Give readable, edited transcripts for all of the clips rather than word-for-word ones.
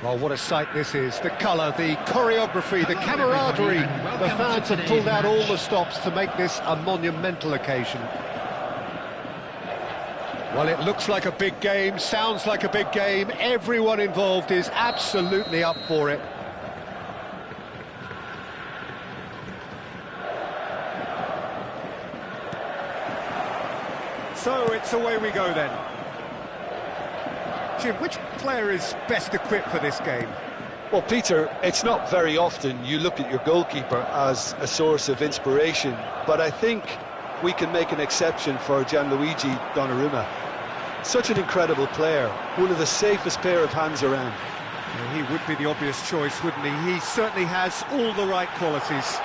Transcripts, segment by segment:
Well, what a sight this is. The colour, the choreography, the camaraderie. The fans have pulled out all the stops to make this a monumental occasion. Well, it looks like a big game, sounds like a big game. Everyone involved is absolutely up for it. So it's away we go then. Jim, which player is best equipped for this game? Well, Peter, it's not very often you look at your goalkeeper as a source of inspiration, but I think we can make an exception for Gianluigi Donnarumma. Such an incredible player, one of the safest pair of hands around. Yeah, he would be the obvious choice, wouldn't he? He certainly has all the right qualities.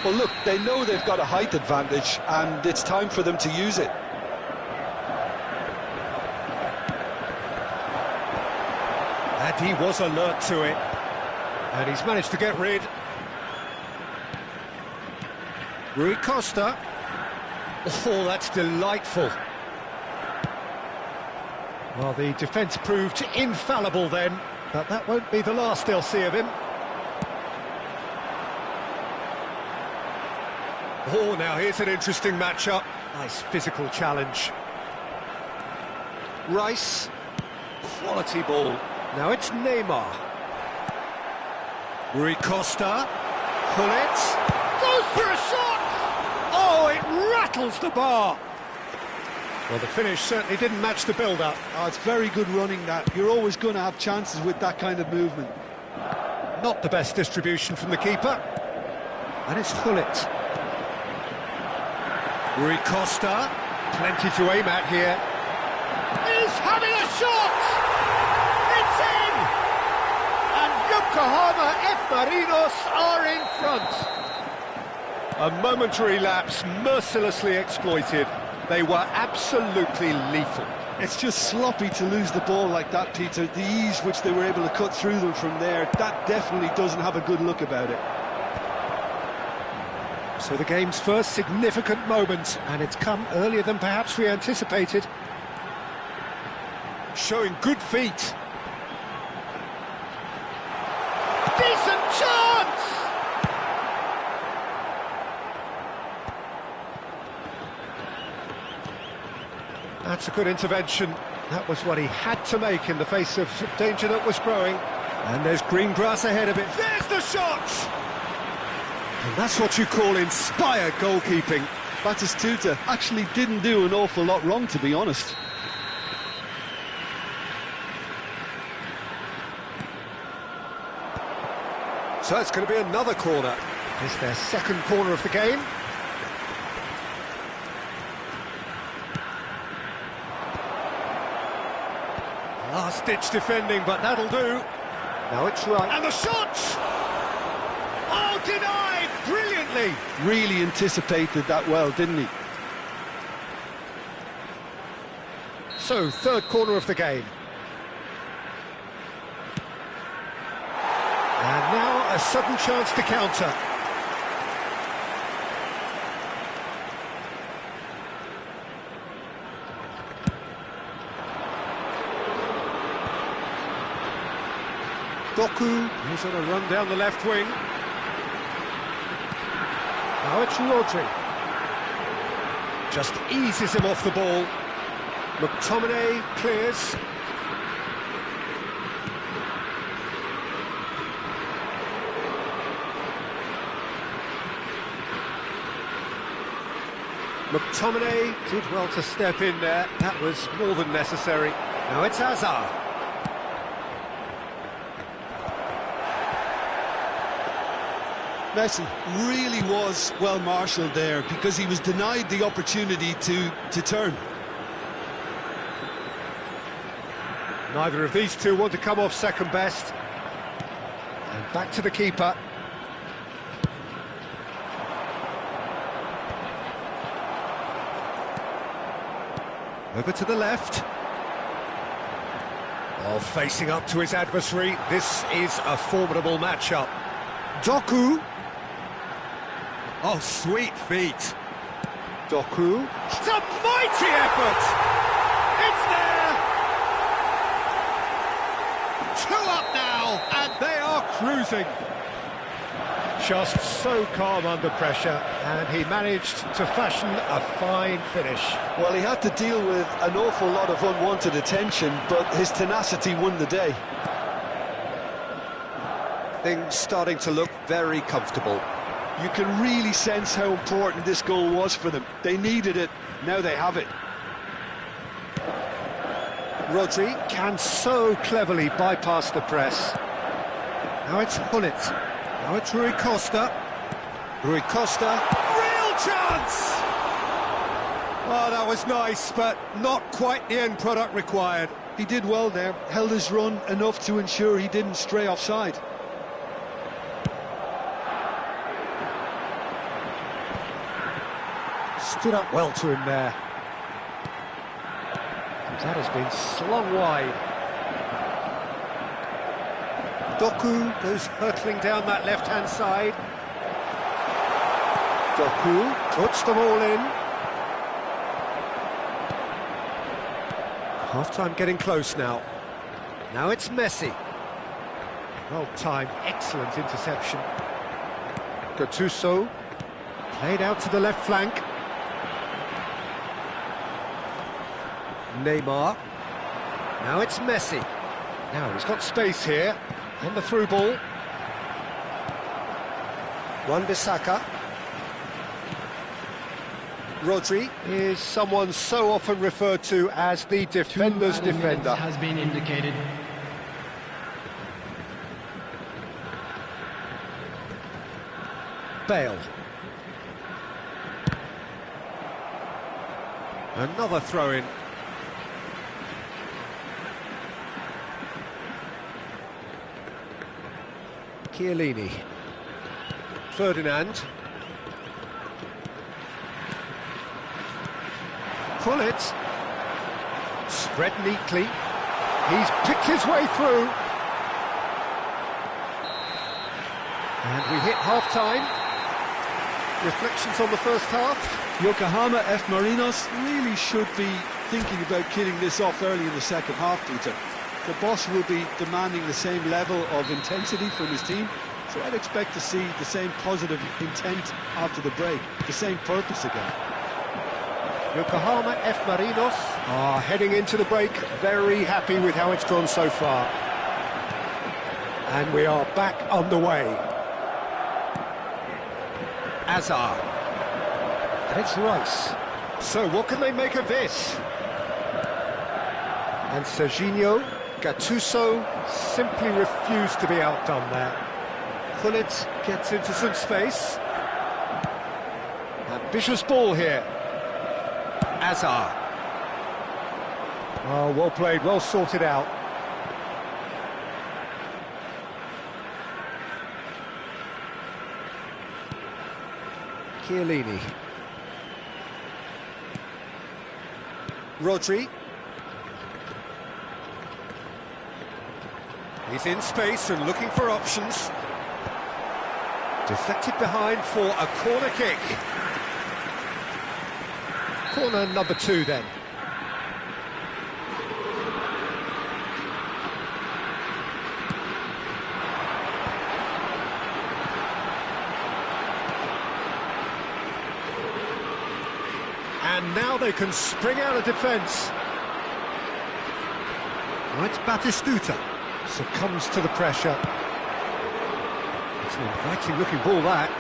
Well, look, they know they've got a height advantage, and it's time for them to use it. And he was alert to it. And he's managed to get rid. Rui Costa. Oh, that's delightful. Well, the defence proved infallible then, but that won't be the last they'll see of him. Oh, now here's an interesting matchup. Nice physical challenge. Rice. Quality ball. Now it's Neymar. Rui Costa. Gullit. Goes for a shot! Oh, it rattles the bar. Well, the finish certainly didn't match the build-up. Oh, it's very good running, that. You're always going to have chances with that kind of movement. Not the best distribution from the keeper. And it's Gullit. Rui Costa, plenty to aim at here. He's having a shot! It's in! And Yokohama F. Marinos are in front. A momentary lapse mercilessly exploited. They were absolutely lethal. It's just sloppy to lose the ball like that, Peter. The ease which they were able to cut through them from there, that definitely doesn't have a good look about it. So the game's first significant moment, and it's come earlier than perhaps we anticipated. Showing good feet. Decent chance! That's a good intervention. That was what he had to make in the face of danger that was growing. And there's green grass ahead of it. There's the shot! And that's what you call inspired goalkeeping. Batistuta actually didn't do an awful lot wrong, to be honest. So it's going to be another corner. It's their second corner of the game. Last-ditch defending, but that'll do. Now it's right. And the shot! Oh, denied! Brilliantly! Really anticipated that well, didn't he? So, third corner of the game. And now a sudden chance to counter. Doku, he's on a run down the left wing. Now it's Rodri. Just eases him off the ball. McTominay clears. McTominay did well to step in there. That was more than necessary. Now it's Hazard. Messi really was well marshalled there because he was denied the opportunity to turn. Neither of these two want to come off second best. And back to the keeper. Over to the left. Oh, facing up to his adversary. This is a formidable matchup. Doku. Oh, sweet feet. Doku. It's a mighty effort! It's there! 2 up now, and they are cruising. Just so calm under pressure, and he managed to fashion a fine finish. Well, he had to deal with an awful lot of unwanted attention, but his tenacity won the day. Things starting to look very comfortable. You can really sense how important this goal was for them. They needed it, now they have it. Rodri can so cleverly bypass the press. Now it's Hullet. Now it's Rui Costa. Rui Costa. Real chance! Oh, that was nice, but not quite the end product required. He did well there, held his run enough to ensure he didn't stray offside. Stood up well to him there. That has been slung wide. Doku goes hurtling down that left-hand side. Doku puts them all in. Half-time getting close now. Now it's Messi. Well timed, excellent interception. Gattuso played out to the left flank. Neymar. Now it's Messi. Now he's got space here. On the through ball. Wan-Bissaka. Rodri is someone so often referred to as the defender's defender. Has been indicated. Bale. Another throw-in. Chiellini. Ferdinand. Hullet. Spread neatly. He's picked his way through. And we hit half-time. Reflections on the first half. Yokohama F. Marinos really should be thinking about killing this off early in the second half, Peter. The boss will be demanding the same level of intensity from his team, so I'd expect to see the same positive intent after the break, the same purpose again. Yokohama F. Marinos are heading into the break very happy with how it's gone so far. And we are back underway. Azar. And it's Rice. So what can they make of this? And Serginho. Gattuso simply refused to be outdone there. Hullet gets into some space. Ambitious ball here. Azar. Oh, well played, well sorted out. Chiellini. Rodri. He's in space and looking for options. Deflected behind for a corner kick. Corner number 2 then. And now they can spring out of defence. Right, Batistuta succumbs to the pressure. It's an inviting looking ball that.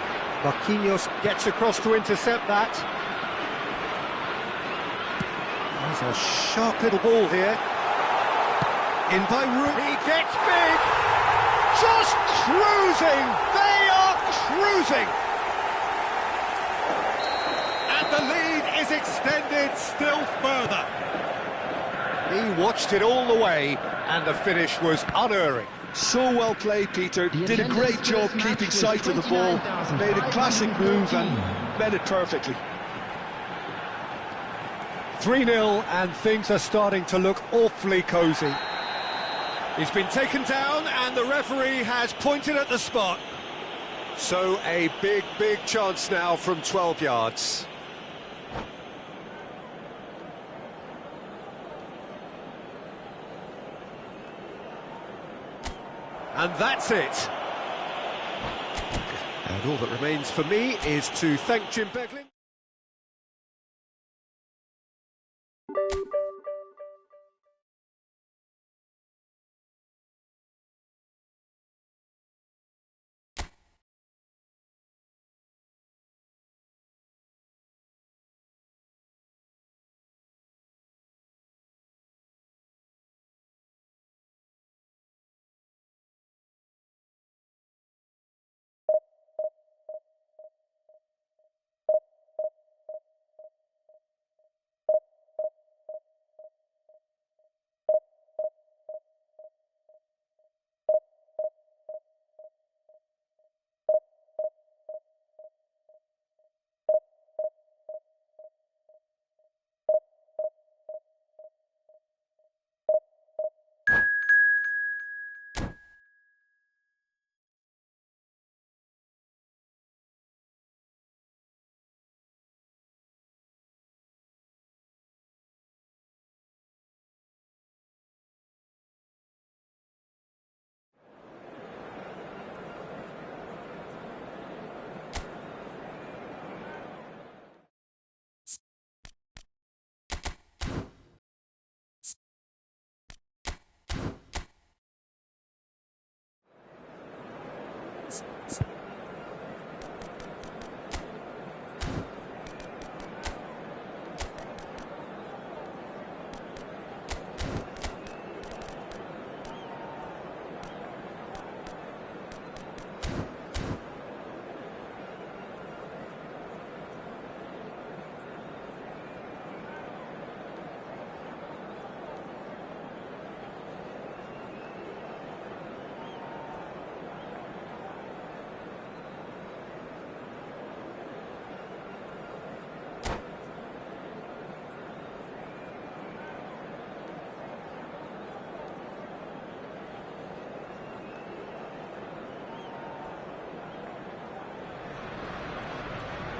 Marquinhos gets across to intercept that. There's a sharp little ball here. In by Rui. He gets big. Just cruising. They are cruising. And the lead is extended still further. He watched it all the way, and the finish was unerring. So well played, Peter. Did a great job keeping sight of the ball. Made a classic move and met it perfectly. 3-0, and things are starting to look awfully cosy. He's been taken down, and the referee has pointed at the spot. So a big chance now from 12 yards. And that's it. And all that remains for me is to thank Jim Beglin.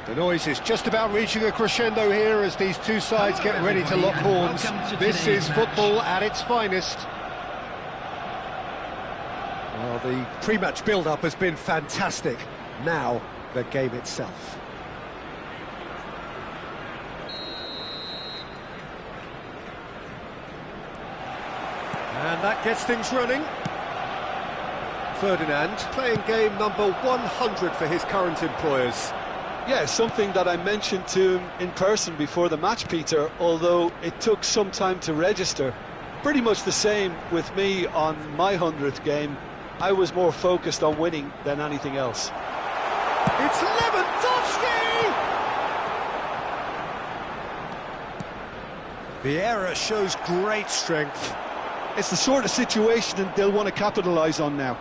The noise is just about reaching a crescendo here as these two sides get ready to lock horns. This is football at its finest. Well, the pre-match build-up has been fantastic. Now, the game itself. And that gets things running. Ferdinand playing game number 100 for his current employers. Yeah, something that I mentioned to him in person before the match, Peter, although it took some time to register. Pretty much the same with me on my 100th game. I was more focused on winning than anything else. It's Lewandowski! The error shows great strength. It's the sort of situation they'll want to capitalise on now.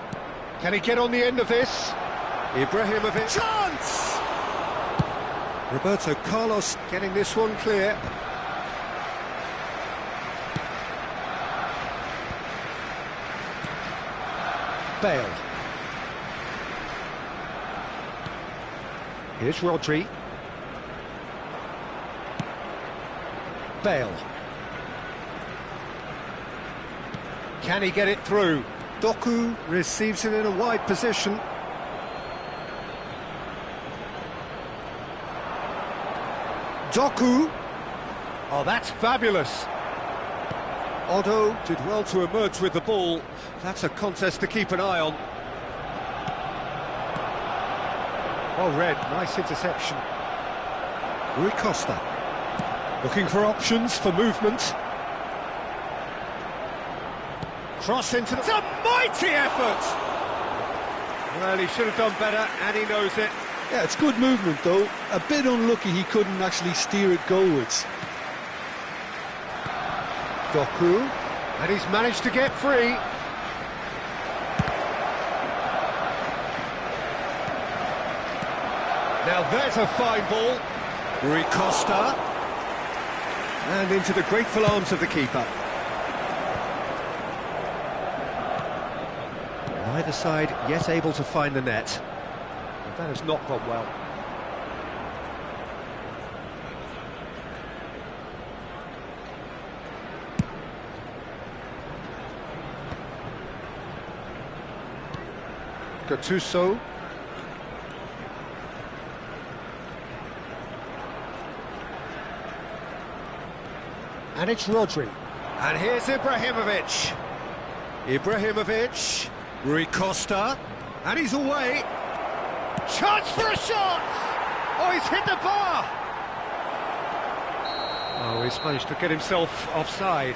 Can he get on the end of this? Ibrahimovic. Chance! Roberto Carlos getting this one clear. Bale. Here's Rodri. Bale. Can he get it through? Doku receives it in a wide position. Doku. Oh, that's fabulous. Otto did well to emerge with the ball. That's a contest to keep an eye on. Well read, nice interception. Rui Costa. Looking for options for movement. Cross into the... It's a mighty effort! Well, he should have done better, and he knows it. Yeah, it's good movement, though. A bit unlucky he couldn't actually steer it goalwards. Doku, and he's managed to get free. Now there's a fine ball. Rui Costa. And into the grateful arms of the keeper. Neither side yet able to find the net. And that has not gone well. Gattuso. And it's Rodri. And here's Ibrahimovic. Ibrahimovic. Rui Costa. And he's away. Chance for a shot! Oh, he's hit the bar! Oh, he's managed to get himself offside.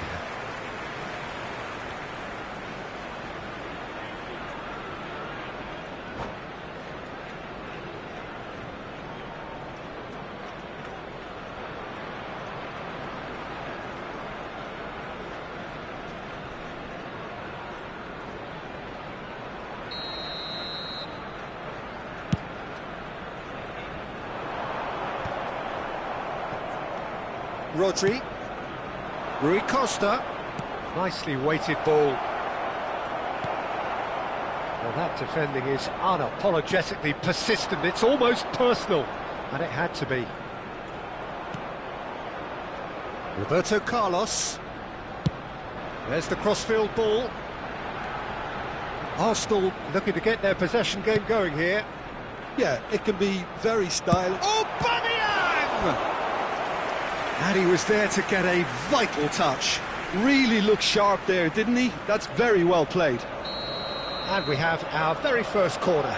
Rodri. Rui Costa. Nicely weighted ball. Well, that defending is unapologetically persistent. It's almost personal. And it had to be. Roberto Carlos. There's the crossfield ball. Arsenal looking to get their possession game going here. Yeah, it can be very stylish. Aubameyang! And he was there to get a vital touch. Really looked sharp there, didn't he? That's very well played. And we have our very first corner.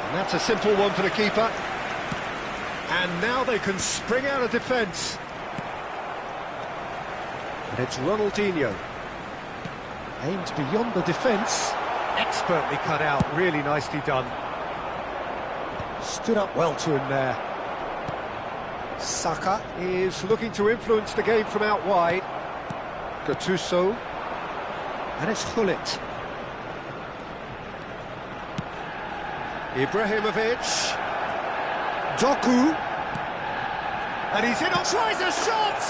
And that's a simple one for the keeper. And now they can spring out of defence. And it's Ronaldinho. Aimed beyond the defence. Expertly cut out, really nicely done. Stood up well to him there. Saka is looking to influence the game from out wide. Gattuso. And it's Gullit. Ibrahimovic. Doku. And he's in on, tries a shot!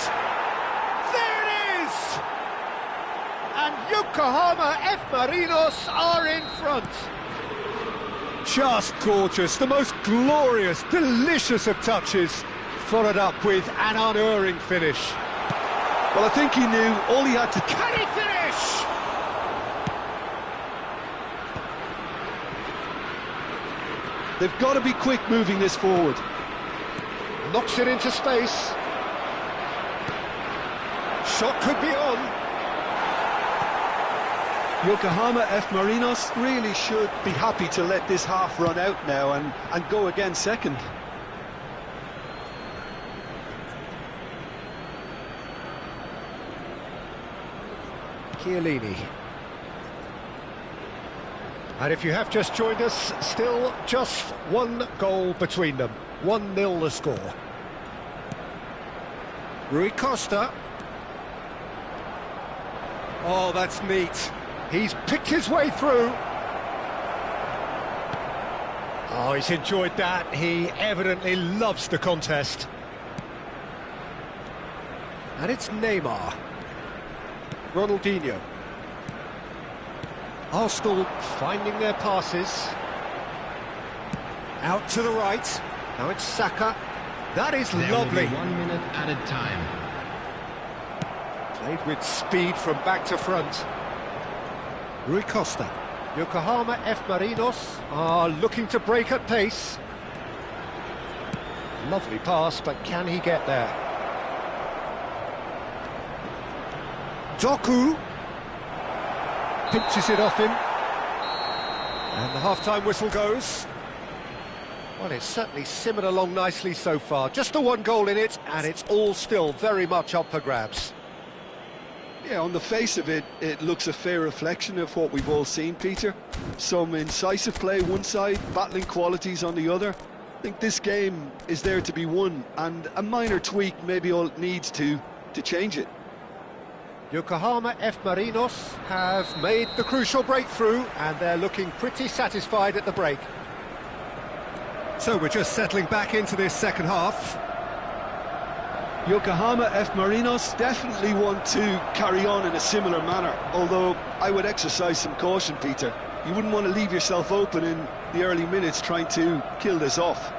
There it is! And Yokohama F. Marinos are in front. Just gorgeous, the most glorious, delicious of touches, followed up with an unerring finish. Well, I think he knew all he had to... Can he finish? They've got to be quick moving this forward. Knocks it into space. Shot could be on. Yokohama F. Marinos really should be happy to let this half run out now and go again second. Chiellini. And if you have just joined us, still just one goal between them. 1-0 the score. Rui Costa. Oh, that's neat. He's picked his way through. Oh, he's enjoyed that. He evidently loves the contest. And it's Neymar. Ronaldinho. Arsenal finding their passes. Out to the right. Now it's Saka. That is lovely. 1 minute added time. Played with speed from back to front. Rui Costa. Yokohama F. Marinos are looking to break at pace. Lovely pass, but can he get there? Doku. Pinches it off him. And the half-time whistle goes. Well, it's certainly simmered along nicely so far. Just the one goal in it, and it's all still very much up for grabs. Yeah, on the face of it, it looks a fair reflection of what we've all seen, Peter. Some incisive play one side, battling qualities on the other. I think this game is there to be won, and a minor tweak maybe all it needs to change it. Yokohama F. Marinos have made the crucial breakthrough, and they're looking pretty satisfied at the break. So we're just settling back into this second half. Yokohama F. Marinos definitely want to carry on in a similar manner, although I would exercise some caution, Peter. You wouldn't want to leave yourself open in the early minutes trying to kill this off.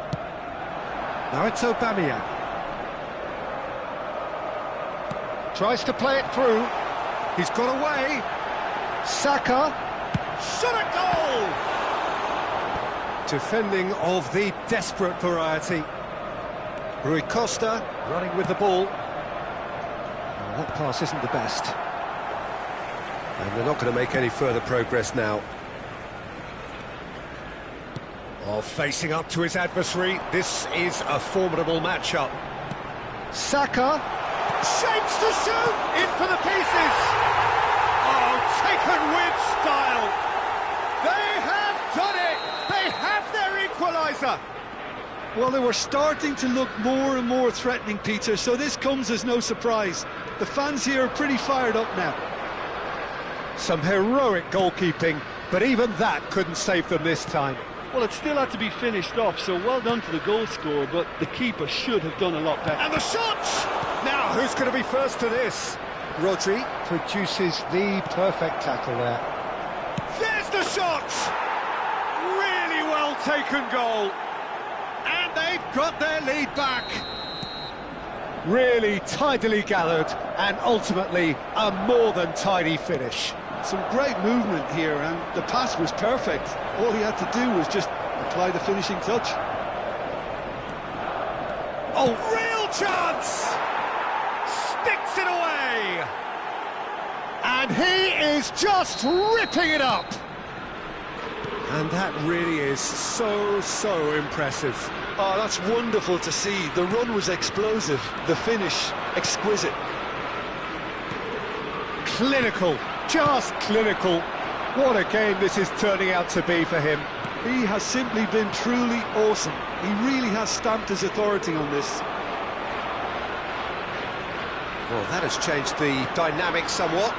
Now it's Aubameyang. Tries to play it through. He's got away. Saka, shot at goal! Defending of the desperate variety. Rui Costa running with the ball. Oh, that pass isn't the best. And they're not going to make any further progress now. Oh, facing up to his adversary, this is a formidable matchup. Saka, shapes to shoot, in for the pieces. Oh, taken with style. They have done it. They have their equaliser. Well, they were starting to look more and more threatening, Peter, so this comes as no surprise. The fans here are pretty fired up now. Some heroic goalkeeping, but even that couldn't save them this time. Well, it still had to be finished off, so well done to the goal scorer, but the keeper should have done a lot better. And the shot! Now, who's going to be first to this? Rodri produces the perfect tackle there. There's the shot! Really well taken goal. And they've got their lead back. Really tidily gathered, and ultimately a more than tidy finish. Some great movement here, and the pass was perfect. All he had to do was just apply the finishing touch. Oh, real chance! Sticks it away! And he is just ripping it up! And that really is so impressive. Oh, that's wonderful to see. The run was explosive, the finish exquisite. Clinical, just clinical. What a game this is turning out to be for him. He has simply been truly awesome. He really has stamped his authority on this. Well, that has changed the dynamic somewhat.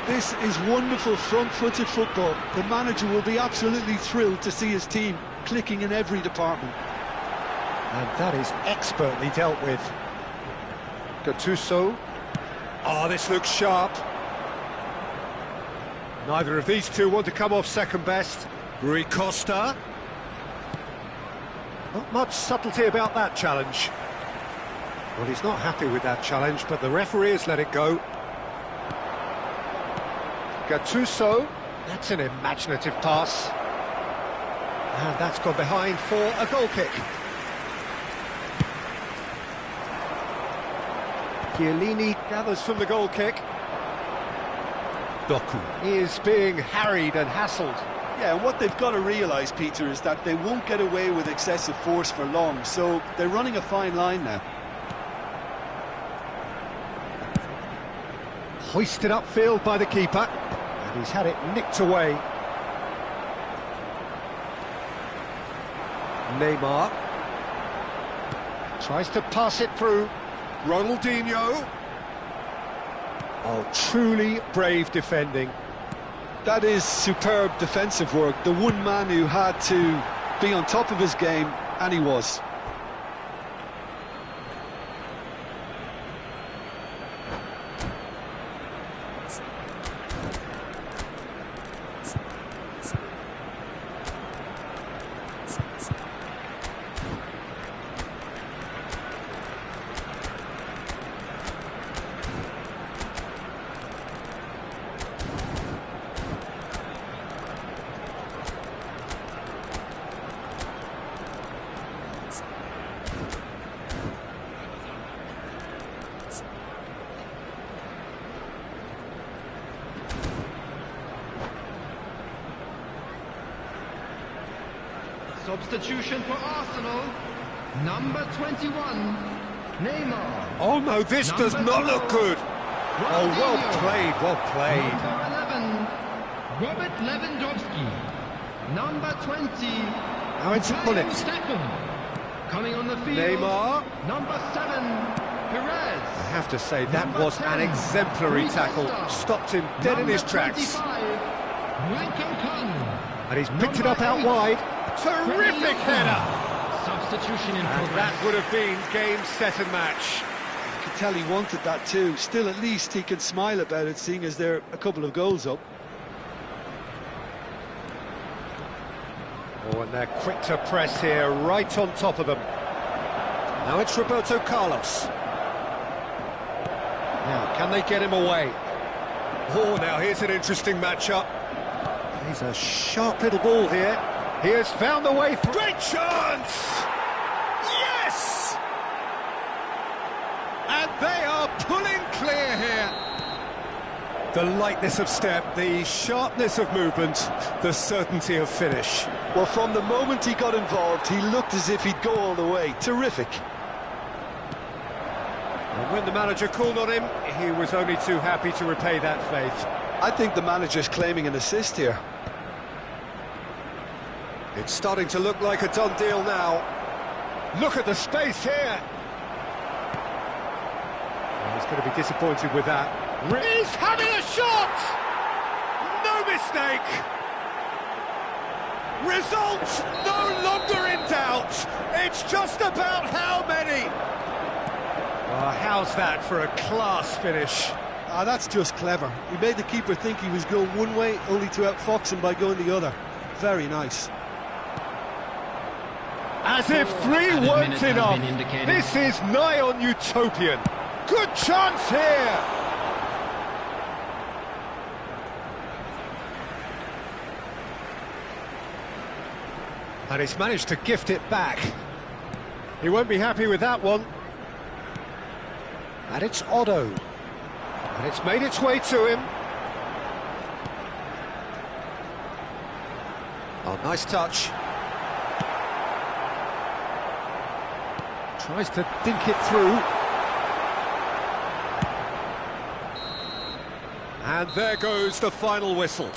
This is wonderful front-footed football. The manager will be absolutely thrilled to see his team clicking in every department. And that is expertly dealt with. Gattuso. Oh, this looks sharp. Neither of these two want to come off second best. Rui Costa. Not much subtlety about that challenge. Well, he's not happy with that challenge, but the referee has let it go. Gattuso. That's an imaginative pass. And that's gone behind for a goal kick. Chiellini gathers from the goal kick. Doku is being harried and hassled. Yeah, and what they've got to realise, Peter, is that they won't get away with excessive force for long, so they're running a fine line now. Hoisted upfield by the keeper, and he's had it nicked away. Neymar tries to pass it through. Ronaldinho. Oh, truly brave defending. That is superb defensive work. The one man who had to be on top of his game, and he was. Substitution for Arsenal, number 21, Neymar. Oh no, this does not look good. Oh, well played, well played. Number 11, Robert Lewandowski. Number 20, Now it's Pullet. coming on the field. Neymar. Number 7, Perez. I have to say, that was an exemplary tackle. Stopped him dead in his tracks. And he's picked it up out wide. Terrific header! Substitution in And progress. that would have been game, set and match. You could tell he wanted that too. Still, at least he can smile about it, seeing as they're a couple of goals up. Oh, and they're quick to press here, right on top of them. Now it's Roberto Carlos. Now, can they get him away? Oh, now here's an interesting matchup. He's a sharp little ball here. He has found the way through. Great chance! Yes! And they are pulling clear here. The lightness of step, the sharpness of movement, the certainty of finish. Well, from the moment he got involved, he looked as if he'd go all the way. Terrific. And when the manager called on him, he was only too happy to repay that faith. I think the manager's claiming an assist here. It's starting to look like a done deal now. Look at the space here. Well, he's going to be disappointed with that. He's having a shot! No mistake! Result no longer in doubt. It's just about how many. How's that for a class finish? That's just clever. He made the keeper think he was going one way, only to outfox him by going the other. Very nice. As if three weren't enough. This is nigh on utopian. Good chance here. And he's managed to gift it back. He won't be happy with that one. And it's Otto. And it's made its way to him. Oh, nice touch. Tries to dink it through. And there goes the final whistle.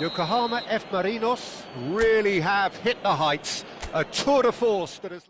Yokohama F. Marinos really have hit the heights. A tour de force that has...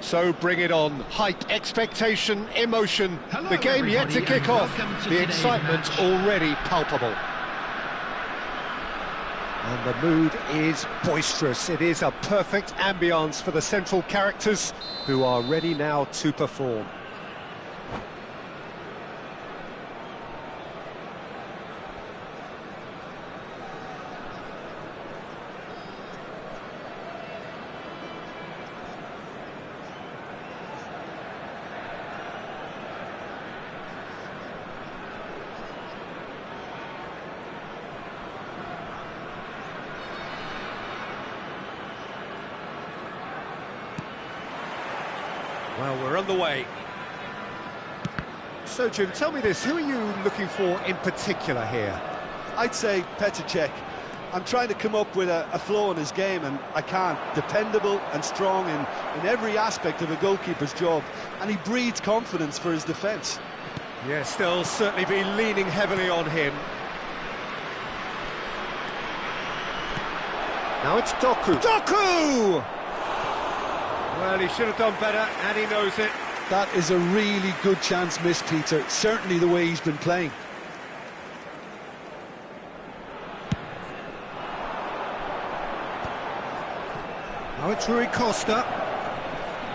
So bring it on. Hype, expectation, emotion. Hello, The game yet to everybody, kick and off. welcome to The today's excitement match. already palpable. And the mood is boisterous. It is a perfect ambience for the central characters who are ready now to perform. Well, we're on the way. So, Jim, tell me this, who are you looking for in particular here? I'd say Petr Cech. I'm trying to come up with a flow in his game, and I can't. Dependable and strong in every aspect of a goalkeeper's job, and he breeds confidence for his defence. Yes, they'll certainly be leaning heavily on him. Now it's Doku. Doku! Well, he should have done better, and he knows it. That is a really good chance missed, Peter. Certainly the way he's been playing. Now it's Rui Costa.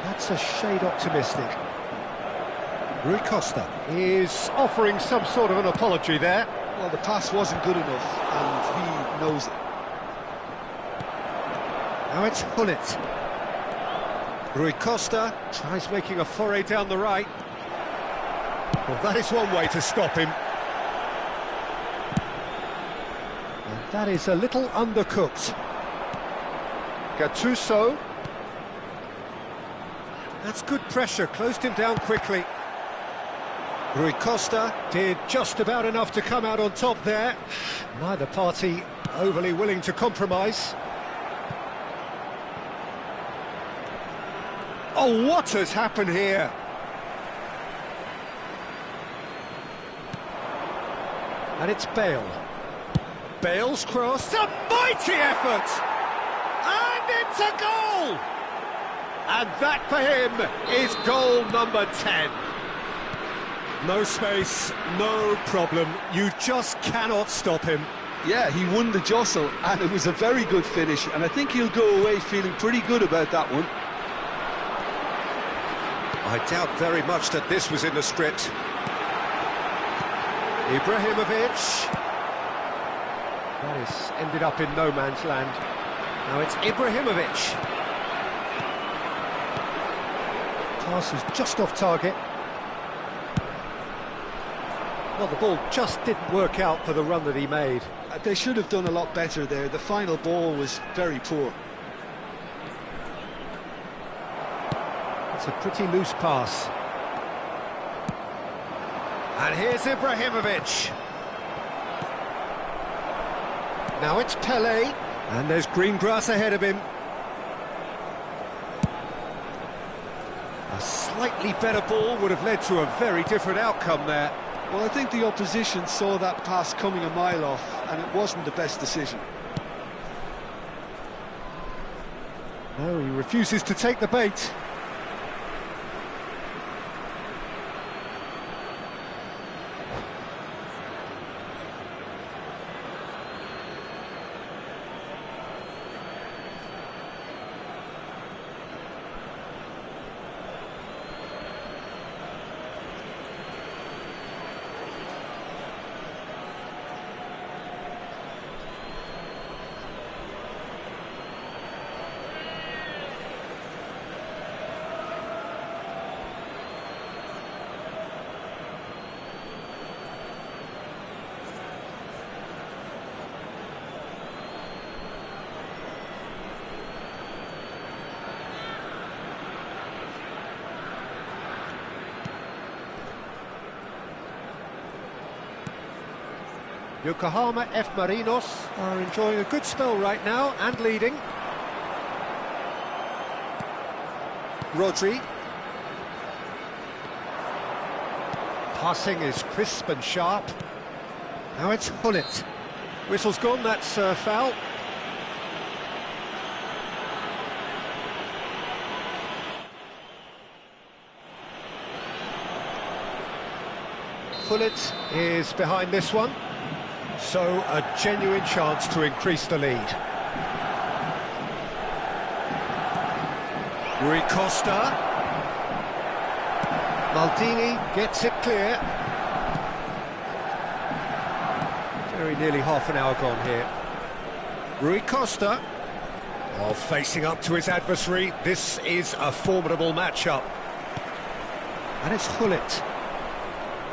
That's a shade optimistic. Rui Costa is offering some sort of an apology there. Well, the pass wasn't good enough, and he knows it. Now it's Hullet. Rui Costa tries making a foray down the right. Well, that is one way to stop him. And that is a little undercooked. Gattuso. That's good pressure, closed him down quickly. Rui Costa did just about enough to come out on top there. Neither party overly willing to compromise. Oh, what has happened here? And it's Bale. Bale's cross. A mighty effort! And it's a goal! And that for him is goal number 10. No space, no problem. You just cannot stop him. Yeah, he won the jostle, and it was a very good finish, and I think he'll go away feeling pretty good about that one. I doubt very much that this was in the script. Ibrahimovic. That has ended up in no man's land. Now it's Ibrahimovic. Pass is just off target. Well, the ball just didn't work out for the run that he made. They should have done a lot better there. The final ball was very poor. It's a pretty loose pass. And here's Ibrahimovic. Now it's Pele. And there's green grass ahead of him. A slightly better ball would have led to a very different outcome there. Well, I think the opposition saw that pass coming a mile off, and it wasn't the best decision. No, he refuses to take the bait. Yokohama F. Marinos are enjoying a good spell right now and leading. Rodri. Passing is crisp and sharp. Now it's Hullet. Whistle's gone, that's foul. Pullet is behind this one, so a genuine chance to increase the lead. Rui Costa. Maldini gets it clear. Very nearly half an hour gone here. Rui Costa. While facing up to his adversary, this is a formidable matchup. And it's Hullet.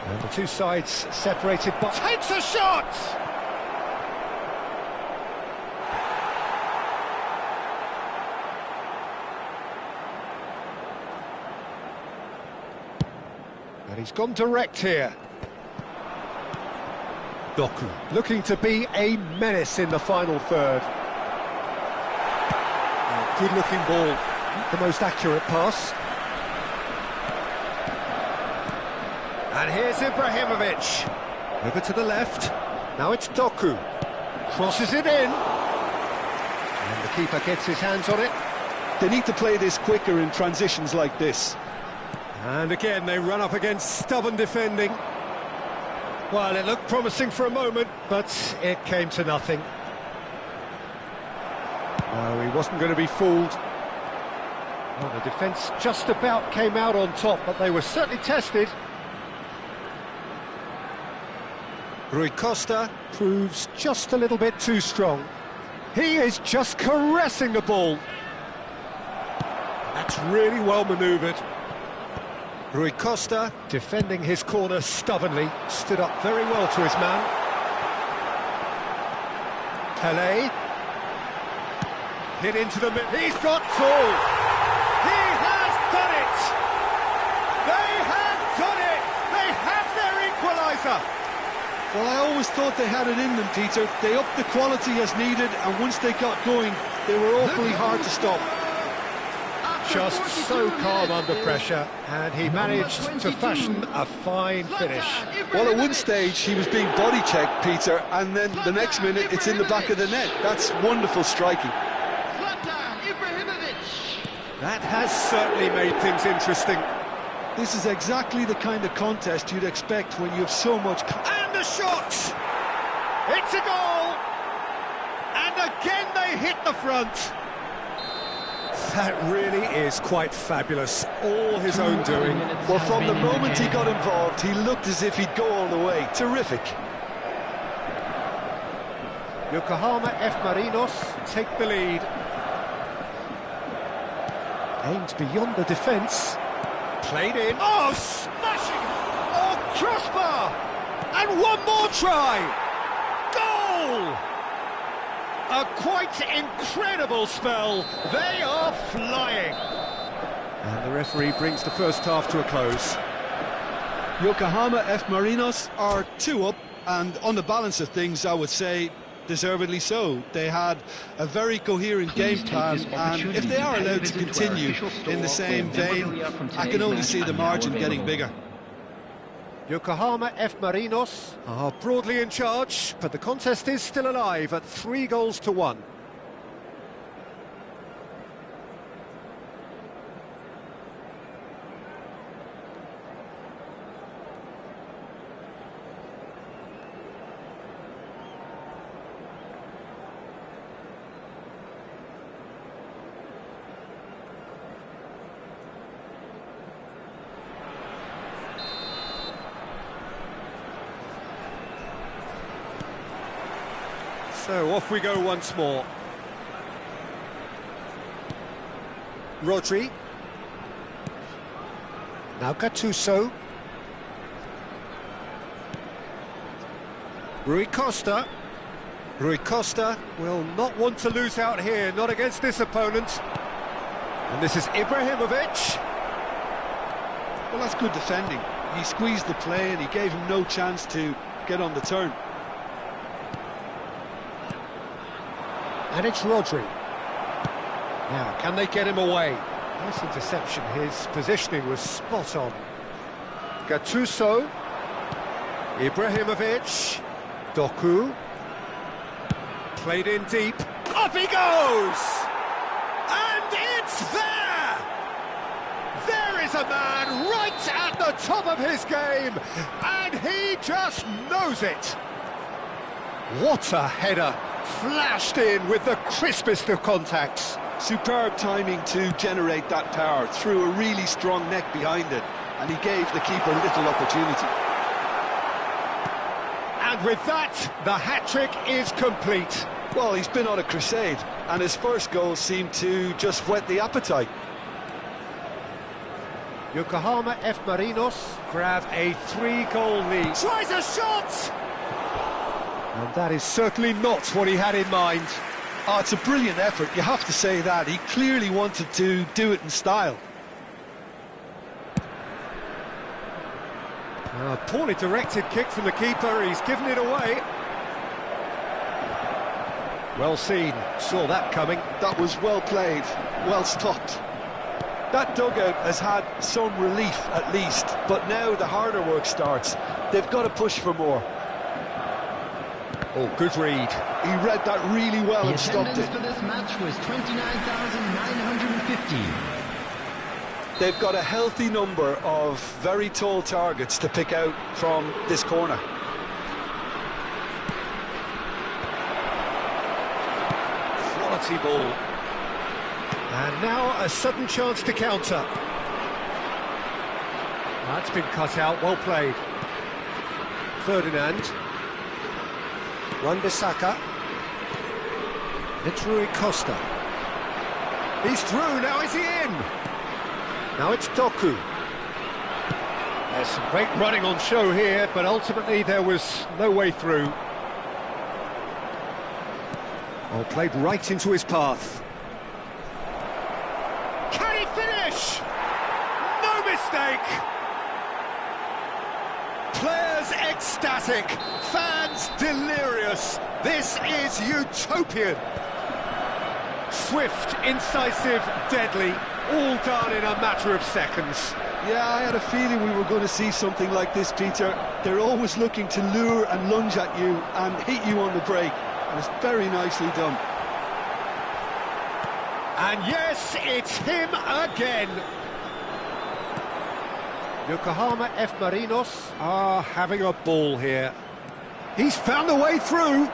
And the two sides separated by... Takes a shot! And he's gone direct here. Doku looking to be a menace in the final third. Good-looking ball, not the most accurate pass. And here's Ibrahimovic. Over to the left. Now it's Doku. Crosses it in. And the keeper gets his hands on it. They need to play this quicker in transitions like this. And again, they run up against stubborn defending. Well, it looked promising for a moment, but it came to nothing. No, he wasn't going to be fooled. Well, the defence just about came out on top, but they were certainly tested. Rui Costa proves just a little bit too strong. He is just caressing the ball. That's really well manoeuvred. Rui Costa, defending his corner stubbornly, stood up very well to his man. Pelé. Hit into the middle. He's got two! He has done it! They have done it! They have their equaliser! Well, I always thought they had it in them, Peter. They upped the quality as needed, and once they got going, they were awfully hard to stop. Just so calm under pressure, and he managed to fashion a fine finish. Well, at one stage, he was being body-checked, Peter, and then the next minute, it's in the back of the net. That's wonderful striking. That has certainly made things interesting. This is exactly the kind of contest you'd expect when you have so much... And a shot! It's a goal! And again they hit the front. That really is quite fabulous. All his own doing. Well, from the moment he got involved, he looked as if he'd go all the way. Terrific. Yokohama F. Marinos take the lead. Aimed beyond the defence. Played in. Oh, smashing! Oh, crossbar! And one more try! Goal! A quite incredible spell. They are flying. And the referee brings the first half to a close. Yokohama F. Marinos are 2 up, and on the balance of things, I would say deservedly so. They had a very coherent game plan, and if they are allowed to continue in the same vein, I can only see the margin getting bigger. Yokohama F. Marinos are broadly in charge, but the contest is still alive at 3-1. So off we go once more. Rodri. Now Gattuso. Rui Costa. Rui Costa will not want to lose out here, not against this opponent. And this is Ibrahimovic. Well, that's good defending. He squeezed the play and he gave him no chance to get on the turn. And it's Rodri. Now, can they get him away? Nice interception. His positioning was spot on. Gattuso. Ibrahimovic. Doku. Played in deep. Up he goes! And it's there! There is a man right at the top of his game, and he just knows it. What a header, flashed in with the crispest of contacts. Superb timing to generate that power, threw a really strong neck behind it, and he gave the keeper little opportunity. And with that, the hat-trick is complete. Well, he's been on a crusade, and his first goal seemed to just whet the appetite. Yokohama F. Marinos grab a 3-goal lead. Tries a shot! And that is certainly not what he had in mind. Oh, it's a brilliant effort, you have to say that. He clearly wanted to do it in style. A poorly directed kick from the keeper, he's given it away. Well seen, saw that coming. That was well played, well stopped. That dugout has had some relief at least, but now the harder work starts. They've got to push for more. Oh, good read. He read that really well and stopped it. The attendance for this match was 29,950. They've got a healthy number of very tall targets to pick out from this corner. Quality ball. And now a sudden chance to counter. That's been cut out, well played. Ferdinand. Wan-Bissaka. It's Rui Costa. He's through, now is he in? Now it's Doku. There's some great running on show here, but ultimately there was no way through. Oh, played right into his path. Can he finish? No mistake! Players ecstatic, fans delirious. This is utopian. Swift, incisive, deadly, all done in a matter of seconds. Yeah, I had a feeling we were going to see something like this, Peter. They're always looking to lure and lunge at you and hit you on the break, and it's very nicely done. And yes, it's him again. Yokohama F. Marinos are having a ball here. He's found a way through.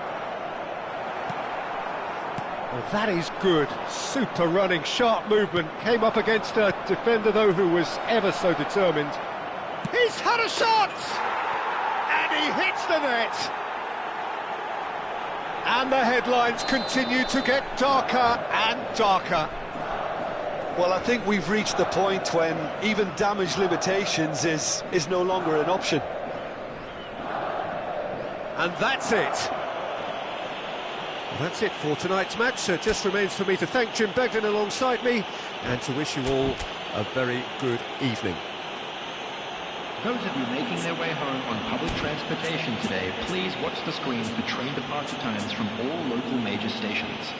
Well, that is good. Super running, sharp movement. Came up against a defender, though, who was ever so determined. He's had a shot! And he hits the net. And the headlines continue to get darker and darker. Well, I think we've reached the point when even damage limitations is no longer an option. And that's it. Well, that's it for tonight's match. So it just remains for me to thank Jim Begden alongside me and to wish you all a very good evening. Those of you making their way home on public transportation today, please watch the screens for train departure times from all local major stations.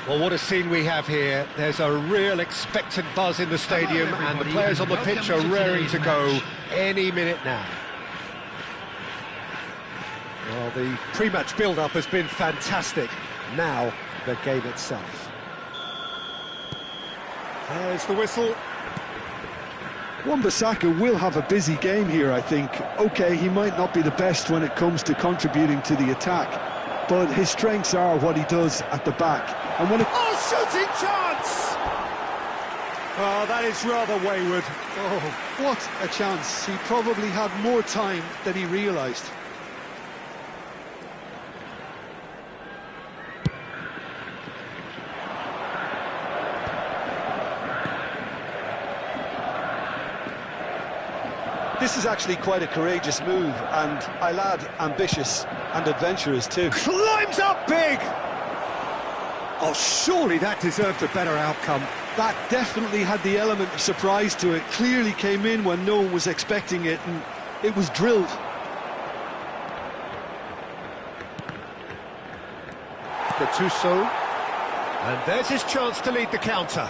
Well, what a scene we have here. There's a real expectant buzz in the stadium, and the players on the pitch are raring to go any minute now. Well, the pre-match build-up has been fantastic. Now, the game itself. There's the whistle. Wan-Bissaka will have a busy game here, I think. OK, he might not be the best when it comes to contributing to the attack, but his strengths are what he does at the back. And when shooting chance! Oh, that is rather wayward. Oh, what a chance. He probably had more time than he realised. This is actually quite a courageous move, and I'll add ambitious and adventurous too. Climbs up big! Oh, surely that deserved a better outcome. That definitely had the element of surprise to it. Clearly came in when no one was expecting it, and it was drilled. Gattuso. And there's his chance to lead the counter.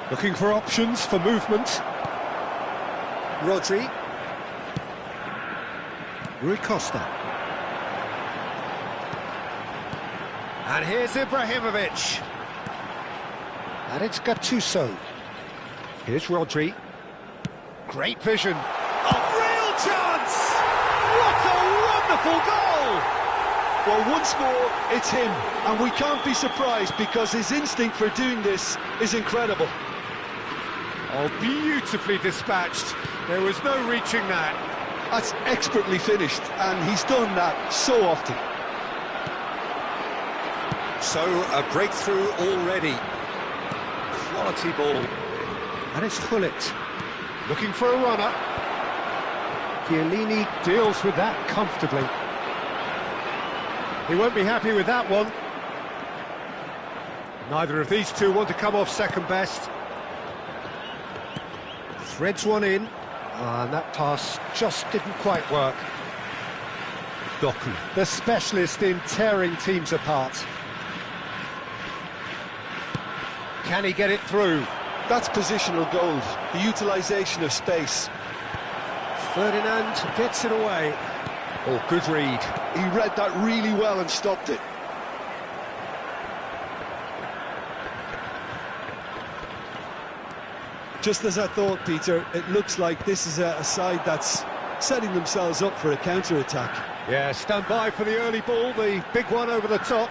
Looking for options for movement. Rodri. Rui Costa. And here's Ibrahimovic. And it's Gattuso. Here's Rodri. Great vision. A real chance! What a wonderful goal! Well, once more, it's him. And we can't be surprised because his instinct for doing this is incredible. Oh, beautifully dispatched. There was no reaching that. That's expertly finished, and he's done that so often. So, a breakthrough already. Quality ball. And it's Hullet. Looking for a runner. Chiellini deals with that comfortably. He won't be happy with that one. Neither of these two want to come off second best. Threads one in. And that pass just didn't quite work. Doku, the specialist in tearing teams apart. Can he get it through? That's positional gold, the utilisation of space. Ferdinand gets it away. Oh, good read. He read that really well and stopped it. Just as I thought, Peter, it looks like this is a side that's setting themselves up for a counter-attack. Yeah, stand by for the early ball, the big one over the top.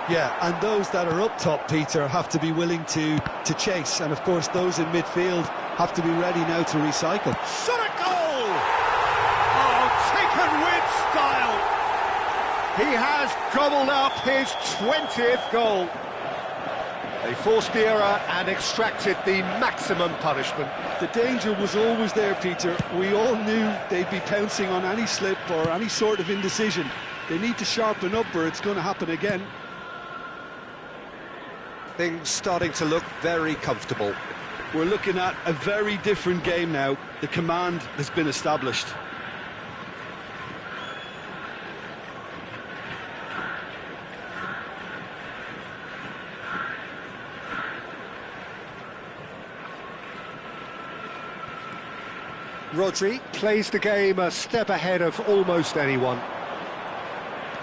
Yeah, and those that are up top, Peter, have to be willing to chase. And, of course, those in midfield have to be ready now to recycle. Shot a goal! Oh, taken with style! He has gobbled up his 20th goal. They forced the error and extracted the maximum punishment. The danger was always there, Peter. We all knew they'd be pouncing on any slip or any sort of indecision. They need to sharpen up or it's going to happen again. Things starting to look very comfortable. We're looking at a very different game now. The command has been established. Rodri plays the game a step ahead of almost anyone.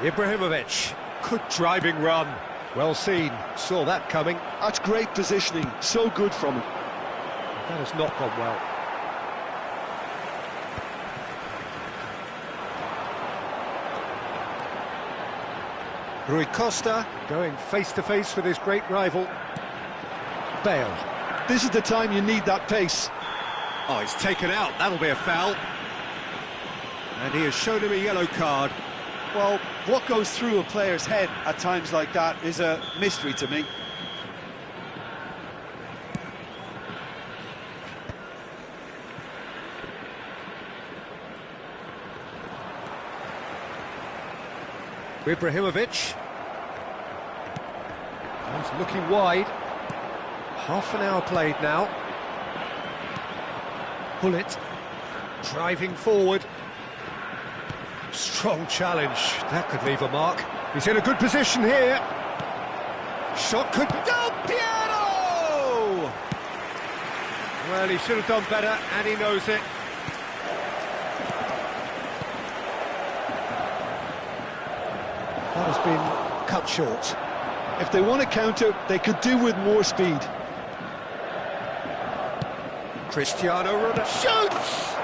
Ibrahimovic, good driving run. Well seen, saw that coming. That's great positioning, so good from him. That has not gone well. Rui Costa going face-to-face with his great rival. Bale. This is the time you need that pace. Oh, he's taken out. That'll be a foul. And he has shown him a yellow card. Well, what goes through a player's head at times like that is a mystery to me. Ibrahimovic. He's looking wide. Half an hour played now. Hullet driving forward. Strong challenge. That could leave a mark. He's in a good position here. Shot could be... Del Piero! Well, he should have done better, and he knows it. That has been cut short. If they want to counter, they could do with more speed. Cristiano Ronaldo shoots!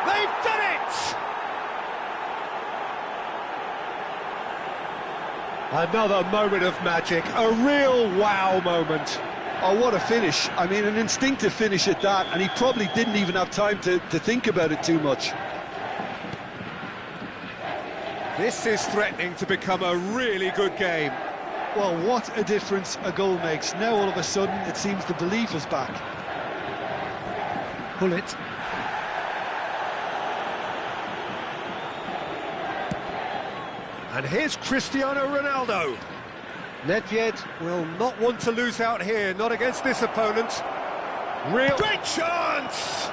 They've done it! Another moment of magic, a real wow moment. Oh, what a finish. I mean, an instinctive finish at that, and he probably didn't even have time to think about it too much. This is threatening to become a really good game. Well, what a difference a goal makes. Now, all of a sudden, it seems the belief is back. Hullet. And here's Cristiano Ronaldo. Nedved will not want to lose out here, not against this opponent. Real great chance!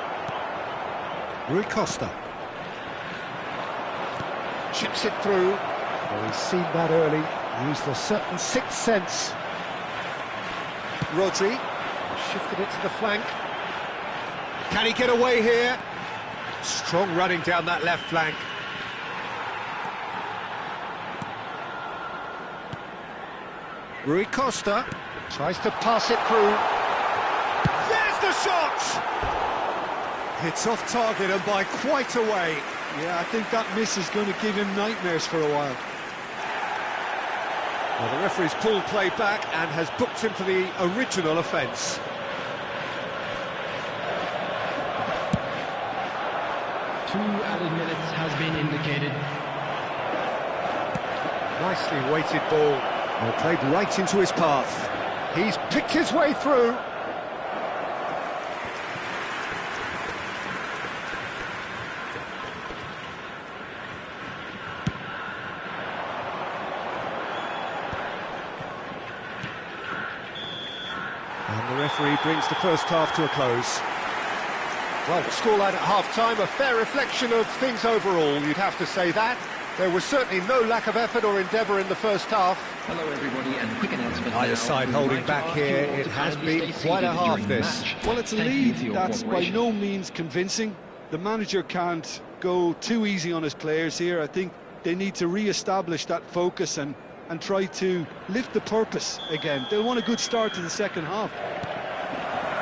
Rui Costa. Chips it through. Well, he's seen that early. Used a certain sixth sense. Rodri shifted it to the flank. Can he get away here? Strong running down that left flank. Rui Costa tries to pass it through. There's the shot! It's off target and by quite a way. Yeah, I think that miss is going to give him nightmares for a while. Well, the referee's pulled play back and has booked him for the original offence. Two added minutes has been indicated. Nicely weighted ball. Well, played right into his path. He's picked his way through. And the referee brings the first half to a close. Well, the scoreline at half-time, a fair reflection of things overall, you'd have to say that. There was certainly no lack of effort or endeavour in the first half. Hello everybody, and quick announcement Either now. side holding back here, it has been quite a half this. Well, it's a lead that's by no means convincing. The manager can't go too easy on his players here. I think they need to re-establish that focus and try to lift the purpose again. They'll want a good start to the second half.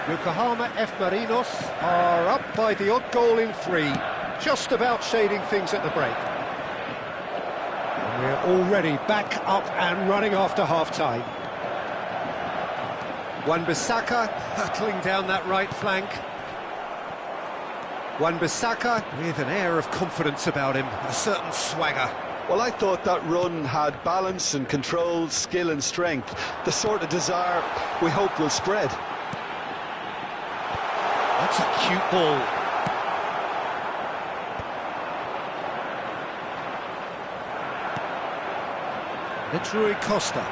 Yokohama F. Marinos are up by the odd goal in 3, just about shading things at the break. And we're already back up and running after half-time. Wan-Bissaka hurtling down that right flank. Wan-Bissaka with an air of confidence about him, a certain swagger. Well, I thought that run had balance and control, skill and strength, the sort of desire we hope will spread. That's a cute ball. It's Rui Costa.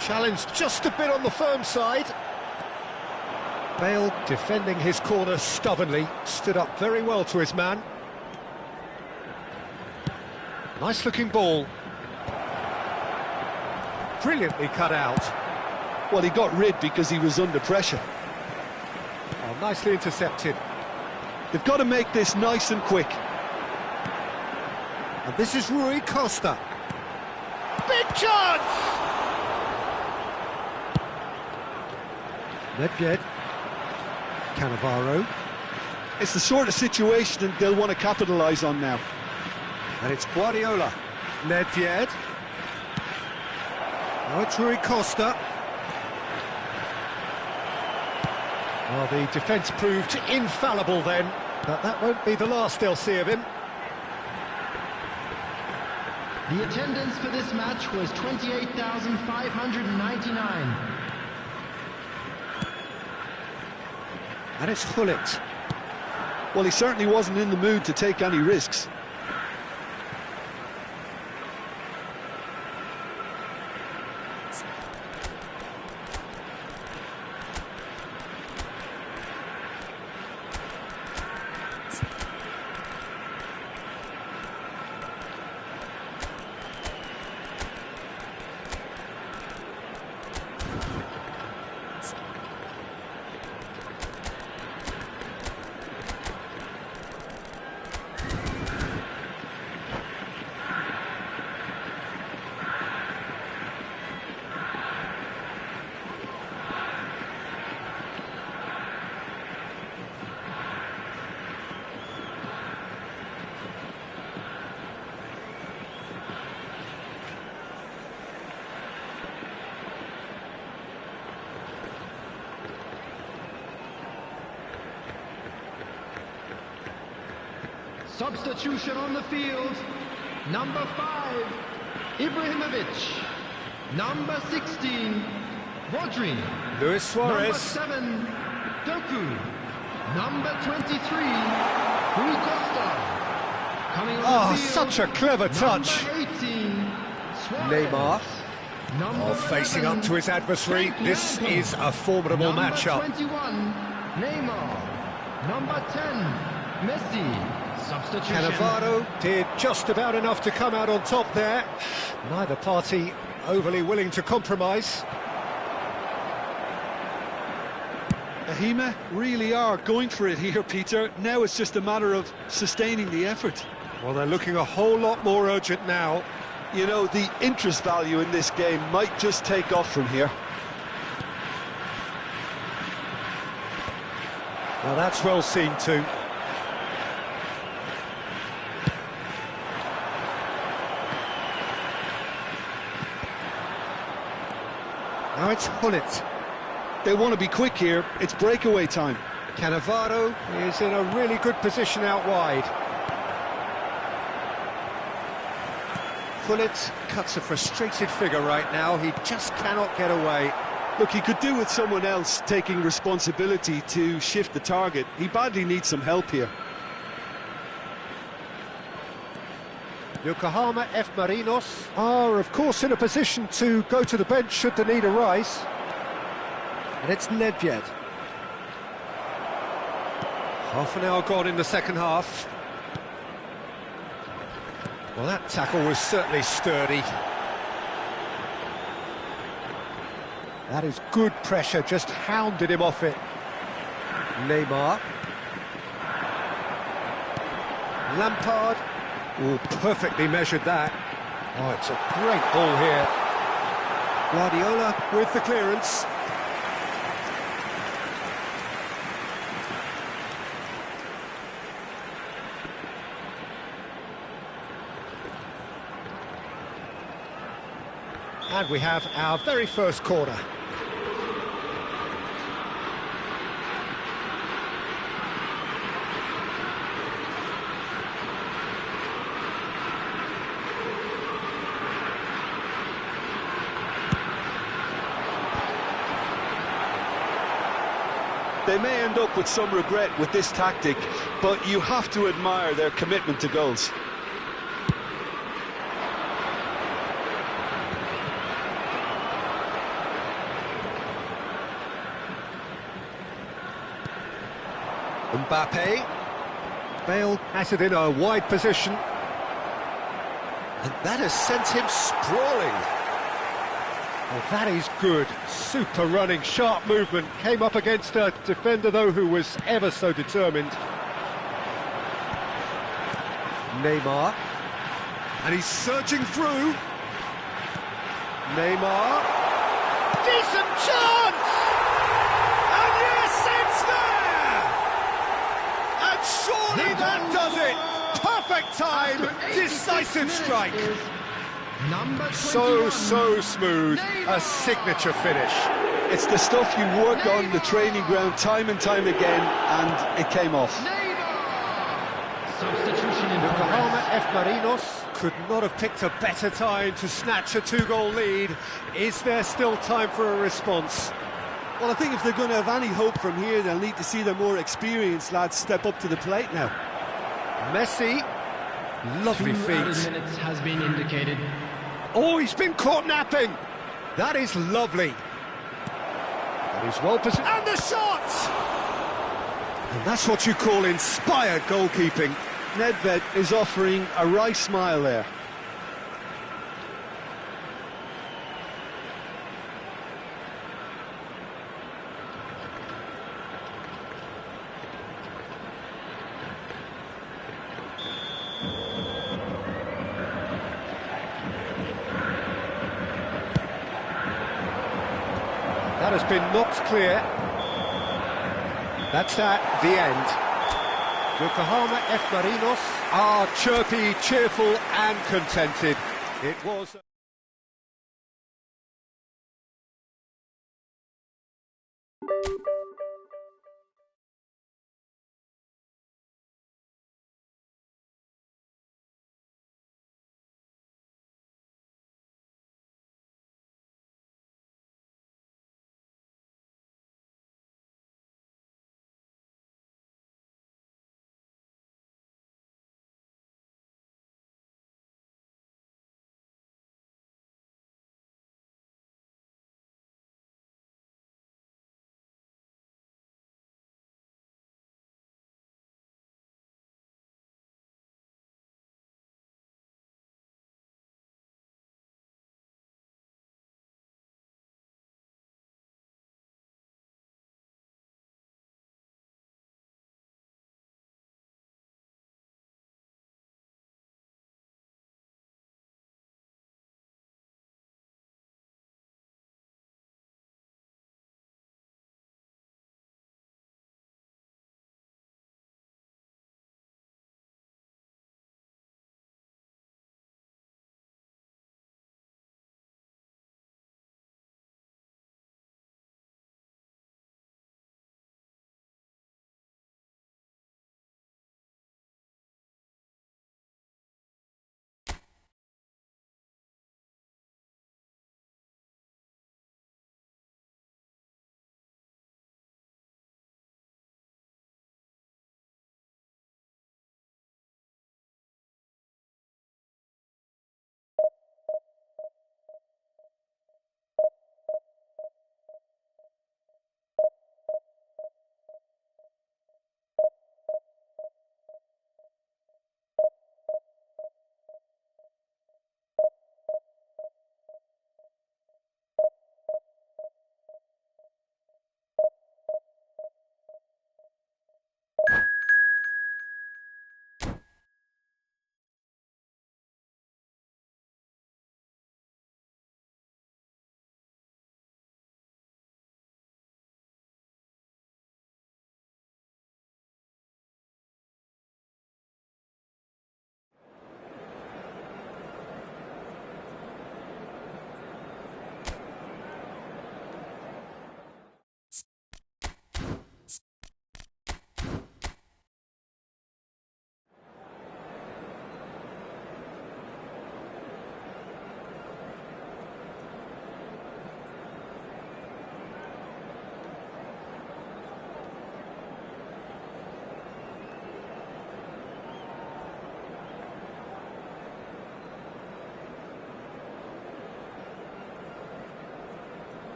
Challenged just a bit on the firm side. Bale defending his corner stubbornly, stood up very well to his man. Nice looking ball. Brilliantly cut out. Well, he got rid because he was under pressure. Oh, nicely intercepted. They've got to make this nice and quick. And this is Rui Costa. Big chance! Nedved. Cannavaro. It's the sort of situation they'll want to capitalise on now. And it's Guardiola. Nedved. Now it's Rui Costa. Well, the defence proved infallible then, but that won't be the last they'll see of him. The attendance for this match was 28,599. And it's Gullit. Well, he certainly wasn't in the mood to take any risks. Substitution on the field. Number 5, Ibrahimovic. Number 16, Rodri. Luis Suarez. Number 7, Doku. Number 23, Rui Costa. Coming on the field, Such a clever touch. Number 18, Suarez. Neymar. Number Facing 11, up to his adversary. This is a formidable Number matchup. 21, Neymar. Number 10, Messi. Substitution. Cannavaro did just about enough to come out on top there. Neither party overly willing to compromise. Ahima really are going for it here, Peter. Now it's just a matter of sustaining the effort. Well, they're looking a whole lot more urgent now. You know, the interest value in this game might just take off from here. Now that's well seen too. Now it's Gullit. They want to be quick here. It's breakaway time. Cannavaro is in a really good position out wide. Gullit cuts a frustrated figure right now. He just cannot get away. Look, he could do with someone else taking responsibility to shift the target. He badly needs some help here. Yokohama F. Marinos are, of course, in a position to go to the bench should the need arise. And it's Nedved. Half an hour gone in the second half. Well, that tackle was certainly sturdy. That is good pressure, just hounded him off it. Neymar. Lampard. Oh, perfectly measured that. Oh, it's a great ball here. Guardiola with the clearance. And we have our very first corner. They may end up with some regret with this tactic, but you have to admire their commitment to goals. Mbappe. Bale has it in a wide position. And that has sent him sprawling. Oh, that is good. Super running, sharp movement. Came up against a defender, though, who was ever so determined. Neymar. And he's surging through. Neymar. Decent chance! And yes, it's there! And surely that does it! Perfect time, decisive strike! Number 21. So smooth, a signature finish. It's the stuff you work on the training ground time and time again, and it came off. Substitution in Yokohama progress. F. Marinos could not have picked a better time to snatch a two-goal lead. Is there still time for a response? Well, I think if they're going to have any hope from here, they'll need to see their more experienced lads step up to the plate now. Messi, lovely 2 added feet. minutes has been indicated. Oh, he's been caught napping. That is lovely. And he's well positioned. And the shot! And that's what you call inspired goalkeeping. Nedved is offering a wry smile there. That has been knocked clear. That's that, the end. Yokohama F. Marinos are chirpy, cheerful and contented. It was...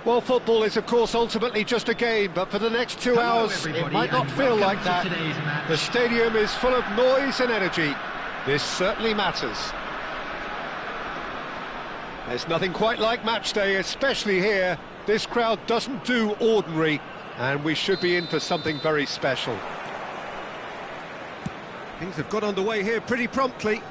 Well, football is, of course, ultimately just a game, but for the next 2 hours, it might not feel like that. The stadium is full of noise and energy. This certainly matters. There's nothing quite like match day, especially here. This crowd doesn't do ordinary, and we should be in for something very special. Things have got underway here pretty promptly.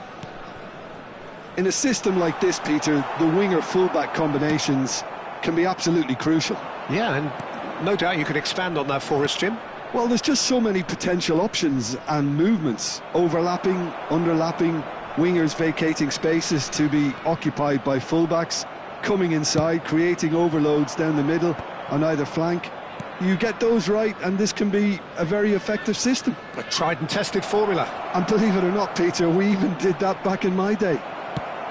In a system like this, Peter, the winger-fullback combinations can be absolutely crucial. Yeah, and no doubt you could expand on that for us, Jim. Well, there's just so many potential options and movements, overlapping, underlapping, wingers vacating spaces to be occupied by fullbacks, coming inside, creating overloads down the middle on either flank. You get those right and this can be a very effective system. A tried and tested formula. And believe it or not, Peter, we even did that back in my day.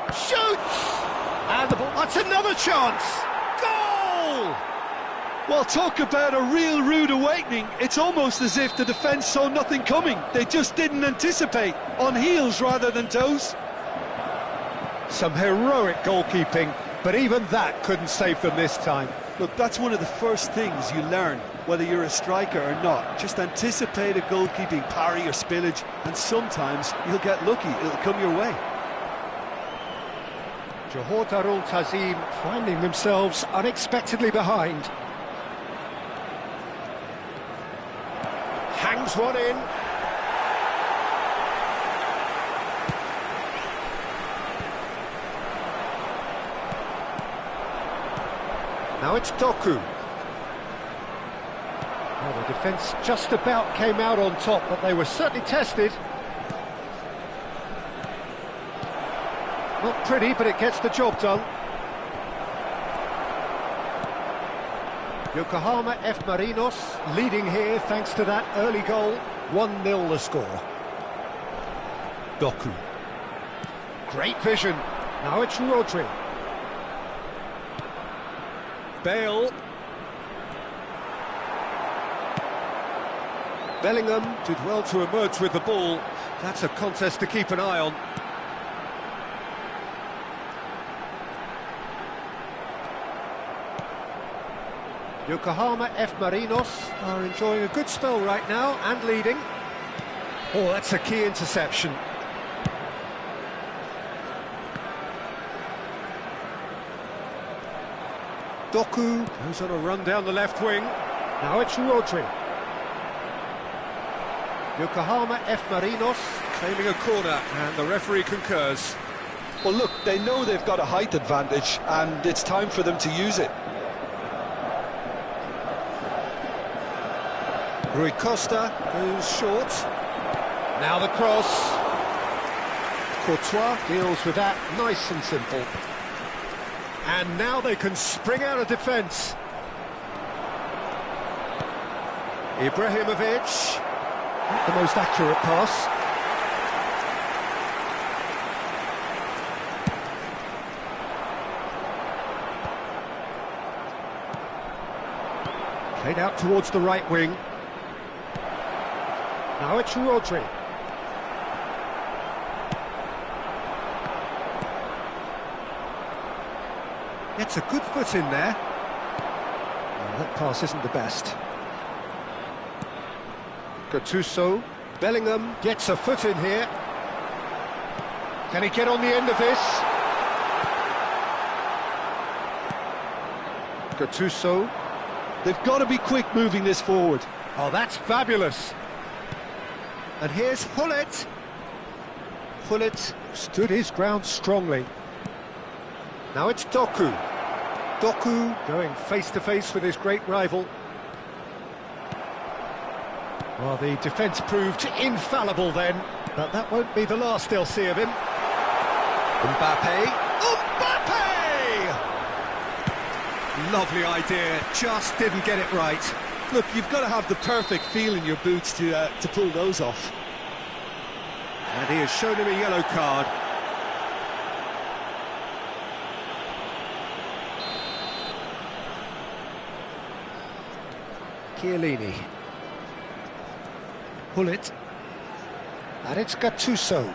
Shoots! And the ball, that's another chance! Goal! Well, talk about a real rude awakening. It's almost as if the defence saw nothing coming. They just didn't anticipate, on heels rather than toes. Some heroic goalkeeping, but even that couldn't save them this time. Look, that's one of the first things you learn, whether you're a striker or not. Just anticipate a goalkeeping parry or spillage, and sometimes you'll get lucky, it'll come your way. Johor Darul Tazim finding themselves unexpectedly behind. Hangs one in. Now it's Doku. Well, the defence just about came out on top, but they were certainly tested. Not pretty, but it gets the job done. Yokohama F. Marinos leading here thanks to that early goal. 1-0 the score. Doku. Great vision. Now it's Rodri. Bale. Bellingham did well to emerge with the ball. That's a contest to keep an eye on. Yokohama F. Marinos are enjoying a good spell right now and leading. Oh, that's a key interception. Doku goes on a run down the left wing. Now it's Rodri. Yokohama F. Marinos claiming a corner, and the referee concurs. Well, look, they know they've got a height advantage, and it's time for them to use it. Rui Costa goes short. Now the cross. Courtois deals with that nice and simple. And now they can spring out of defence. Ibrahimovic. Not the most accurate pass. Played out towards the right wing. Now it's Rodri. Gets a good foot in there. Oh, that pass isn't the best. Gattuso. Bellingham gets a foot in here. Can he get on the end of this? Gattuso. They've got to be quick moving this forward. Oh, that's fabulous. And here's Hullet. Hullet stood his ground strongly. Now it's Doku. Doku going face-to-face with his great rival. Well, the defence proved infallible then, but that won't be the last they'll see of him. Mbappe. Mbappe! Lovely idea, just didn't get it right. Look, you've got to have the perfect feel in your boots to pull those off. And he has shown him a yellow card. Chiellini. Hullet. And it's Gattuso.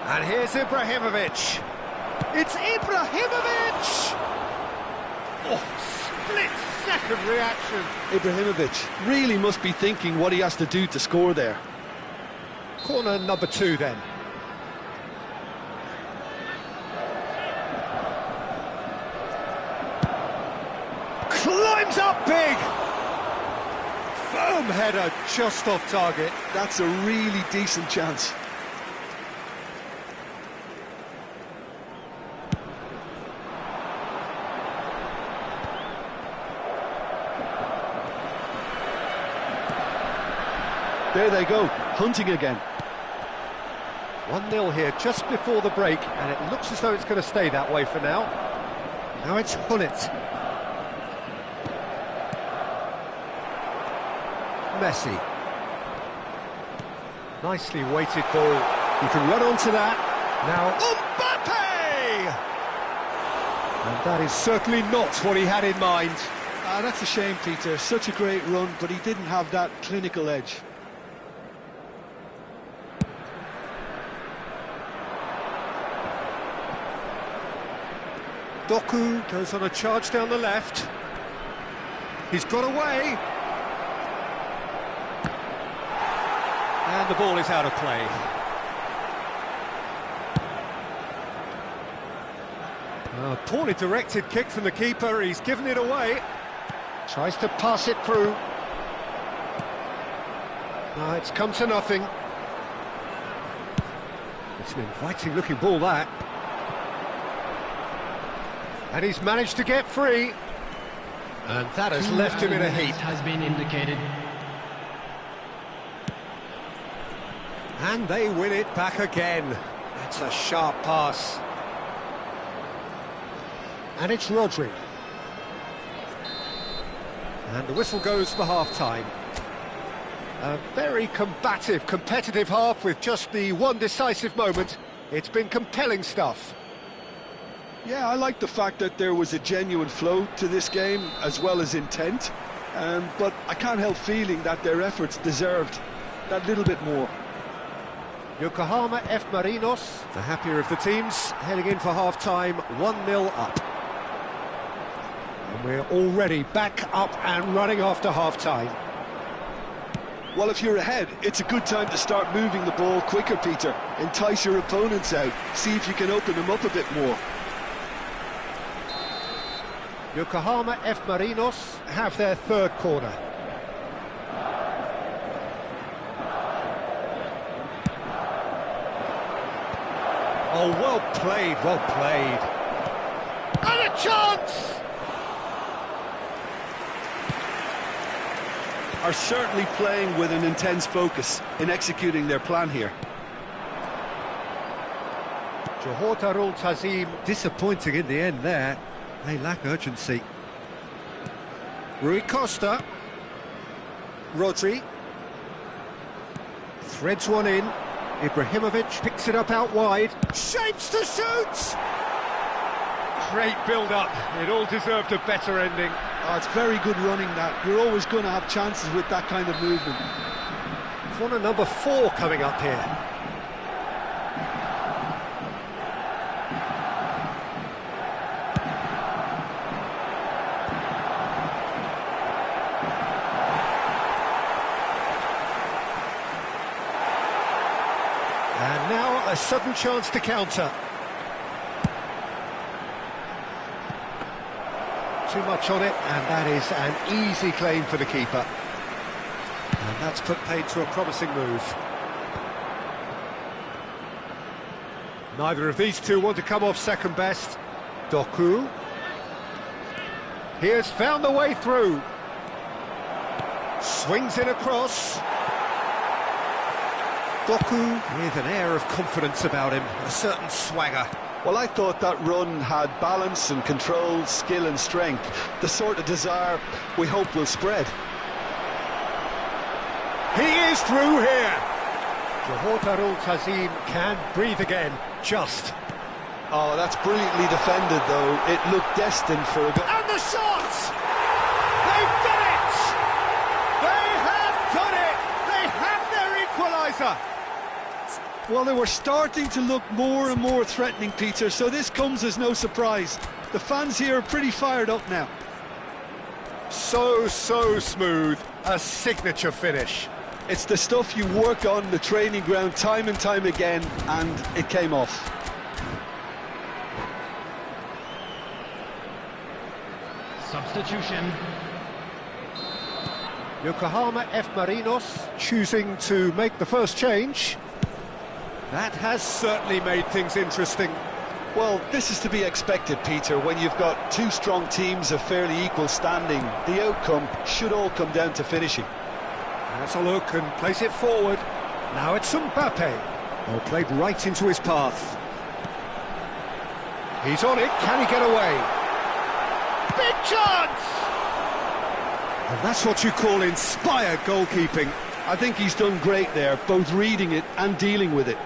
And here's Ibrahimovic. It's Ibrahimovic! Oh, split-second reaction. Ibrahimovic really must be thinking what he has to do to score there. Corner number 2 then. Climbs up big! Firm header, just off target. That's a really decent chance. There they go, hunting again. 1-0 here just before the break, and it looks as though it's going to stay that way for now. Now it's Hullet. Messi. Nicely weighted ball. You can run onto that. Now Mbappe! And that is certainly not what he had in mind. That's a shame, Peter. Such a great run, but he didn't have that clinical edge. Doku goes on a charge down the left. He's got away. And the ball is out of play. A poorly directed kick from the keeper. He's given it away. Tries to pass it through. No, it's come to nothing. It's an inviting looking ball, that. And he's managed to get free. And that has left him in a heap. Has been indicated. And they win it back again. That's a sharp pass. And it's Rodri. And the whistle goes for half-time. A very combative, competitive half with just the one decisive moment. It's been compelling stuff. Yeah, I like the fact that there was a genuine flow to this game, as well as intent. But I can't help feeling that their efforts deserved that little bit more. Yokohama F. Marinos, the happier of the teams, heading in for half-time, 1-0 up. And we're already back up and running after half-time. Well, if you're ahead, it's a good time to start moving the ball quicker, Peter. Entice your opponents out, see if you can open them up a bit more. Yokohama F. Marinos have their third corner. Oh, well played, well played. And a chance! Are certainly playing with an intense focus in executing their plan here. Johor Darul Tazim disappointing in the end there. They lack urgency. Rui Costa. Rodri. Threads one in. Ibrahimovic picks it up out wide. Shapes to shoot! Great build-up. It all deserved a better ending. Oh, it's very good running, that. You're always going to have chances with that kind of movement. Corner number 4 coming up here. And now a sudden chance to counter. Too much on it, and that is an easy claim for the keeper. And that's put paid to a promising move. Neither of these two want to come off second best. Doku. He has found the way through. Swings in across. Doku with an air of confidence about him, a certain swagger. Well, I thought that run had balance and control, skill and strength, the sort of desire we hope will spread. He is through here. Johor Darul Tazim can breathe again, just. Oh, that's brilliantly defended, though. It looked destined for a goal. And the shot! They've done it! They have done it! They have their equaliser! Well, they were starting to look more and more threatening, Peter, so this comes as no surprise. The fans here are pretty fired up now. So smooth, a signature finish. It's the stuff you work on the training ground time and time again, and it came off. Substitution. Yokohama F. Marinos choosing to make the first change. That has certainly made things interesting. Well, this is to be expected, Peter. When you've got two strong teams of fairly equal standing, the outcome should all come down to finishing. Has a look and plays it forward. Now it's Mbappe. Oh, played right into his path. He's on it. Can he get away? Big chance! And that's what you call inspired goalkeeping. I think he's done great there, both reading it and dealing with it.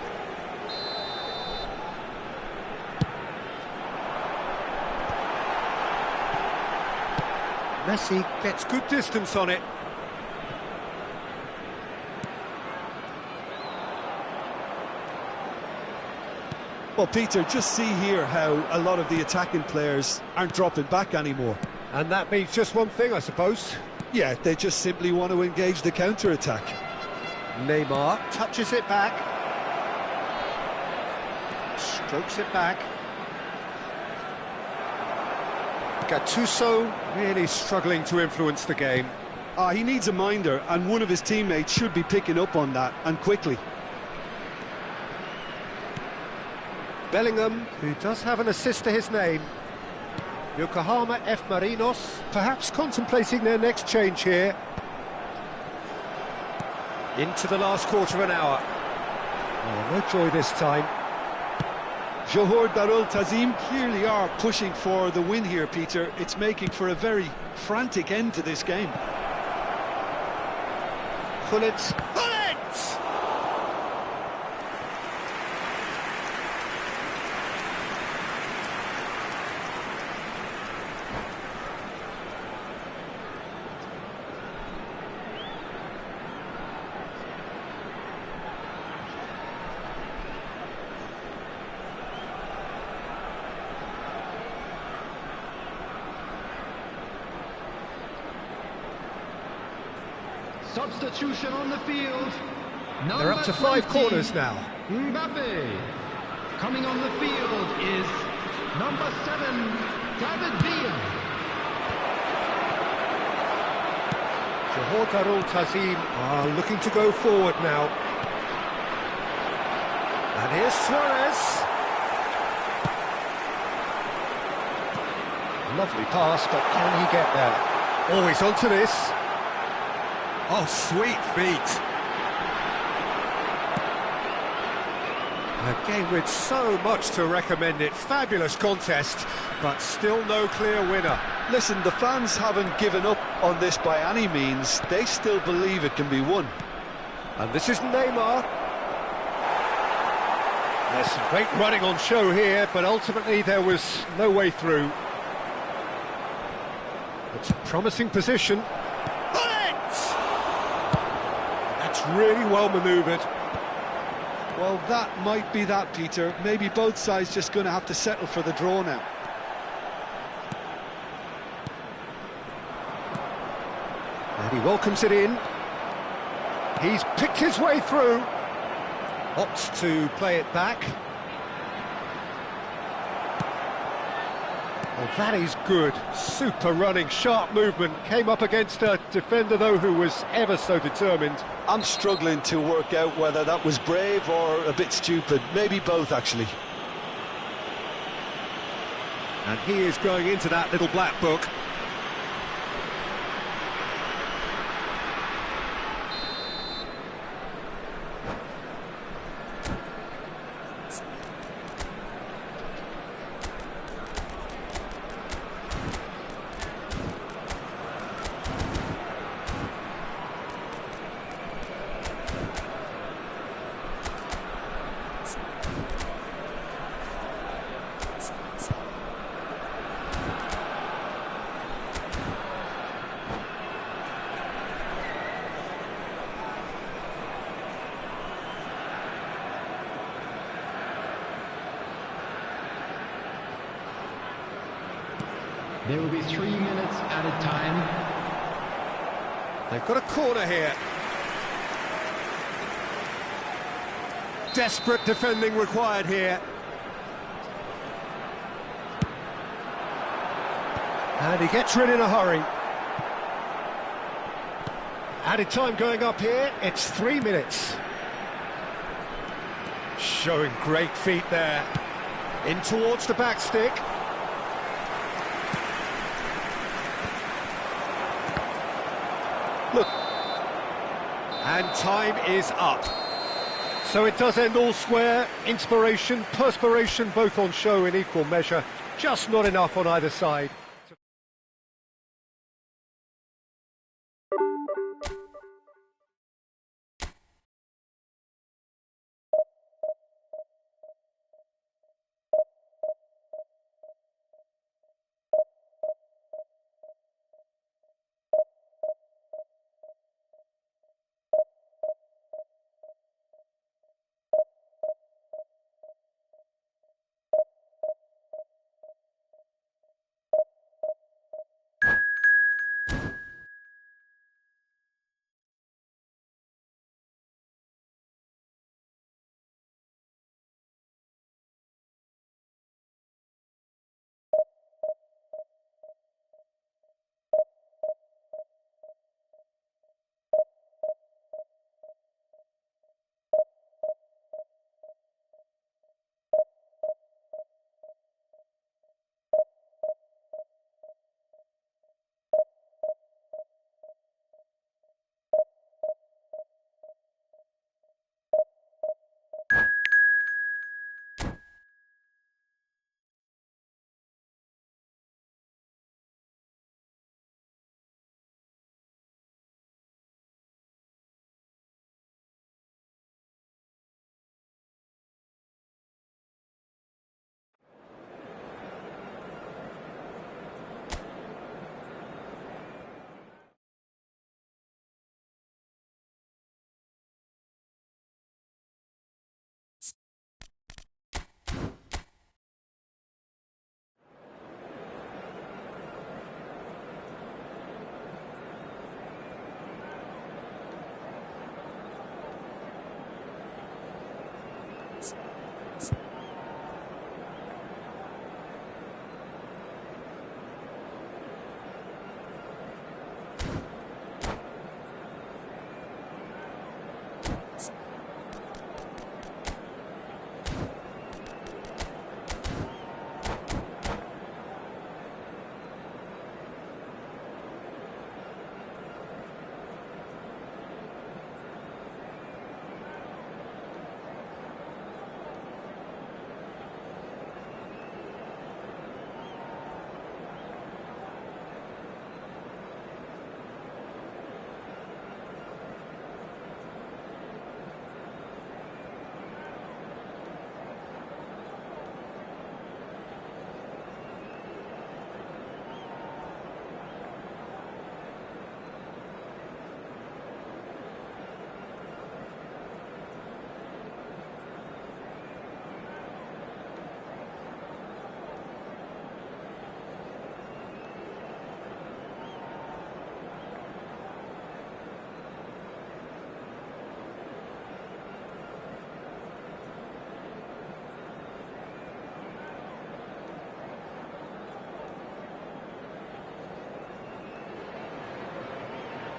Messi gets good distance on it. Well, Peter, just see here how a lot of the attacking players aren't dropping back anymore. And that means just one thing, I suppose. Yeah, they just simply want to engage the counter-attack. Neymar touches it back. Strokes it back. Gattuso really struggling to influence the game. He needs a minder, and one of his teammates should be picking up on that, and quickly. Bellingham, who does have an assist to his name. Yokohama F. Marinos, perhaps contemplating their next change here. Into the last quarter of an hour. Oh, no joy this time. Johor Darul Tazim clearly are pushing for the win here, Peter. It's making for a very frantic end to this game. Gullit. Substitution on the field. They're up to 5 corners now. Mbappe. Coming on the field is number 7, David Villa. Johor Darul Tazim are looking to go forward now. And here's Suarez. Lovely pass, but can he get there? Always onto this. Oh, sweet feet. A game with so much to recommend it. Fabulous contest, but still no clear winner. Listen, the fans haven't given up on this by any means. They still believe it can be won. And this is Neymar. There's some great running on show here, but ultimately there was no way through. It's a promising position. That's really well manoeuvred. Well, that might be that, Peter. Maybe both sides just going to have to settle for the draw now. And he welcomes it in. He's picked his way through. Opts to play it back. Oh, that is good. Super running, sharp movement. Came up against a defender, though, who was ever so determined. I'm struggling to work out whether that was brave or a bit stupid. Maybe both, actually. And he is going into that little black book. There will be 3 minutes added time. They've got a corner here. Desperate defending required here. And he gets rid in a hurry. Added time going up here, it's 3 minutes. Showing great feet there. In towards the back stick. Look. And time is up. So it does end all square. Inspiration, perspiration, both on show in equal measure. Just not enough on either side.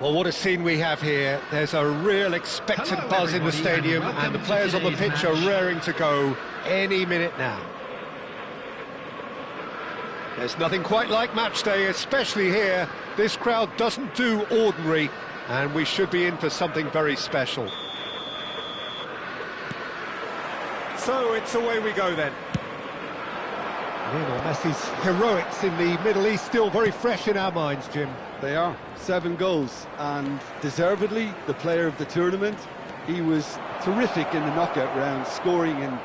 Well, what a scene we have here. There's a real expectant buzz in the stadium, and the players on the pitch are raring to go any minute now. There's nothing quite like match day, especially here. This crowd doesn't do ordinary, and we should be in for something very special. So it's away we go then. Lionel Messi's heroics in the Middle East still very fresh in our minds, Jim. They are. 7 goals, and deservedly the player of the tournament. He was terrific in the knockout round, scoring in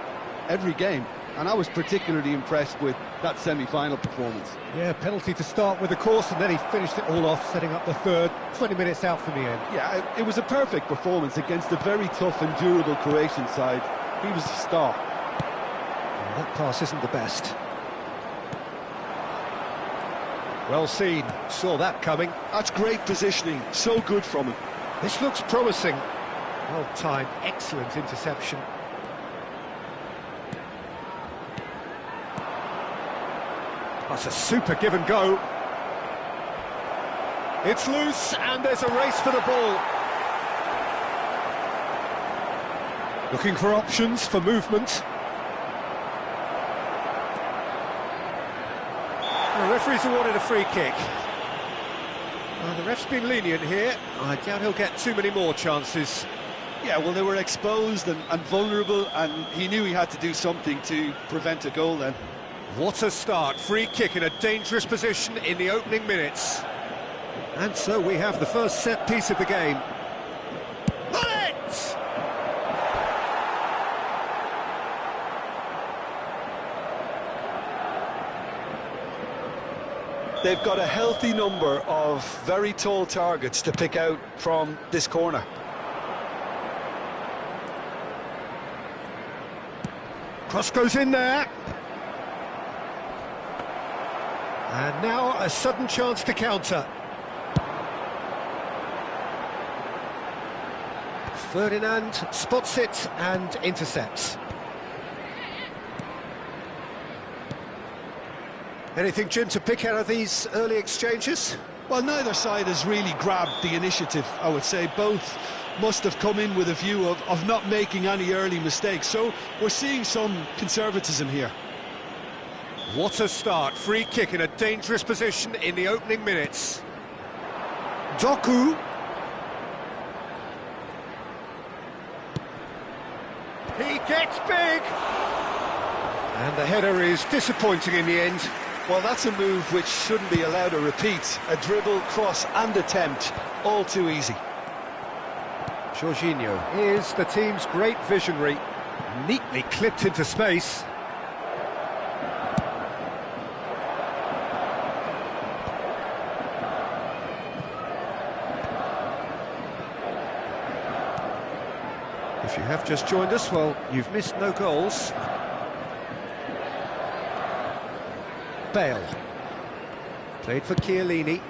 every game, and I was particularly impressed with that semi-final performance. Yeah, penalty to start with, of course, and then he finished it all off, setting up the third, 20 minutes out from the end. Yeah, it was a perfect performance against a very tough and durable Croatian side. He was a star. Well, that pass isn't the best. Well seen, saw that coming. That's great positioning, so good from him. This looks promising. Well timed, excellent interception. That's a super give and go. It's loose and there's a race for the ball. Looking for options for movement. The referee's awarded a free kick. Well, the ref's been lenient here. I doubt he'll get too many more chances. Yeah, well, they were exposed and vulnerable, and he knew he had to do something to prevent a goal then. What a start. Free kick in a dangerous position in the opening minutes. And so we have the first set piece of the game. Bullet! They've got a healthy number of very tall targets to pick out from this corner. Cross goes in there. And now a sudden chance to counter. Ferdinand spots it and intercepts. Anything, Jim, to pick out of these early exchanges? Well, neither side has really grabbed the initiative, I would say. Both must have come in with a view of not making any early mistakes. So we're seeing some conservatism here. What a start. Free kick in a dangerous position in the opening minutes. Doku. He gets big. And the header is disappointing in the end. Well, that's a move which shouldn't be allowed to repeat. A dribble, cross and attempt, all too easy. Jorginho is the team's great visionary. Neatly clipped into space. If you have just joined us, well, you've missed no goals. Bale. Played for Chiellini.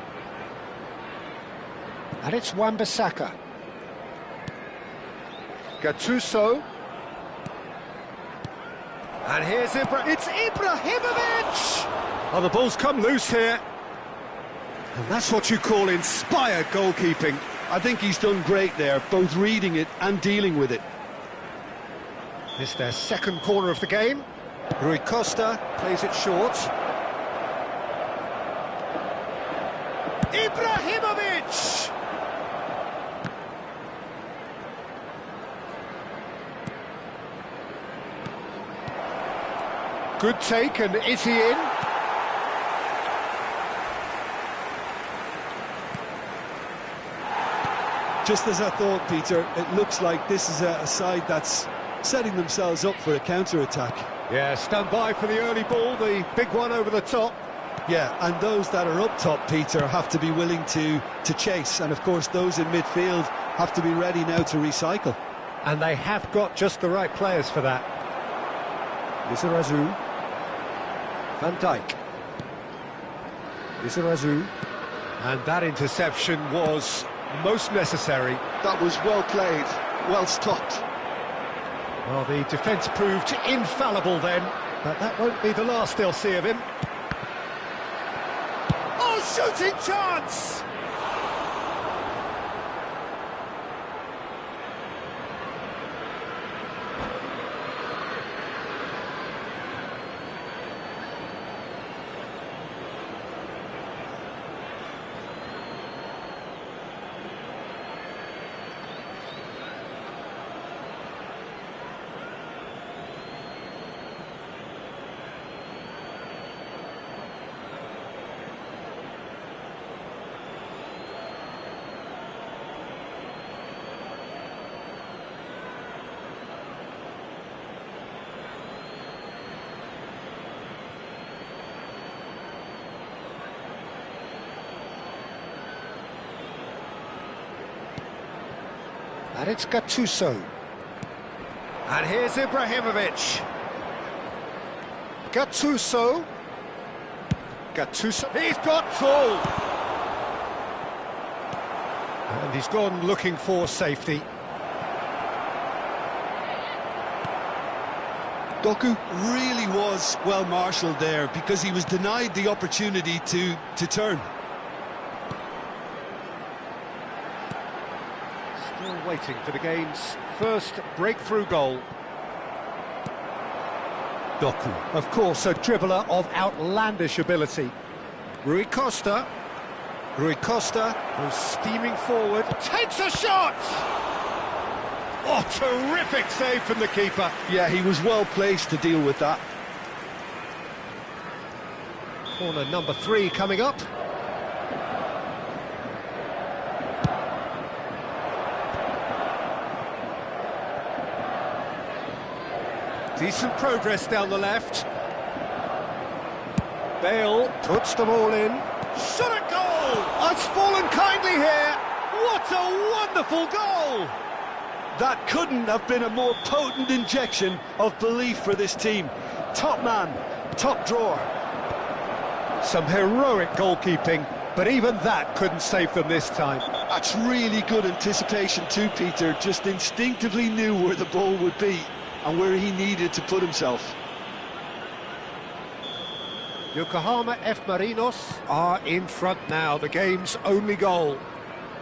And it's Wan-Bissaka. Gattuso. And here's it's Ibrahimovic! Oh, the ball's come loose here. And that's what you call inspired goalkeeping. I think he's done great there, both reading it and dealing with it. It's their second corner of the game. Rui Costa plays it short. Ibrahimovic! Good take, and is he in? Just as I thought, Peter, it looks like this is a side that's setting themselves up for a counter-attack. Yeah, stand by for the early ball, the big one over the top. Yeah, and those that are up top, Peter, have to be willing to chase. And, of course, those in midfield have to be ready now to recycle. And they have got just the right players for that. Lizarazu. Van Dijk. Lizarazu. And that interception was most necessary. That was well played, well stopped. Well, the defence proved infallible then, but that won't be the last they'll see of him. Oh, shooting chance! And it's Gattuso. And here's Ibrahimovic. Gattuso. Gattuso, he's got full! And he's gone looking for safety. Doku really was well marshalled there because he was denied the opportunity to turn. Still waiting for the game's first breakthrough goal. Doku, of course, a dribbler of outlandish ability. Rui Costa goes steaming forward, takes a shot! Oh, terrific save from the keeper. Yeah, he was well placed to deal with that. Corner number 3 coming up. Decent progress down the left. Bale puts the ball in. Shot at goal! It's fallen kindly here. What a wonderful goal! That couldn't have been a more potent injection of belief for this team. Top man, top drawer. Some heroic goalkeeping, but even that couldn't save them this time. That's really good anticipation too, Peter. Just instinctively knew where the ball would be and where he needed to put himself. Yokohama F. Marinos are in front now, the game's only goal.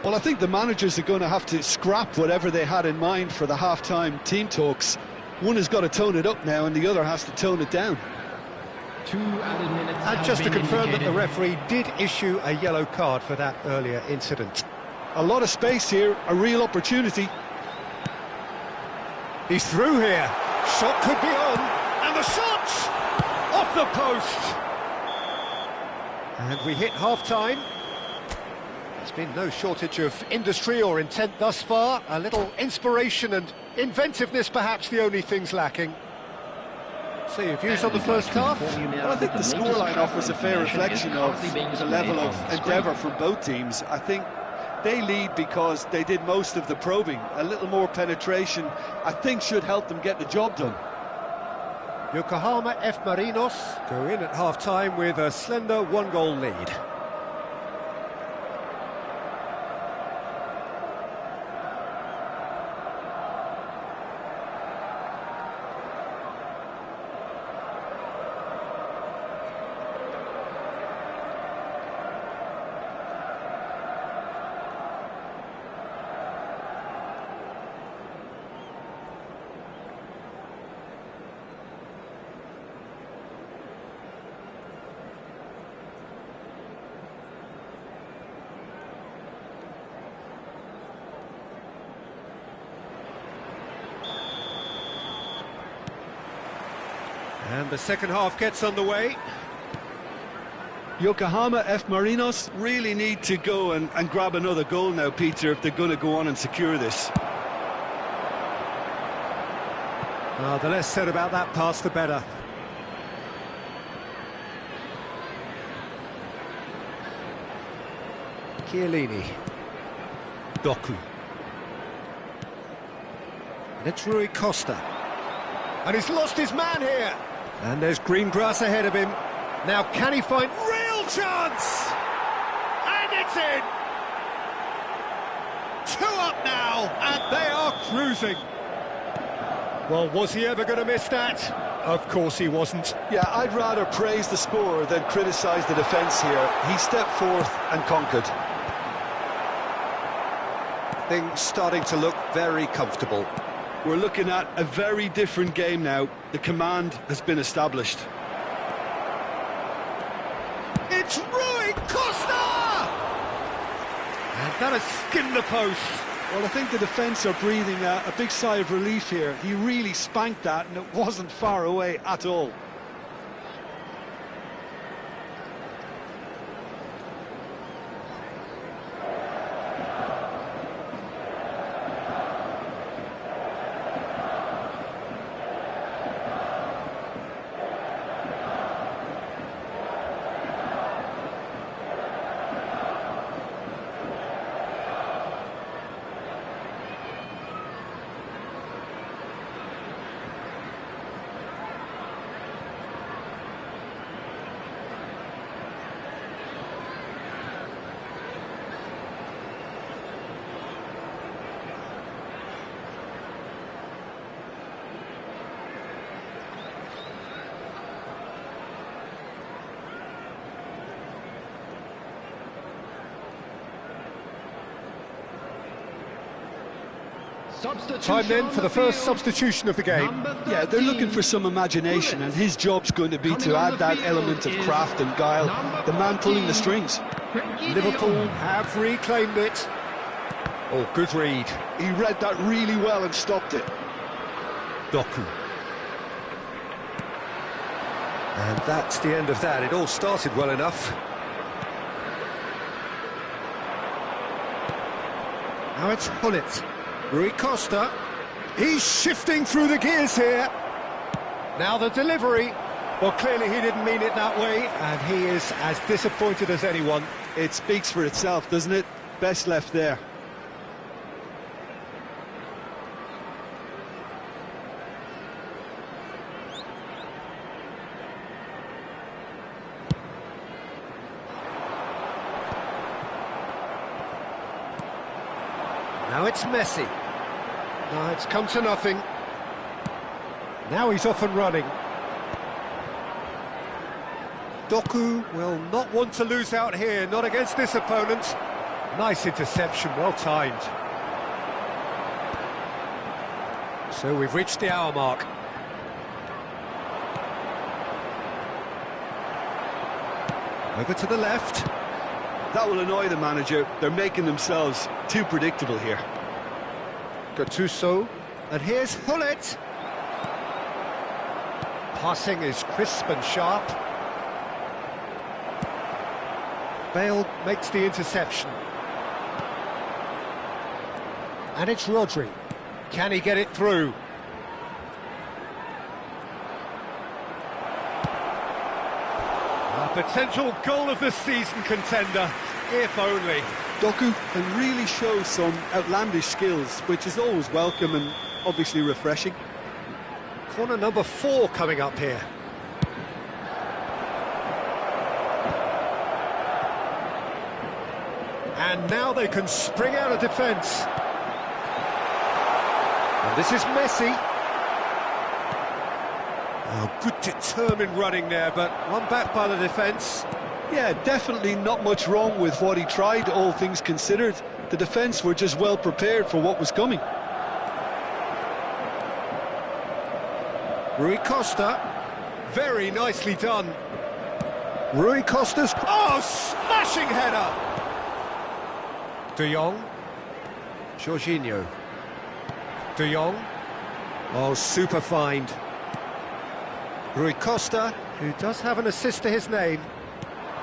Well, I think the managers are going to have to scrap whatever they had in mind for the half-time team talks. One has got to tone it up now and the other has to tone it down. 2 added minutes. And just to confirm that the referee did issue a yellow card for that earlier incident. A lot of space here, a real opportunity. He's through here. Shot could be on. And the shot! Off the post! And we hit half-time. There's been no shortage of industry or intent thus far. A little inspiration and inventiveness, perhaps the only things lacking. So your views on the first half? Well, I think the scoreline offers a fair reflection of the level of endeavour from both teams. I think they lead because they did most of the probing. A little more penetration, I think, should help them get the job done. Yokohama F. Marinos go in at half-time with a slender 1-goal lead. And the second half gets underway. Yokohama F. Marinos really need to go and grab another goal now, Peter, if they're going to go on and secure this. The less said about that pass, the better. Chiellini. Doku. And it's Rui Costa. And he's lost his man here. And there's green grass ahead of him. Now can he find real chance? And it's in! 2 up now, and they are cruising. Well, was he ever going to miss that? Of course he wasn't. Yeah, I'd rather praise the scorer than criticise the defence here. He stepped forth and conquered. Things starting to look very comfortable. We're looking at a very different game now. The command has been established. It's Rui Costa! And that has skinned the post. Well, I think the defence are breathing a big sigh of relief here. He really spanked that and it wasn't far away at all. Time then for the first substitution of the game. Yeah, they're looking for some imagination, and his job's going to be to add that element of craft and guile, the man pulling the strings. Liverpool have reclaimed it. Oh, good read. He read that really well and stopped it. Doku. And that's the end of that. It all started well enough. Now it's Hullet. Rui Costa. He's shifting through the gears here. Now the delivery. Well, clearly he didn't mean it that way, and he is as disappointed as anyone. It speaks for itself, doesn't it? Best left there. Now it's Messi. No, it's come to nothing. Now he's off and running. Doku will not want to lose out here, not against this opponent. Nice interception, well timed. So we've reached the hour mark. Over to the left. That will annoy the manager. They're making themselves too predictable here. Gattuso. And here's Hullet. Passing is crisp and sharp. Bale makes the interception. And it's Rodri. Can he get it through? A potential goal of the season contender, if only. Doku can really show some outlandish skills, which is always welcome and obviously refreshing. Corner number 4 coming up here. And now they can spring out of defence. And this is Messi. Oh, good determined running there, but one back by the defence. Yeah, definitely not much wrong with what he tried, all things considered. The defence were just well prepared for what was coming. Rui Costa. Very nicely done. Rui Costa's... Oh, smashing header! De Jong. Jorginho. De Jong. Oh, super find. Rui Costa, who does have an assist to his name.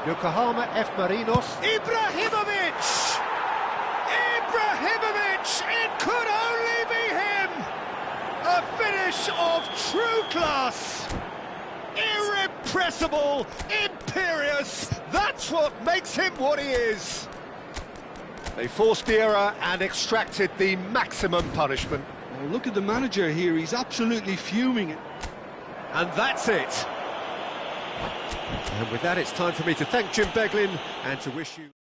Yokohama F. Marinos. Ibrahimovic! Ibrahimovic! It could only be him! A finish of true class! Irrepressible, imperious, that's what makes him what he is! They forced the error and extracted the maximum punishment. Oh, look at the manager here, he's absolutely fuming. And that's it. And with that, it's time for me to thank Jim Beglin and to wish you...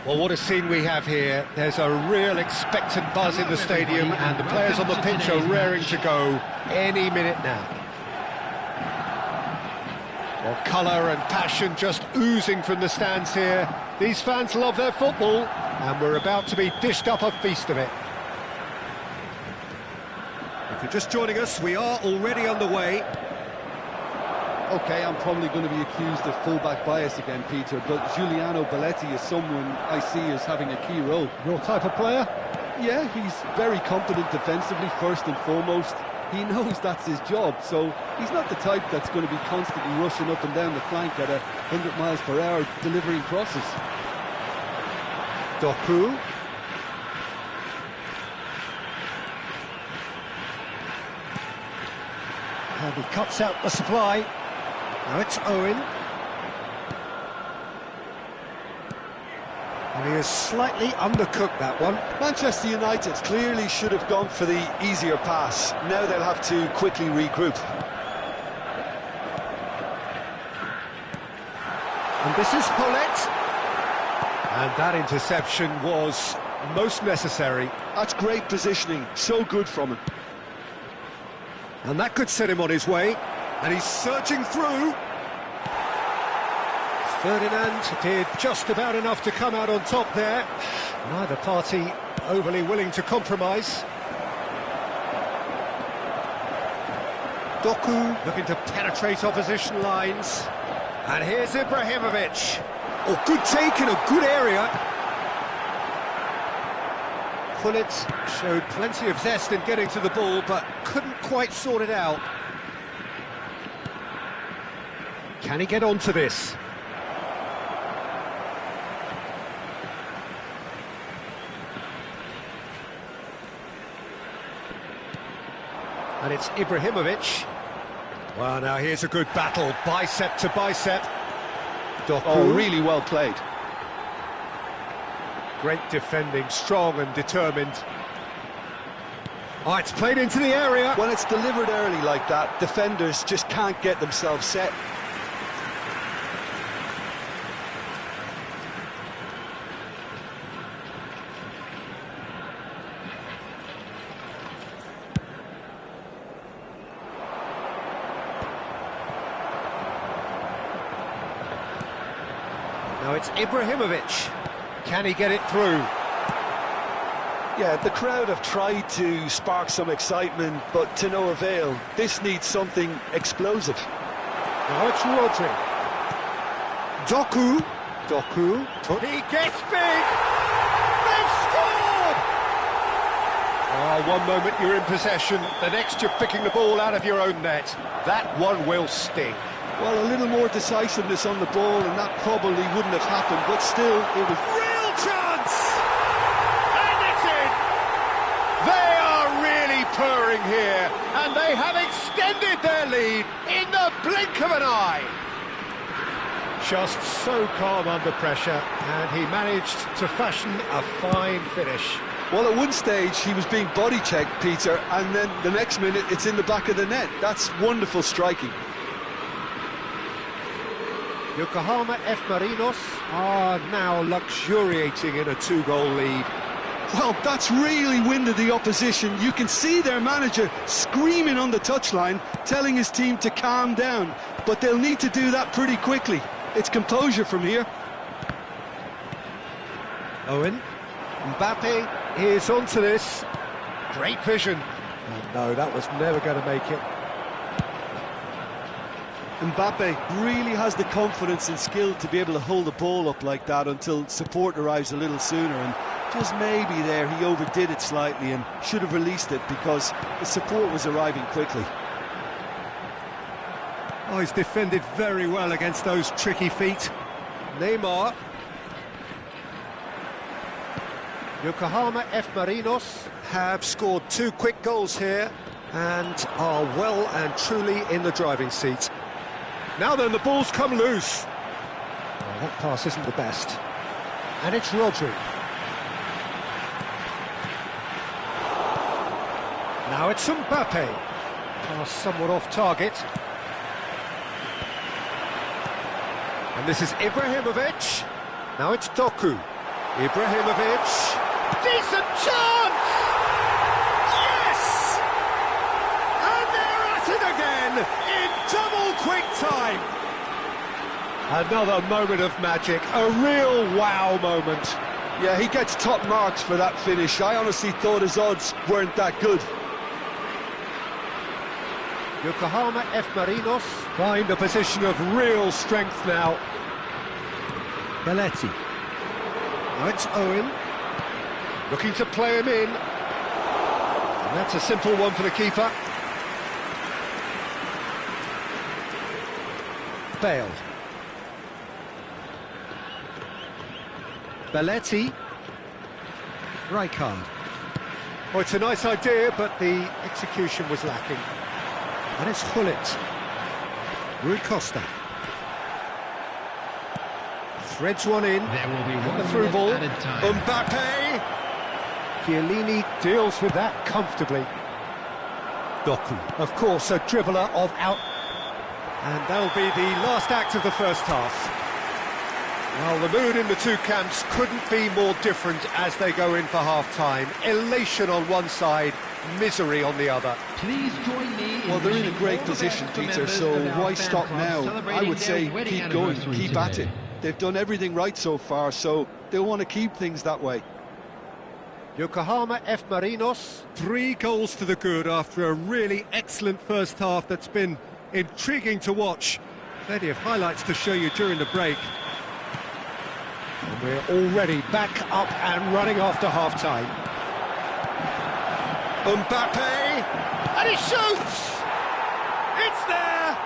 Well, what a scene we have here. There's a real expectant buzz in the stadium, and the players on the pitch are raring to go any minute now. Well, colour and passion just oozing from the stands here. These fans love their football, and we're about to be dished up a feast of it. If you're just joining us, we are already underway. Okay, I'm probably going to be accused of fullback bias again, Peter, but Giuliano Belletti is someone I see as having a key role. Your type of player? Yeah, he's very competent defensively, first and foremost. He knows that's his job, so he's not the type that's going to be constantly rushing up and down the flank at 100 miles per hour, delivering crosses. Doku. And he cuts out the supply. Now it's Owen. And he is slightly undercooked, that one. Manchester United clearly should have gone for the easier pass. Now they'll have to quickly regroup. And this is Paulette. And that interception was most necessary. That's great positioning, so good from him. And that could set him on his way. And he's searching through. Ferdinand did just about enough to come out on top there. Neither party overly willing to compromise. Doku looking to penetrate opposition lines. And here's Ibrahimovic. Oh, good take in a good area. Pullet showed plenty of zest in getting to the ball, but couldn't quite sort it out. Can he get onto this? And it's Ibrahimovic. Well, now here's a good battle, bicep to bicep. Doku. Oh, really well played. Great defending, strong and determined. Oh, it's played into the area. When it's delivered early like that, defenders just can't get themselves set. Now it's Ibrahimovic. Can he get it through? Yeah, the crowd have tried to spark some excitement, but to no avail. This needs something explosive. Now it's Rodri. Doku. He gets big! They've scored! Oh, one moment you're in possession, the next you're picking the ball out of your own net. That one will sting. Well, a little more decisiveness on the ball, and that probably wouldn't have happened, but still, it was... Real chance! And it's in! They are really purring here, and they have extended their lead in the blink of an eye. Just so calm under pressure, and he managed to fashion a fine finish. Well, at one stage, he was being body-checked, Peter, and then the next minute, it's in the back of the net. That's wonderful striking. Yokohama F. Marinos are now luxuriating in a two-goal lead. Well, that's really winded the opposition. You can see their manager screaming on the touchline, telling his team to calm down. But they'll need to do that pretty quickly. It's composure from here. Owen. Mbappe is onto this. Great vision. Oh, no, that was never going to make it. Mbappe really has the confidence and skill to be able to hold the ball up like that until support arrives a little sooner, and just maybe there he overdid it slightly and should have released it because the support was arriving quickly. Oh, he's defended very well against those tricky feet. Neymar. Yokohama F. Marinos have scored 2 quick goals here and are well and truly in the driving seat. Now then, the ball's come loose. Well, that pass isn't the best. And it's Rodri. Now it's Mbappe. Pass somewhat off target. And this is Ibrahimovic. Now it's Doku. Ibrahimovic. Decent chance! Yes! And they're at it again in double quick time. Another moment of magic, a real wow moment. Yeah, he gets top marks for that finish. I honestly thought his odds weren't that good. Yokohama F. Marinos find a position of real strength now. Belletti. Now it's Owen. Looking to play him in. And that's a simple one for the keeper. Bale. Belletti. Rijkaard. Oh, it's a nice idea, but the execution was lacking. And it's Gullit. Rui Costa. Threads one in. There will be And one the through ball. minute added time. Mbappe. Chiellini deals with that comfortably. Doku. Of course, a dribbler of out. And that'll be the last act of the first half. Well, the mood in the two camps couldn't be more different as they go in for half-time. Elation on one side, misery on the other. Please join me. Well, they're in a wishing great all the position, best to Peter, members so of our why fan stop club now? I celebrating would their say wedding keep going, anniversary keep at today. it. They've done everything right so far, so they'll want to keep things that way. Yokohama F. Marinos, 3 goals to the good after a really excellent first half that's been intriguing to watch. Plenty of highlights to show you during the break. And we're already back up and running after half-time. Mbappe, and he shoots! It's there!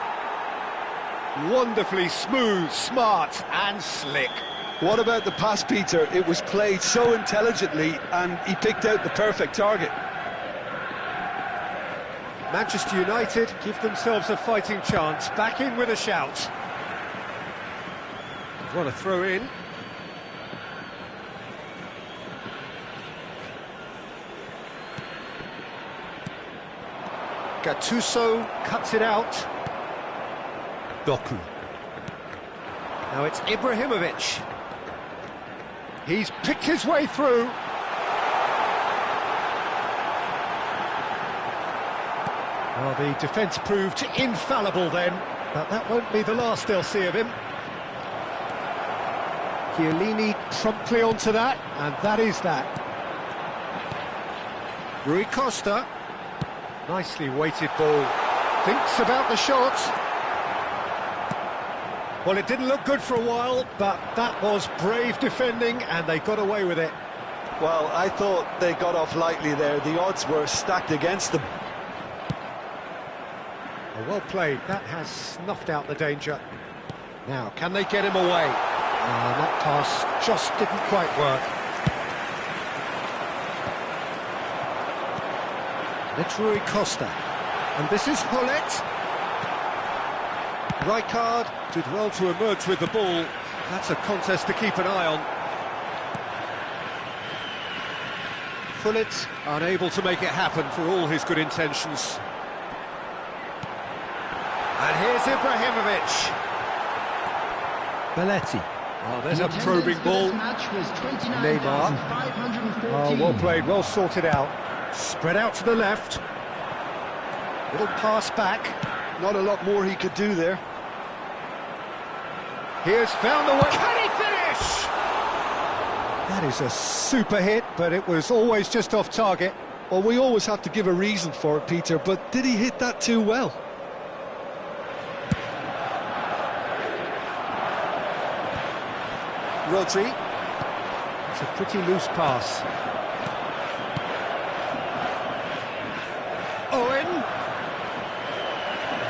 Wonderfully smooth, smart and slick. What about the pass, Peter? It was played so intelligently and he picked out the perfect target. Manchester United give themselves a fighting chance, back in with a shout. What a throw in. Gattuso cuts it out. Doku. Now it's Ibrahimovic. He's picked his way through. Well, the defence proved infallible then, but that won't be the last they'll see of him. Chiellini promptly onto that, and that is that. Rui Costa. Nicely weighted ball. Thinks about the shot. Well, it didn't look good for a while, but that was brave defending, and they got away with it. Well, I thought they got off lightly there. The odds were stacked against them. Well played. That has snuffed out the danger. Now, can they get him away? That pass just didn't quite work. It's Rui Costa. And this is Gullit. Rijkaard did well to emerge with the ball. That's a contest to keep an eye on. Gullit unable to make it happen for all his good intentions. And here's Ibrahimovic. Belletti. Oh, there's a probing ball. Neymar. Oh, well played, well sorted out. Spread out to the left. Little pass back. Not a lot more he could do there. Here's found the way. Can he finish? That is a super hit, but it was always just off target. Well, we always have to give a reason for it, Peter, but did he hit that too well? Rodri. It's a pretty loose pass. Owen.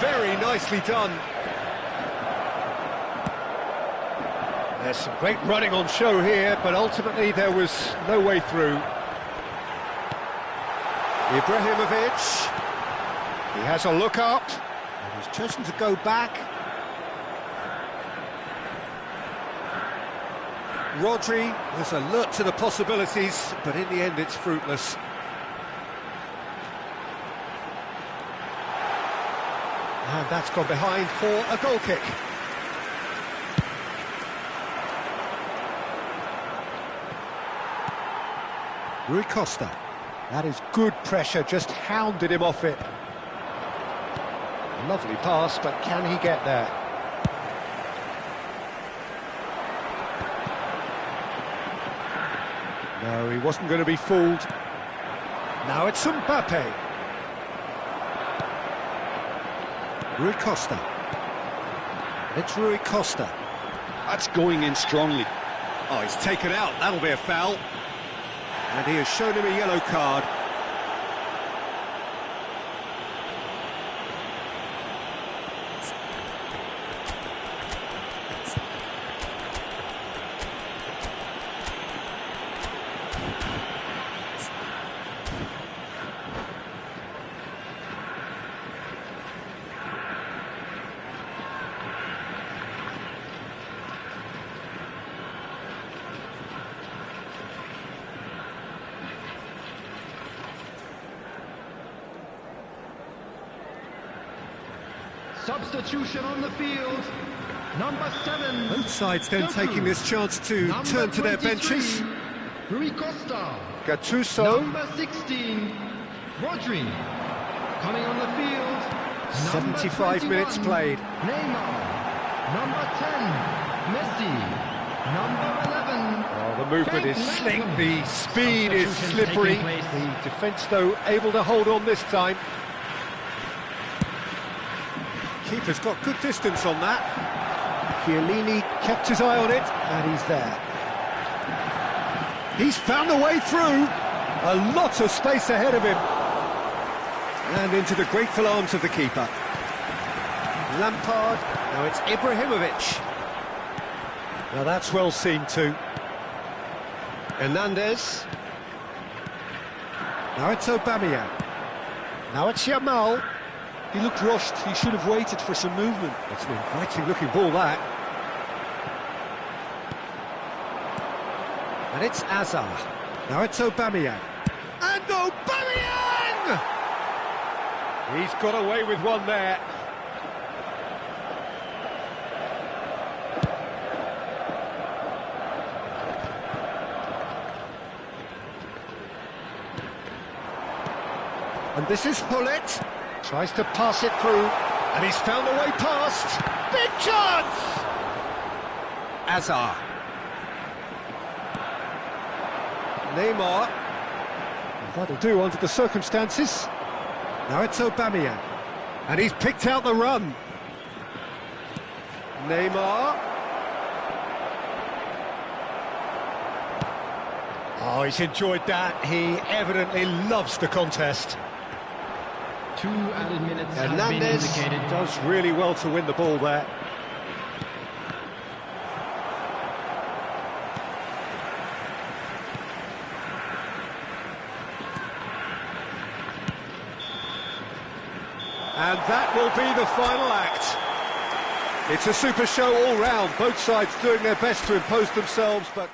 Very nicely done. There's some great running on show here, but ultimately there was no way through. Ibrahimovic. He has a look up. And he's chosen to go back. Rodri was alert to the possibilities, but in the end it's fruitless. And that's gone behind for a goal kick. Rui Costa. That is good pressure, just hounded him off it. Lovely pass, but can he get there? No, he wasn't going to be fooled. Now it's Mbappe. Rui Costa. It's Rui Costa. That's going in strongly. Oh, he's taken out. That'll be a foul. And he has shown him a yellow card. Substitution on the field. Number 7. Both sides then Doku. taking this chance to Number turn to their 23, benches. Rui Costa. Gattuso. Number 16, Rodri. Coming on the field. 75 minutes played. Neymar. Number 10, Messi. Number 11. Oh, the movement is Frank slick, Malcolm. the speed is Substitution slippery. taking place. The defence, though, able to hold on this time. Keeper's got good distance on that. Chiellini kept his eye on it, and he's there. He's found a way through. A lot of space ahead of him. And into the grateful arms of the keeper. Lampard, now it's Ibrahimovic. Now that's well seen too. Hernandez. Now it's Aubameyang. Now it's Yamal. He looked rushed. He should have waited for some movement. It's an inviting looking ball, that. And it's Azar. Now it's Aubameyang. And Aubameyang! He's got away with one there. And this is Hullet. Tries to pass it through, and he's found a way past. Big chance! Azar. Neymar. That'll do under the circumstances. Now it's Aubameyang. And he's picked out the run. Neymar. Oh, he's enjoyed that. He evidently loves the contest. 2 added minutes have been Hernandez indicated. does really well to win the ball there. And that will be the final act. It's a super show all round, both sides doing their best to impose themselves, but...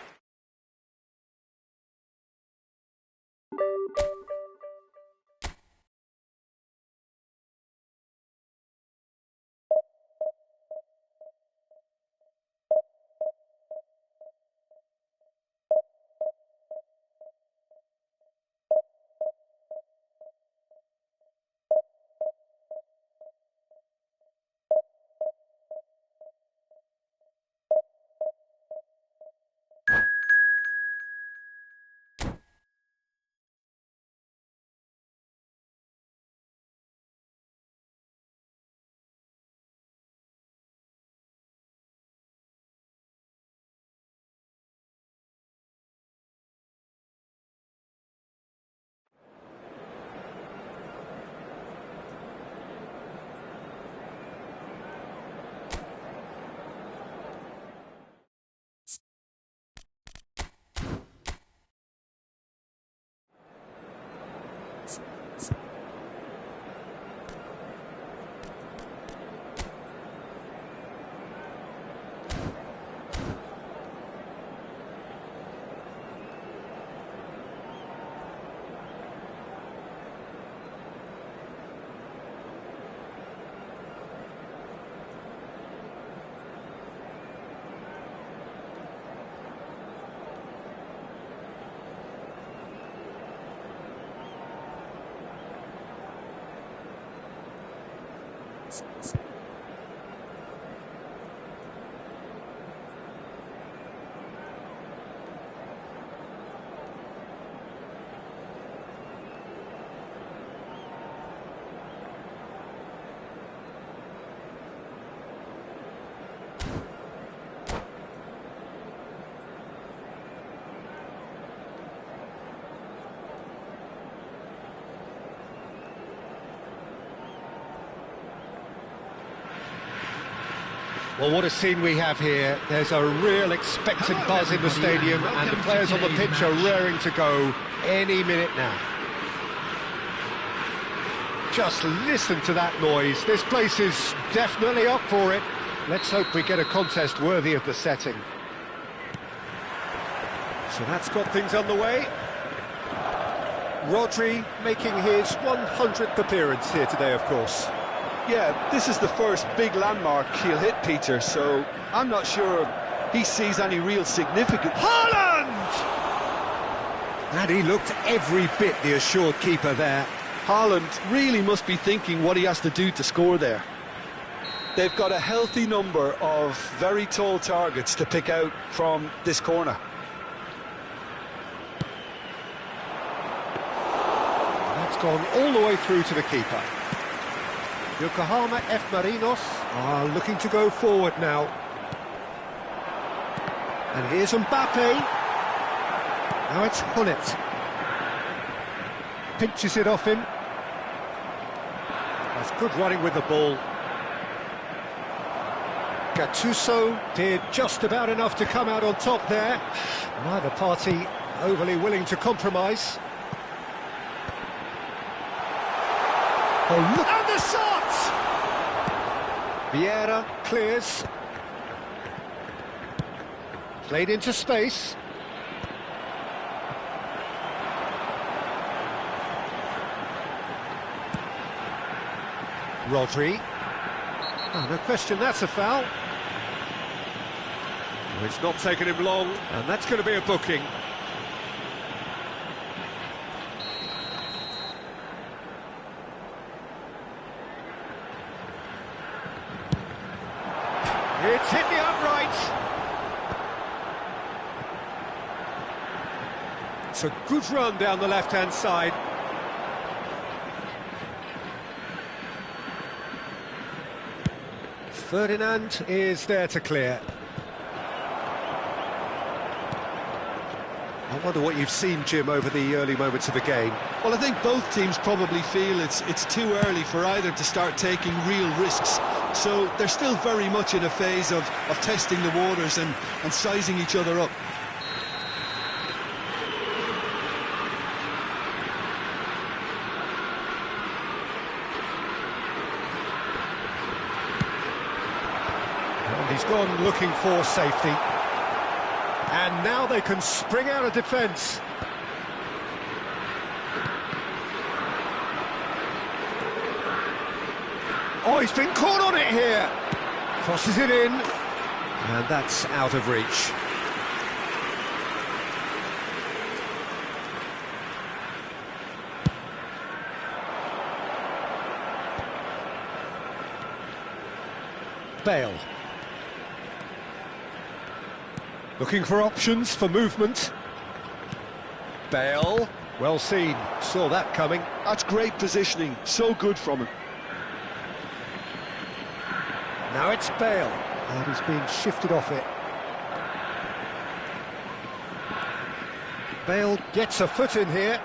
Well, what a scene we have here. There's a real expectant buzz in the stadium, and the players on the pitch are raring to go any minute now. Just listen to that noise. This place is definitely up for it. Let's hope we get a contest worthy of the setting. So that's got things underway. Rodri making his 100th appearance here today, of course. Yeah, this is the first big landmark he'll hit, Peter, so I'm not sure he sees any real significance. Haaland! And he looked every bit the assured keeper there. Haaland really must be thinking what he has to do to score there. They've got a healthy number of very tall targets to pick out from this corner. That's gone all the way through to the keeper. Yokohama F. Marinos are looking to go forward now. And here's Mbappe. Now it's Hunnit. Pinches it off him. That's good running with the ball. Gattuso did just about enough to come out on top there. Neither party overly willing to compromise. Oh, look! And the shot! Vieira clears. Played into space. Rodri. Oh, no question, that's a foul. Oh, it's not taken him long, and that's going to be a booking. It's hit the upright. It's a good run down the left-hand side. Ferdinand is there to clear. I wonder what you've seen, Jim, over the early moments of the game. Well, I think both teams probably feel it's too early for either to start taking real risks. So they're still very much in a phase of testing the waters and sizing each other up. And he's gone looking for safety. And now they can spring out of defence. Oh, he's been caught on it here. Crosses it in. And that's out of reach. Bale. Looking for options for movement. Bale. Well seen. Saw that coming. That's great positioning. So good from him. Now it's Bale, and he's being shifted off it. Bale gets a foot in here.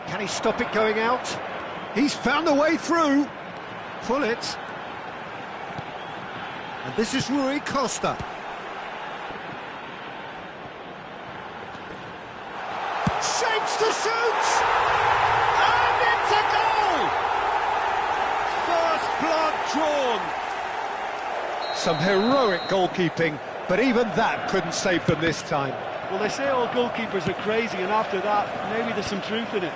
Can he stop it going out? He's found a way through. Pull it. And this is Rui Costa. Shapes to shoot! And it's a goal! First blood drawn. Some heroic goalkeeping, but even that couldn't save them this time. Well, they say all goalkeepers are crazy, and after that, maybe there's some truth in it.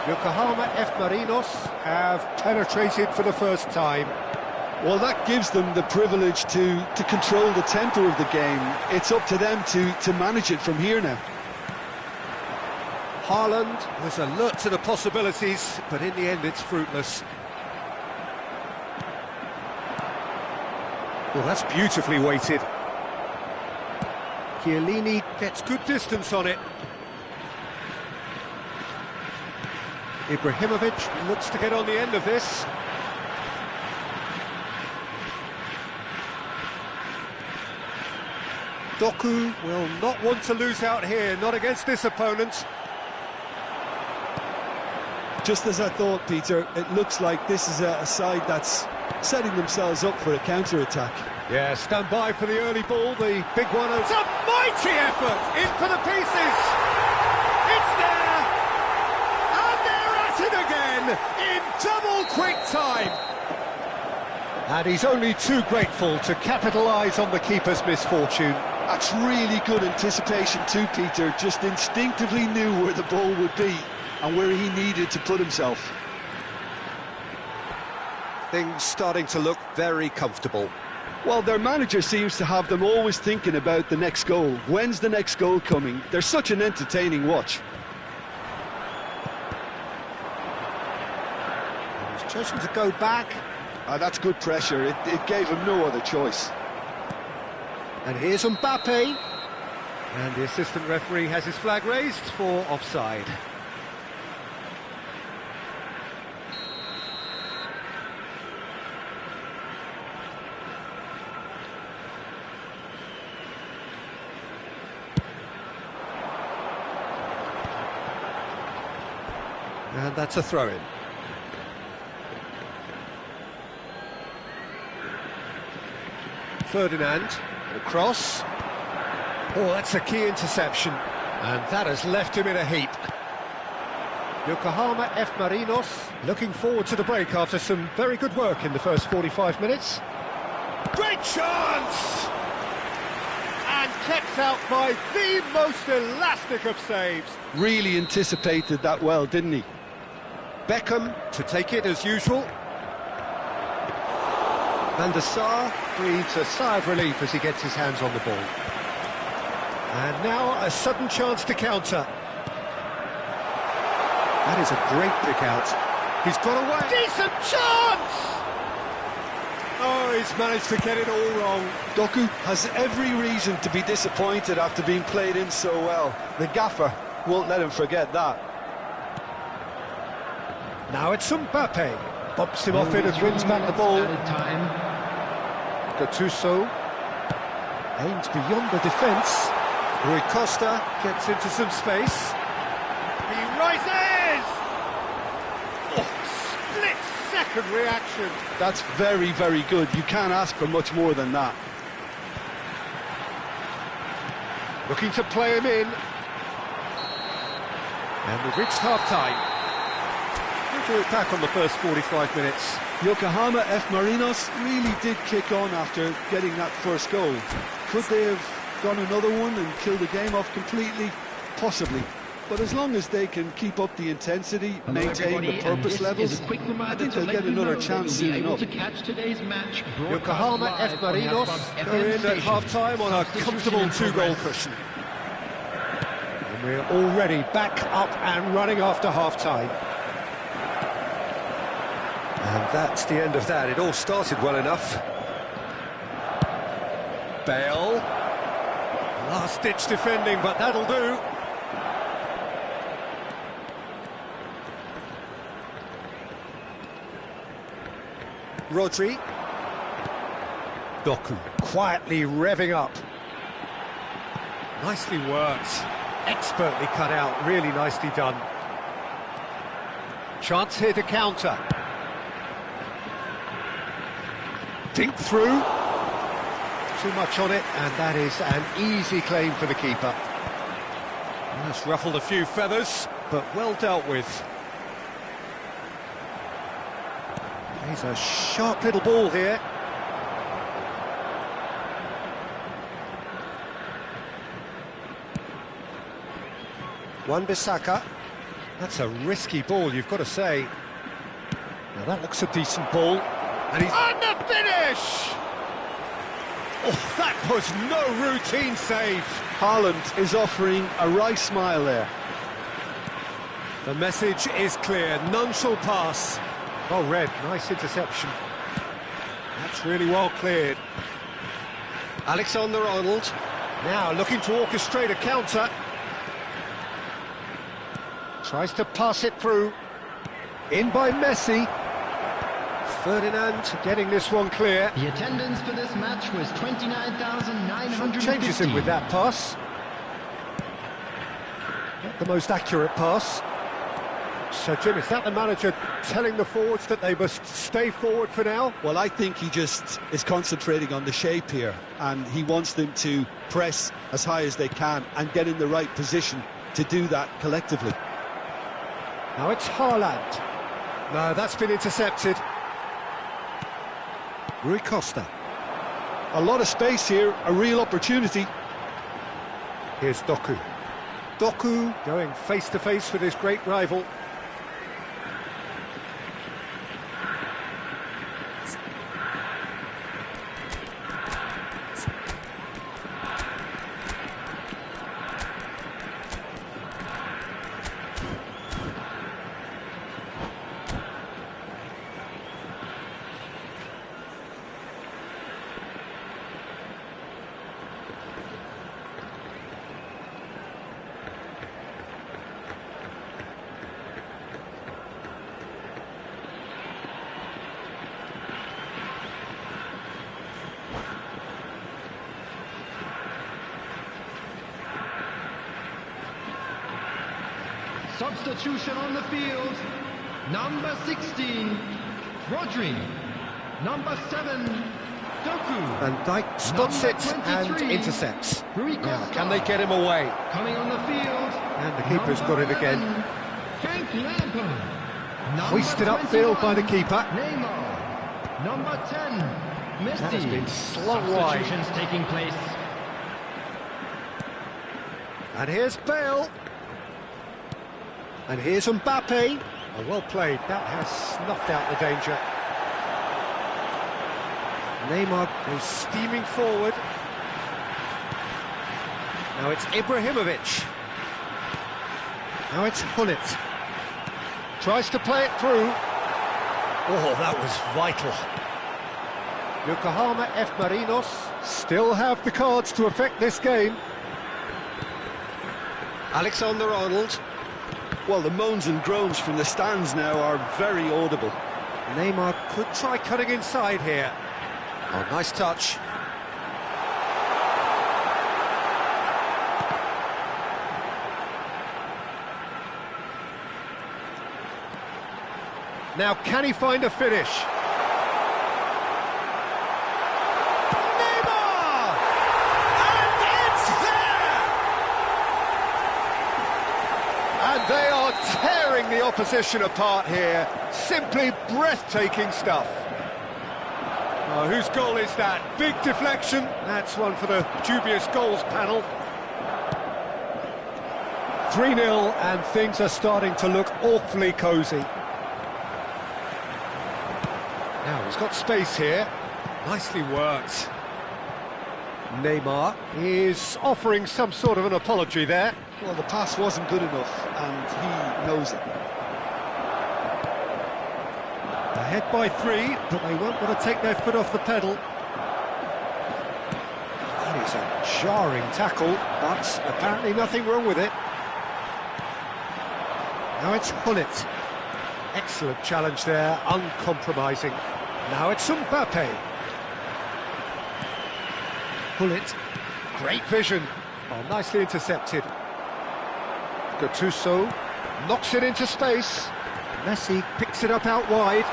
Yokohama F. Marinos have penetrated for the first time. Well, that gives them the privilege to control the tempo of the game. It's up to them to manage it from here now. Haaland was alert to the possibilities, but in the end it's fruitless. Well, that's beautifully weighted. Chiellini gets good distance on it. Ibrahimovic looks to get on the end of this. Doku will not want to lose out here, not against this opponent. Just as I thought, Peter, it looks like this is a side that's setting themselves up for a counter-attack. Yeah, stand by for the early ball, the big one. It's a mighty effort, in for the pieces. It's there, and they're at it again, in double quick time. And he's only too grateful to capitalise on the keeper's misfortune. That's really good anticipation too, Peter. Just instinctively knew where the ball would be and where he needed to put himself. Things starting to look very comfortable. Well, their manager seems to have them always thinking about the next goal. When's the next goal coming? They're such an entertaining watch. He's chosen to go back. That's good pressure. It gave him no other choice. And here's Mbappe. And the assistant referee has his flag raised for offside. And that's a throw-in. Ferdinand, across. Oh, that's a key interception. And that has left him in a heap. Yokohama F. Marinos looking forward to the break after some very good work in the first 45 minutes. Great chance! And kept out by the most elastic of saves. Really anticipated that well, didn't he? Beckham to take it as usual. Van der Sar breathes a sigh of relief as he gets his hands on the ball. And now a sudden chance to counter. That is a great pick out. He's got away. Decent chance! Oh, he's managed to get it all wrong. Doku has every reason to be disappointed after being played in so well. The gaffer won't let him forget that. Now it's Mbappe. Bumps him off it and wins back the ball. Gattuso aims beyond the defence. Rui Costa gets into some space. He rises! Oh, split-second reaction. That's very, very good. You can't ask for much more than that. Looking to play him in. And we've reached half-time. We'll do it back on the first 45 minutes. Yokohama F. Marinos really did kick on after getting that first goal. Could they have gone another one and killed the game off completely? Possibly. But as long as they can keep up the intensity, maintain the purpose levels, I think they'll get another chance soon enough. Yokohama F. Marinos go in at half-time on a comfortable two-goal cushion. And we're already back up and running after half-time. And that's the end of that. It all started well enough. Bale. Last-ditch defending, but that'll do. Rodri. Doku quietly revving up. Nicely worked. Expertly cut out. Really nicely done. Chance here to counter. Dink through. Too much on it, and that is an easy claim for the keeper. That's ruffled a few feathers, but well dealt with. He's a sharp little ball here. Wan-Bissaka. That's a risky ball, you've got to say. Now that looks a decent ball. And he's on the finish! Oh, that was no routine save. Haaland is offering a wry smile there. The message is clear, none shall pass. Oh, Red, nice interception. That's really well cleared. Alexander-Arnold. Now looking to orchestrate a counter. Tries to pass it through. In by Messi. Ferdinand getting this one clear. The attendance for this match was 29,950. Changes him with that pass. Not the most accurate pass. So, Jim, is that the manager telling the forwards that they must stay forward for now? Well, I think he just is concentrating on the shape here, and he wants them to press as high as they can and get in the right position to do that collectively. Now it's Haaland. No, that's been intercepted. Rui Costa. A lot of space here, a real opportunity. Here's Doku. Doku going face-to-face with his great rival. Substitution on the field. Number 16, Rodri. Number 7, Doku. And Dijk spots it and intercepts. Now, can they get him away? Coming on the field. And the keeper's got it again. Frank Lampard. Hoisted upfield by the keeper. Neymar. Number 10, Messi. That has been slung wide. Substitutions taking place. And here's Bale. And here's Mbappe. Oh, well played. That has snuffed out the danger. Neymar goes steaming forward. Now it's Ibrahimovic. Now it's Hullet. Tries to play it through. Oh, that was vital. Yokohama F. Marinos still have the cards to affect this game. Alexander-Arnold. Well, the moans and groans from the stands now are very audible. Neymar could try cutting inside here. Oh, nice touch. Now, can he find a finish? Neymar! And it's there! And they are tearing the opposition apart here. Simply breathtaking stuff. Oh, whose goal is that? Big deflection. That's one for the dubious goals panel. 3-0, and things are starting to look awfully cosy. Now, he's got space here. Nicely worked. Neymar is offering some sort of an apology there. Well, the pass wasn't good enough, and he knows it. Ahead by 3, but they won't want to take their foot off the pedal. That is a jarring tackle, but apparently nothing wrong with it. Now it's Hullet. Excellent challenge there, uncompromising. Now it's Mbappe. Hullet, great vision. Oh, nicely intercepted. Gattuso knocks it into space. Messi picks it up out wide.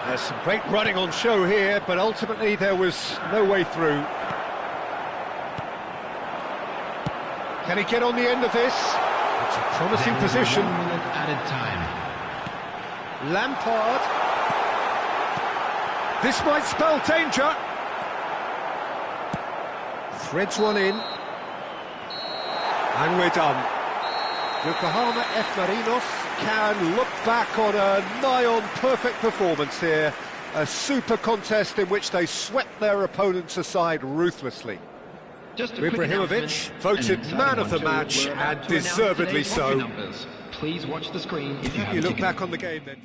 There's some great running on show here, but ultimately there was no way through. Can he get on the end of this? It's a promising position. 1 minute added time. Lampard. This might spell danger. Threads one in. And we're done. Yokohama F. Marinos can look back on a nigh-on perfect performance here. A super contest in which they swept their opponents aside ruthlessly. Just a quick Ibrahimovic announcement. voted An man of the exciting one, match, too. We're about and to announce deservedly today's hockey so. numbers. Please watch the screen if you have You a look ticket. back on the game then.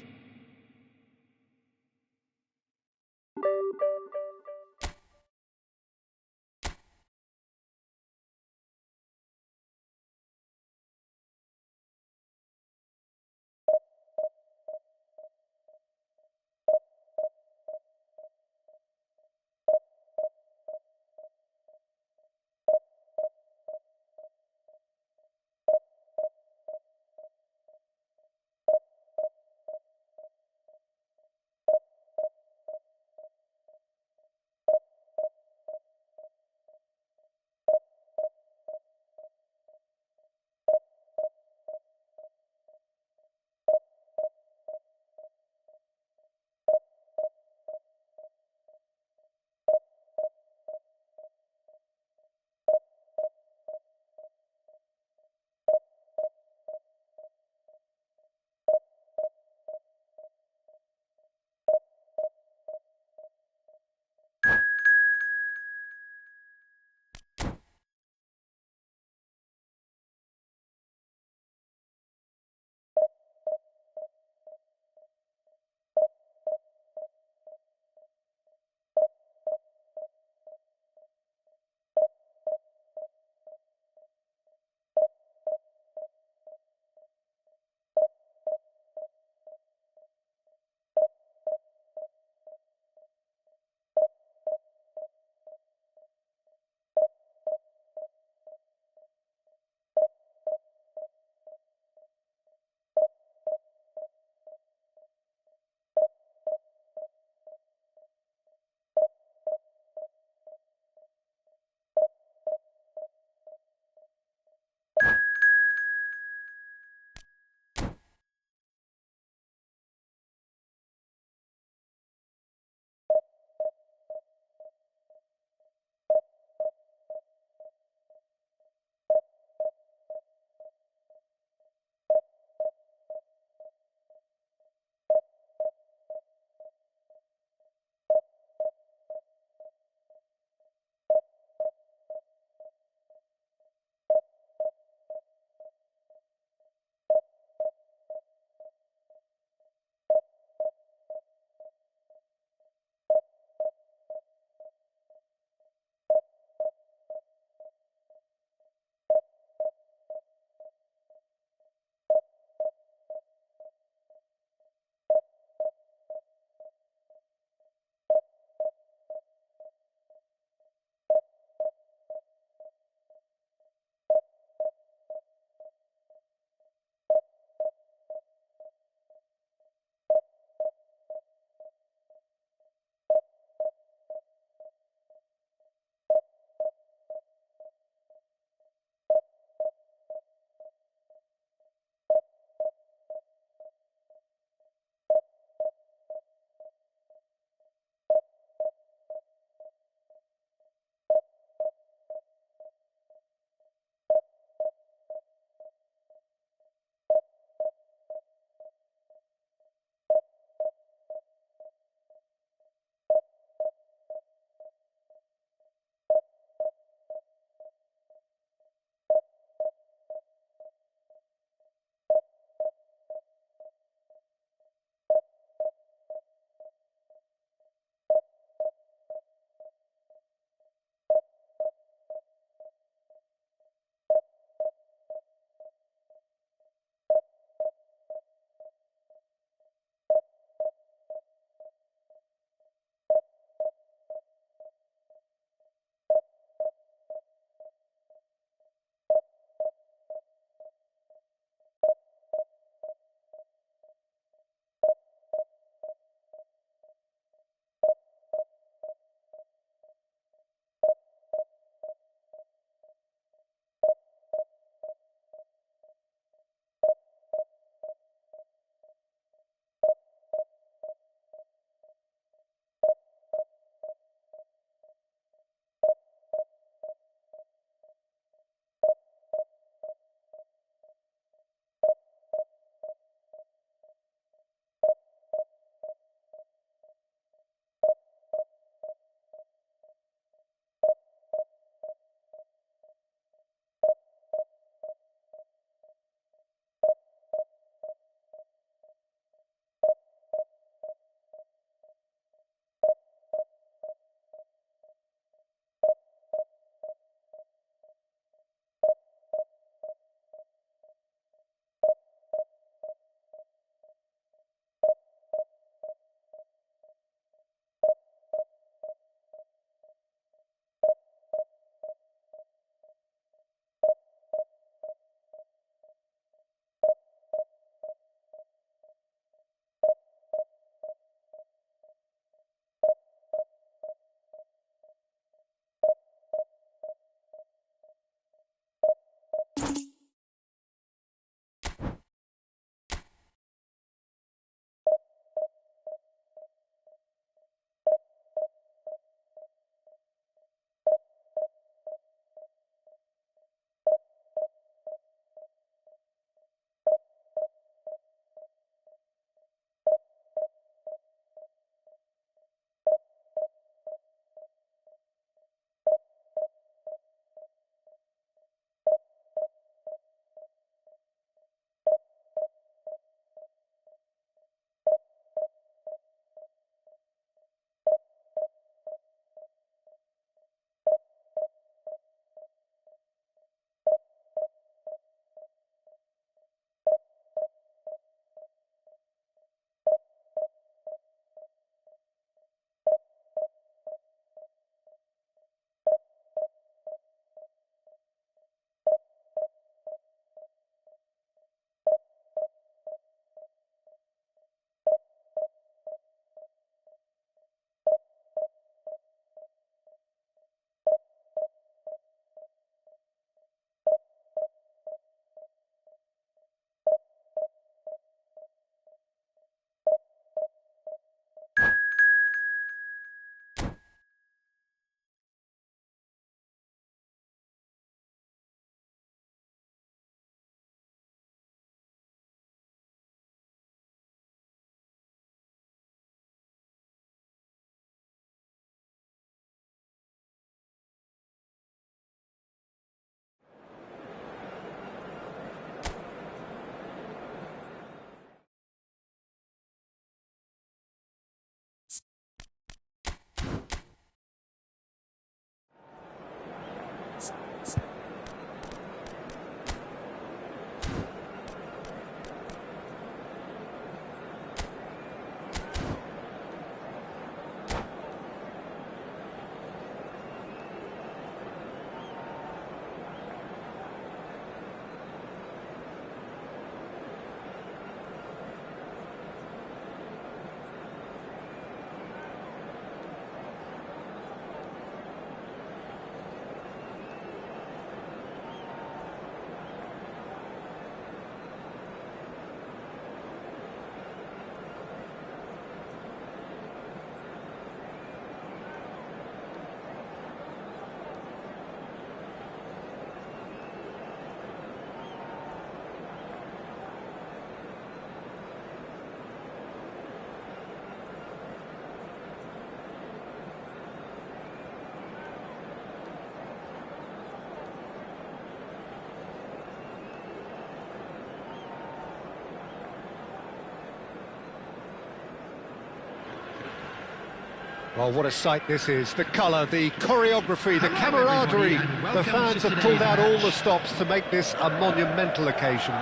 Well, what a sight this is. The colour, the choreography, the Hello, everybody, camaraderie. and The welcome fans to have pulled today's out all match. the stops to make this a monumental occasion.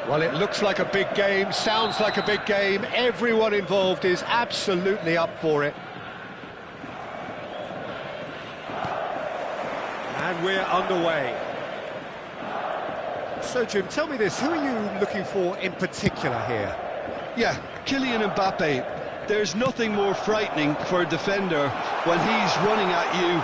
Well, it looks like a big game, sounds like a big game. Everyone involved is absolutely up for it. And we're underway. So, Jim, tell me this, who are you looking for in particular here? Yeah, Kylian Mbappe. There's nothing more frightening for a defender when he's running at you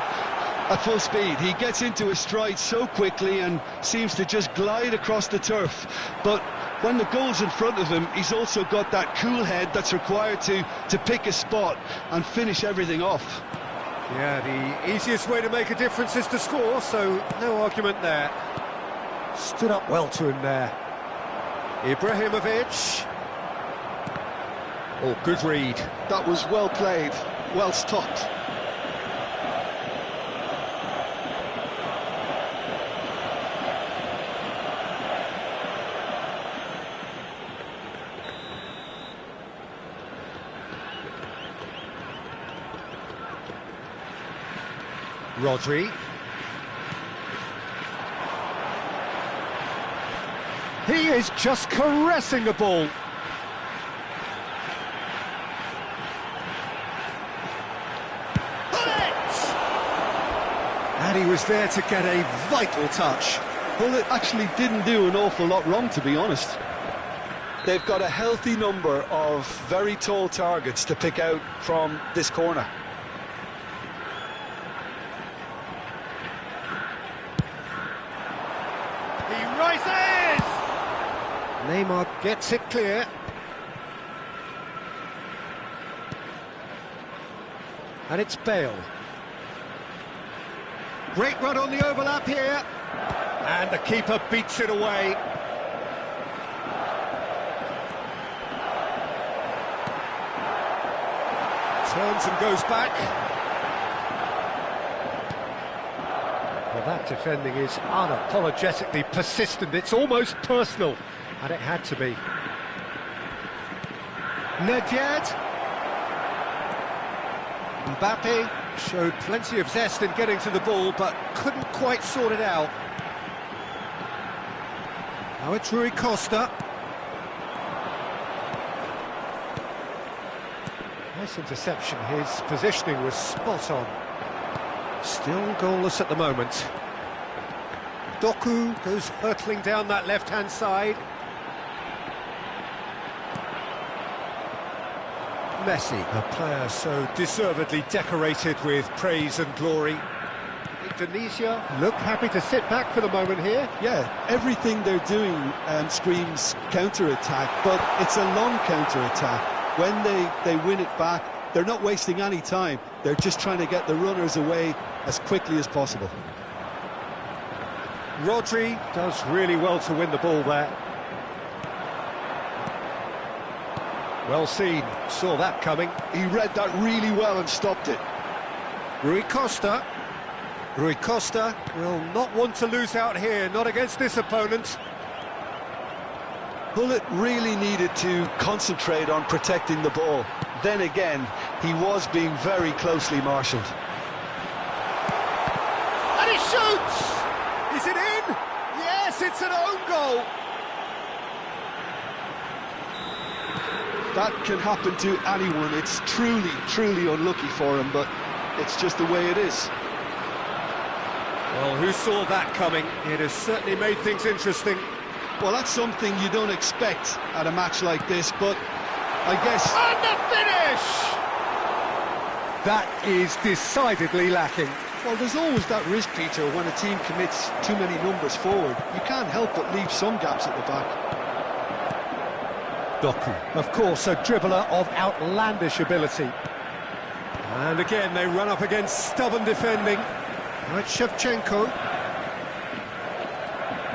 at full speed. He gets into his stride so quickly and seems to just glide across the turf. But when the goal's in front of him, he's also got that cool head that's required to pick a spot and finish everything off. Yeah, the easiest way to make a difference is to score, so no argument there. Stood up well to him there. Ibrahimovic. Oh, good read. That was well played, well stopped. Rodri. He is just caressing the ball. And he was there to get a vital touch. Well, it actually didn't do an awful lot wrong, to be honest. They've got a healthy number of very tall targets to pick out from this corner. He rises! Neymar gets it clear. And it's Bale. Great run on the overlap here. And the keeper beats it away. Turns and goes back. Well, that defending is unapologetically persistent. It's almost personal. And it had to be. Nedved. Mbappe showed plenty of zest in getting to the ball, but couldn't quite sort it out. Now it's Rui Costa. Nice interception. His positioning was spot on. Still goalless at the moment. Doku goes hurtling down that left-hand side. Messi, a player so deservedly decorated with praise and glory. Indonesia look happy to sit back for the moment here. Yeah, everything they're doing screams counter-attack, but it's a long counter-attack. When they win it back, they're not wasting any time. They're just trying to get the runners away as quickly as possible. Rodri does really well to win the ball there. Well seen, saw that coming. He read that really well and stopped it. Rui Costa. Rui Costa will not want to lose out here, not against this opponent. Hullet really needed to concentrate on protecting the ball. Then again, he was being very closely marshalled. And he shoots! Is it in? Yes, it's an own goal. That can happen to anyone. It's truly, truly unlucky for him, but it's just the way it is. Well, who saw that coming? It has certainly made things interesting. Well, that's something you don't expect at a match like this, but I guess... And the finish! That is decidedly lacking. Well, there's always that risk, Peter, when a team commits too many numbers forward. You can't help but leave some gaps at the back. Doku, of course, a dribbler of outlandish ability. And again, they run up against stubborn defending. Now it's Shevchenko.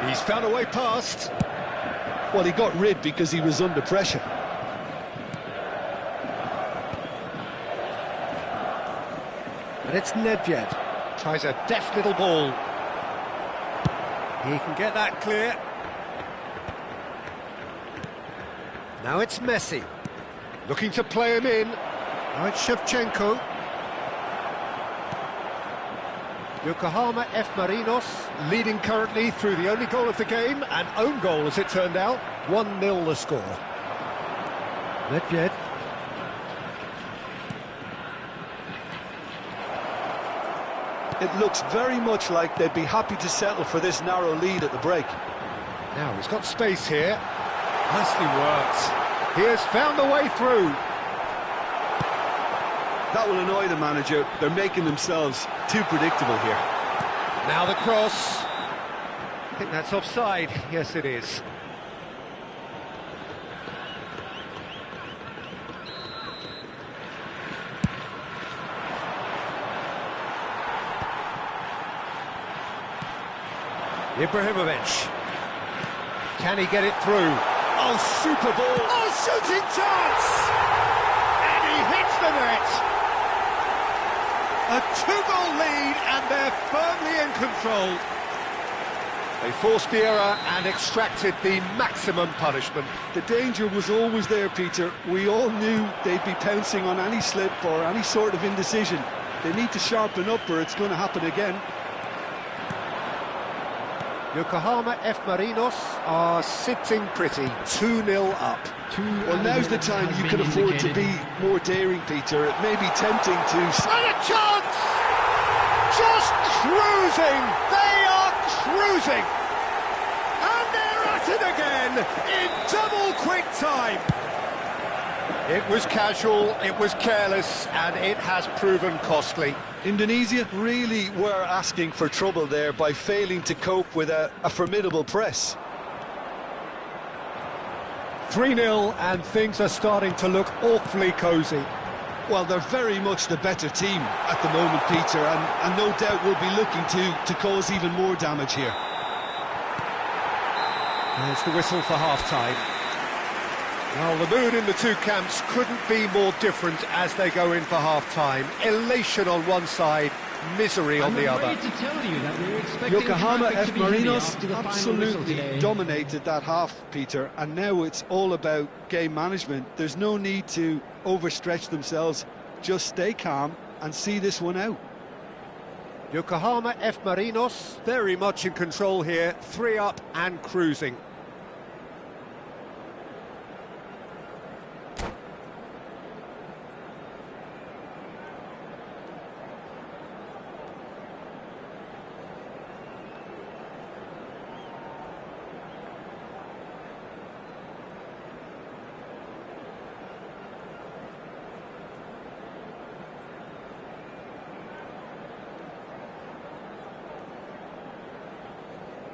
He's found a way past. Well, he got rid because he was under pressure. And it's Nedved. Tries a deft little ball. He can get that clear. Now it's Messi. Looking to play him in. Now it's Shevchenko. Yokohama F. Marinos leading currently through the only goal of the game, an own goal as it turned out. 1-0 the score. Nedved. It looks very much like they'd be happy to settle for this narrow lead at the break. Now he's got space here. Nicely worked. He has found the way through. That will annoy the manager. They're making themselves too predictable here. Now the cross. I think that's offside. Yes, it is. Ibrahimovic. Can he get it through? Oh, super ball. Oh, shooting chance! And he hits the net. A 2-goal lead, and they're firmly in control. They forced the error and extracted the maximum punishment. The danger was always there, Peter. We all knew they'd be pouncing on any slip or any sort of indecision. They need to sharpen up or it's going to happen again. Yokohama F. Marinos are sitting pretty, 2-0 up. Well, now's the time you can afford to be more daring, Peter. It may be tempting to... And a chance! Just cruising! They are cruising! And they're at it again in double quick time! It was casual, it was careless, and it has proven costly. Indonesia really were asking for trouble there by failing to cope with a formidable press. 3-0, and things are starting to look awfully cosy. Well, they're very much the better team at the moment, Peter, and no doubt will be looking to cause even more damage here. There's the whistle for half-time. Well, the mood in the two camps couldn't be more different as they go in for half-time. Elation on one side, misery on the other. Yokohama F. Marinos absolutely dominated that half, Peter, and now it's all about game management. There's no need to overstretch themselves. Just stay calm and see this one out. Yokohama F. Marinos very much in control here, 3 up and cruising.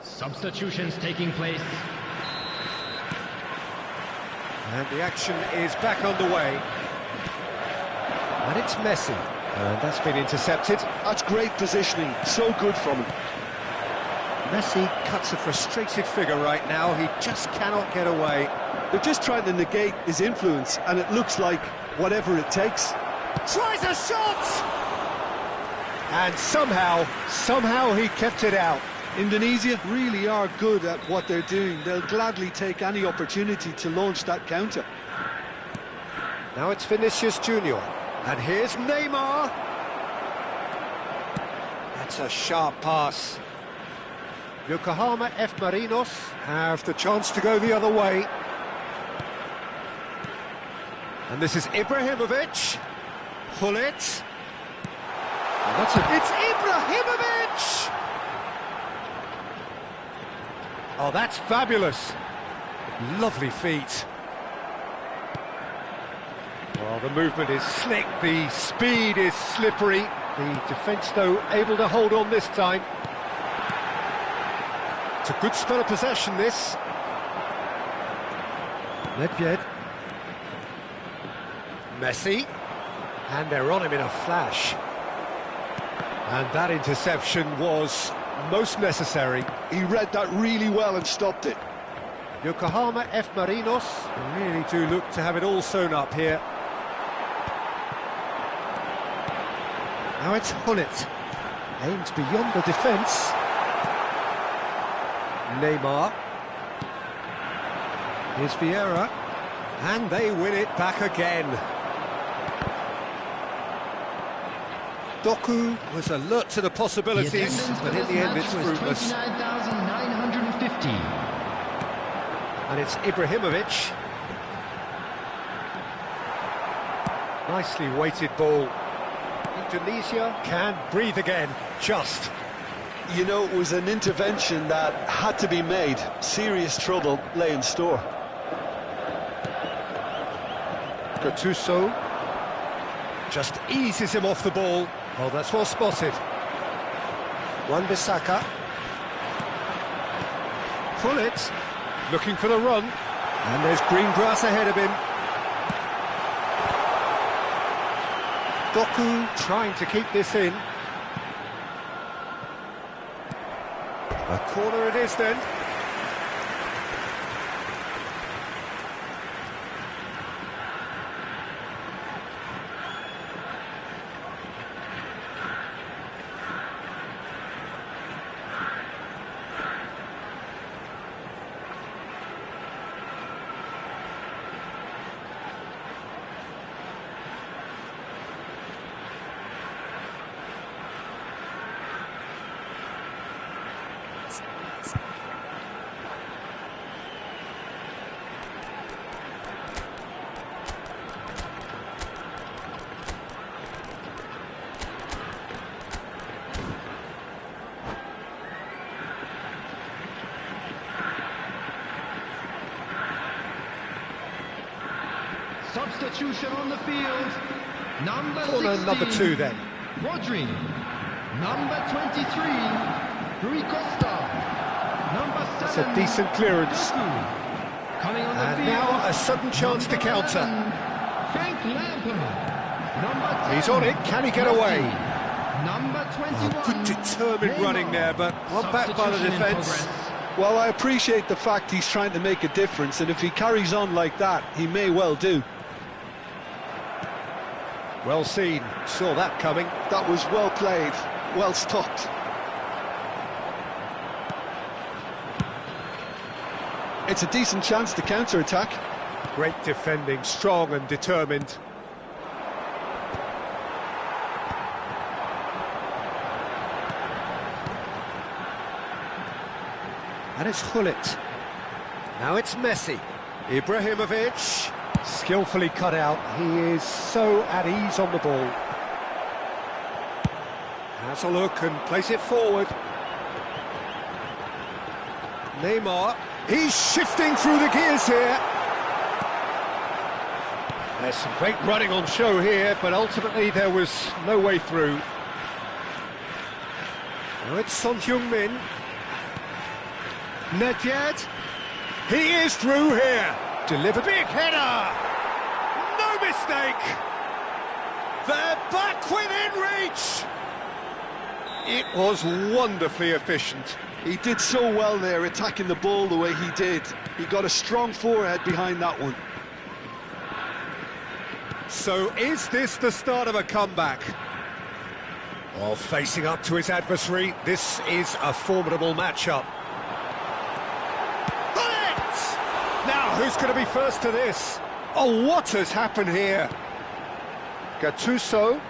Substitutions taking place. And the action is back underway. And it's Messi. And that's been intercepted. That's great positioning, so good from him. Messi cuts a frustrated figure right now. He just cannot get away. They're just trying to negate his influence, and it looks like whatever it takes. Tries a shot! And somehow he kept it out. Indonesia really are good at what they're doing. They'll gladly take any opportunity to launch that counter. Now it's Vinicius Junior. And here's Neymar. That's a sharp pass. Yokohama F. Marinos have the chance to go the other way. And this is Ibrahimovic. Pull it. It's Ibrahimovic! Oh, that's fabulous. Lovely feet. Well, the movement is slick, the speed is slippery. The defence, though, able to hold on this time. It's a good spell of possession, this. Nedved. Messi. And they're on him in a flash. And that interception was most necessary. He read that really well and stopped it. Yokohama F. Marinos really do look to have it all sewn up here. Now it's Hullet. Aims beyond the defence. Neymar. Here's Vieira. And they win it back again. Doku was alert to the possibilities, but in the end it's fruitless. 29,950. And it's Ibrahimovic. Nicely weighted ball. Indonesia can breathe again, just. You know, it was an intervention that had to be made. Serious trouble lay in store. Gattuso just eases him off the ball. Oh, that's well spotted. Wan-Bissaka. Pullet looking for the run. And there's green grass ahead of him. Doku trying to keep this in. A corner it is then. Substitution on the field. Number Corner 16. number 2 then. Rodri. Number 23. Rui Costa. Number 7. That's a decent clearance. Doku. Coming on the And field. now a sudden chance to Number counter. 11, Frank Lampard. Number 10. He's on it, can he get away? Number 21. Good determined Neymar. running there, but one back by the Substitution in defence. progress. Well, I appreciate the fact he's trying to make a difference, and if he carries on like that, he may well do. Well seen, saw that coming. That was well played, well stopped. It's a decent chance to counter-attack. Great defending, strong and determined. And it's Hullet. Now it's Messi. Ibrahimovic, skillfully cut out. He is so at ease on the ball. Has a look and plays it forward. Neymar, he's shifting through the gears here. There's some great running on show here, but ultimately there was no way through. Now it's Son Heung-min. Nedved, he is through here. Delivered. Big header! No mistake! They're back within reach! It was wonderfully efficient. He did so well there, attacking the ball the way he did. He got a strong forehead behind that one. So is this the start of a comeback? Well, facing up to his adversary, this is a formidable matchup. Now, who's going to be first to this? Oh, what has happened here? Gattuso's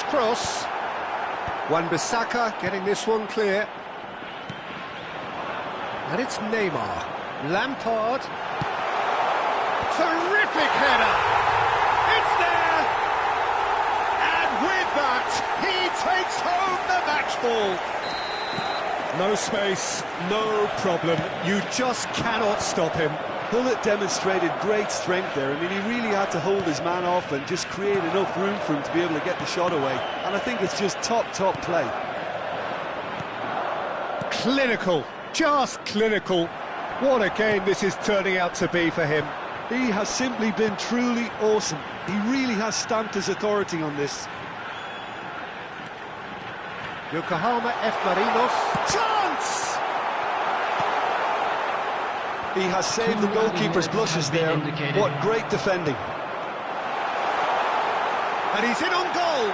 cross. Wan-Bissaka getting this one clear. And it's Neymar. Lampard. Terrific header! It's there! And with that, he takes home the match ball. No space, no problem. You just cannot stop him. Hullet demonstrated great strength there. I mean, he really had to hold his man off and just create enough room for him to be able to get the shot away. And I think it's just top play. Clinical, just clinical. What a game this is turning out to be for him. He has simply been truly awesome. He really has stamped his authority on this. Yokohama F. Marinos. Chance! He has saved the goalkeeper's blushes there. What great defending. And he's in on goal.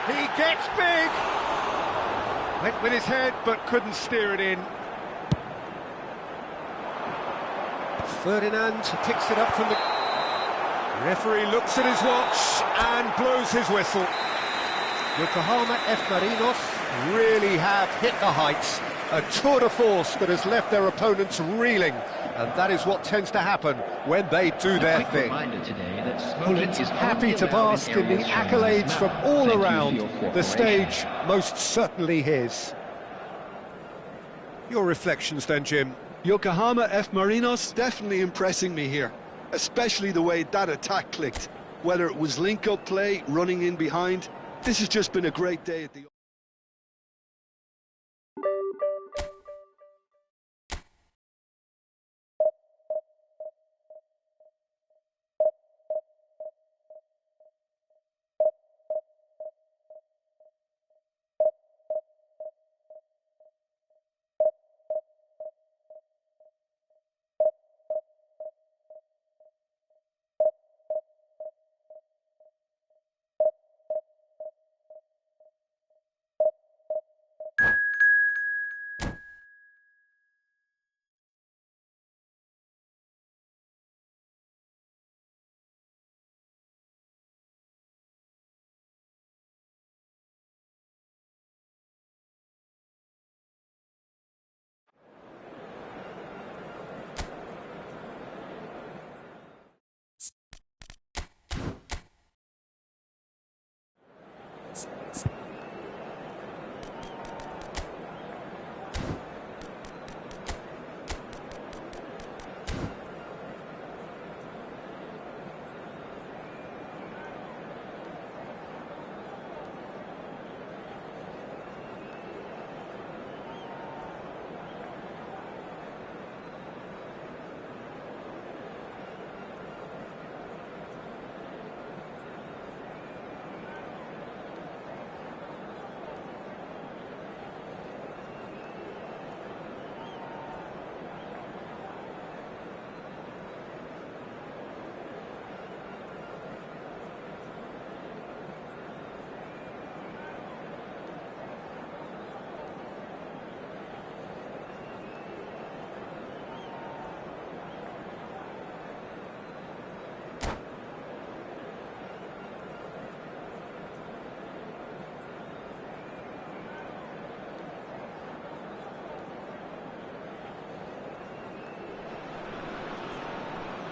He gets big. Went with his head, but couldn't steer it in. Ferdinand picks it up from the... Referee looks at his watch and blows his whistle. Yokohama F. Marinos really have hit the heights. A tour de force that has left their opponents reeling. And that is what tends to happen when they do their thing. Bullets happy to bask in the accolades from all around. The stage most certainly his. Your reflections then, Jim? Yokohama F. Marinos definitely impressing me here, especially the way that attack clicked. Whether it was link-up play, running in behind, this has just been a great day at the...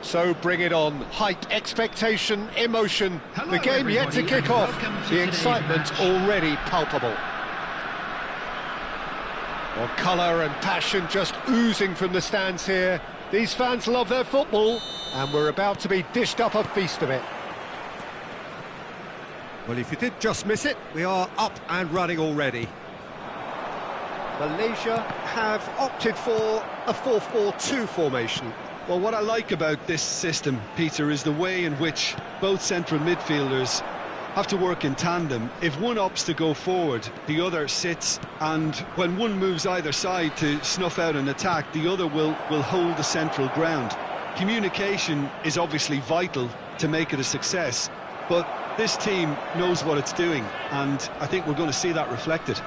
So bring it on. Hype, expectation, emotion. Hello, The game yet to everybody, kick and off. welcome to The today's excitement match. already palpable. Well, colour and passion just oozing from the stands here. These fans love their football, and we're about to be dished up a feast of it. Well, if you did just miss it, we are up and running already. Malaysia have opted for a 4-4-2 formation. Well, what I like about this system, Peter, is the way in which both central midfielders have to work in tandem. If one opts to go forward, the other sits, and when one moves either side to snuff out an attack, the other will hold the central ground. Communication is obviously vital to make it a success, but this team knows what it's doing, and I think we're going to see that reflected.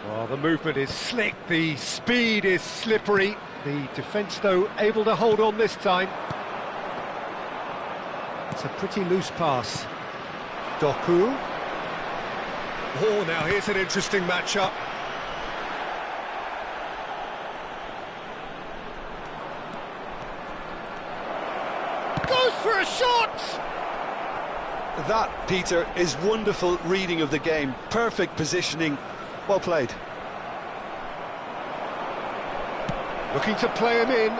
Well, the movement is slick, the speed is slippery. The defence, though, able to hold on this time. It's a pretty loose pass. Doku. Oh, now here's an interesting matchup. Goes for a shot! That, Peter, is wonderful reading of the game. Perfect positioning. Well played. Looking to play him in.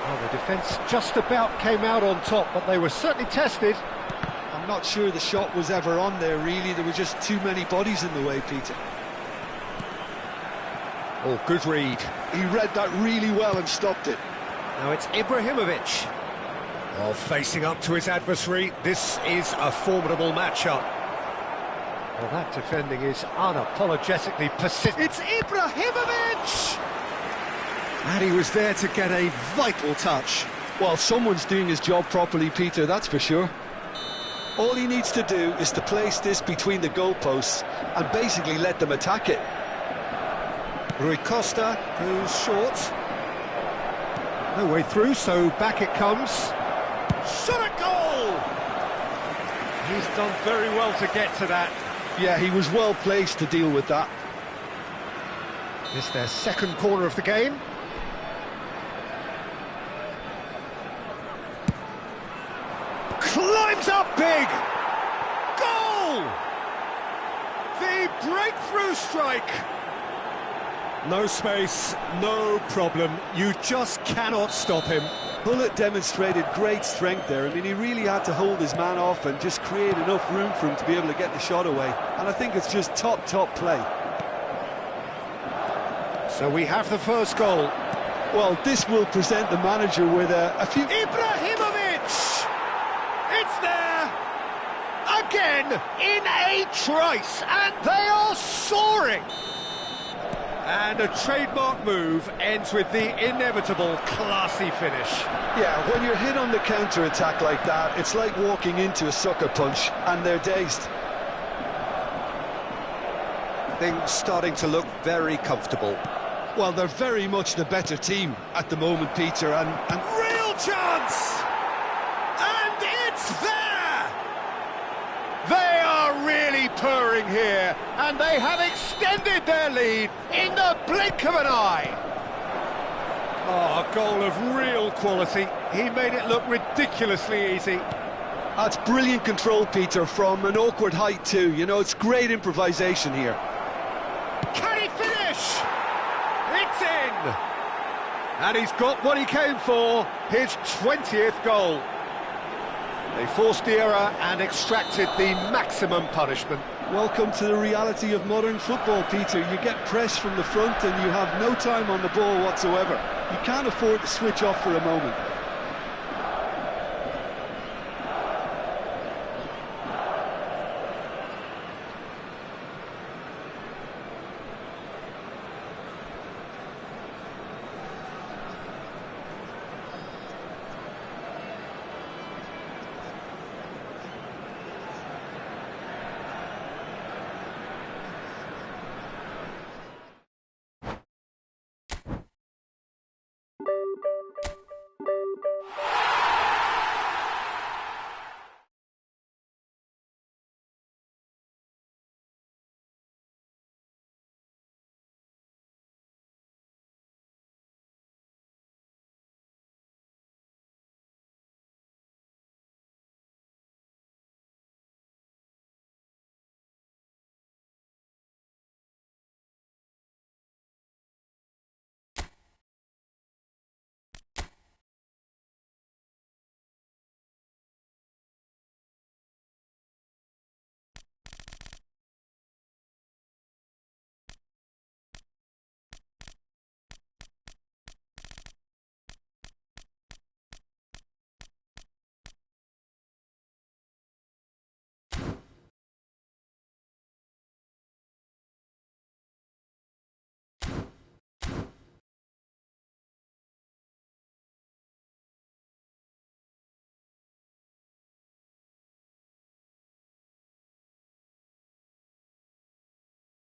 Well, the defence just about came out on top, but they were certainly tested. I'm not sure the shot was ever on there, really. There were just too many bodies in the way, Peter. Oh, good read. He read that really well and stopped it. Now it's Ibrahimovic. Well, facing up to his adversary, this is a formidable matchup. Well, that defending is unapologetically persistent. It's Ibrahimovic! And he was there to get a vital touch. Well, someone's doing his job properly, Peter, that's for sure. All he needs to do is to place this between the goalposts and basically let them attack it. Rui Costa goes short. No way through, so back it comes. Shot at goal! He's done very well to get to that. Yeah, he was well placed to deal with that. It's their second corner of the game. Climbs up big! Goal! The breakthrough strike! No space, no problem. You just cannot stop him. Bullet demonstrated great strength there. I mean, he really had to hold his man off and just create enough room for him to be able to get the shot away. And I think it's just top play. So we have the first goal. Well, this will present the manager with a few... Ibrahimovic! It's there! Again, in a trice, and they are soaring! And a trademark move ends with the inevitable classy finish. Yeah, when you're hit on the counter-attack like that, it's like walking into a sucker punch, and they're dazed. Things starting to look very comfortable. Well, they're very much the better team at the moment, Peter, and... Real chance! And it's there! They are really purring here, and they have extended their lead in the blink of an eye. Oh, a goal of real quality. He made it look ridiculously easy. That's brilliant control, Peter, from an awkward height too. You know, it's great improvisation here. Can he finish? It's in! And he's got what he came for, his 20th goal. They forced the error and extracted the maximum punishment. Welcome to the reality of modern football, Peter. You get pressed from the front and you have no time on the ball whatsoever. You can't afford to switch off for a moment.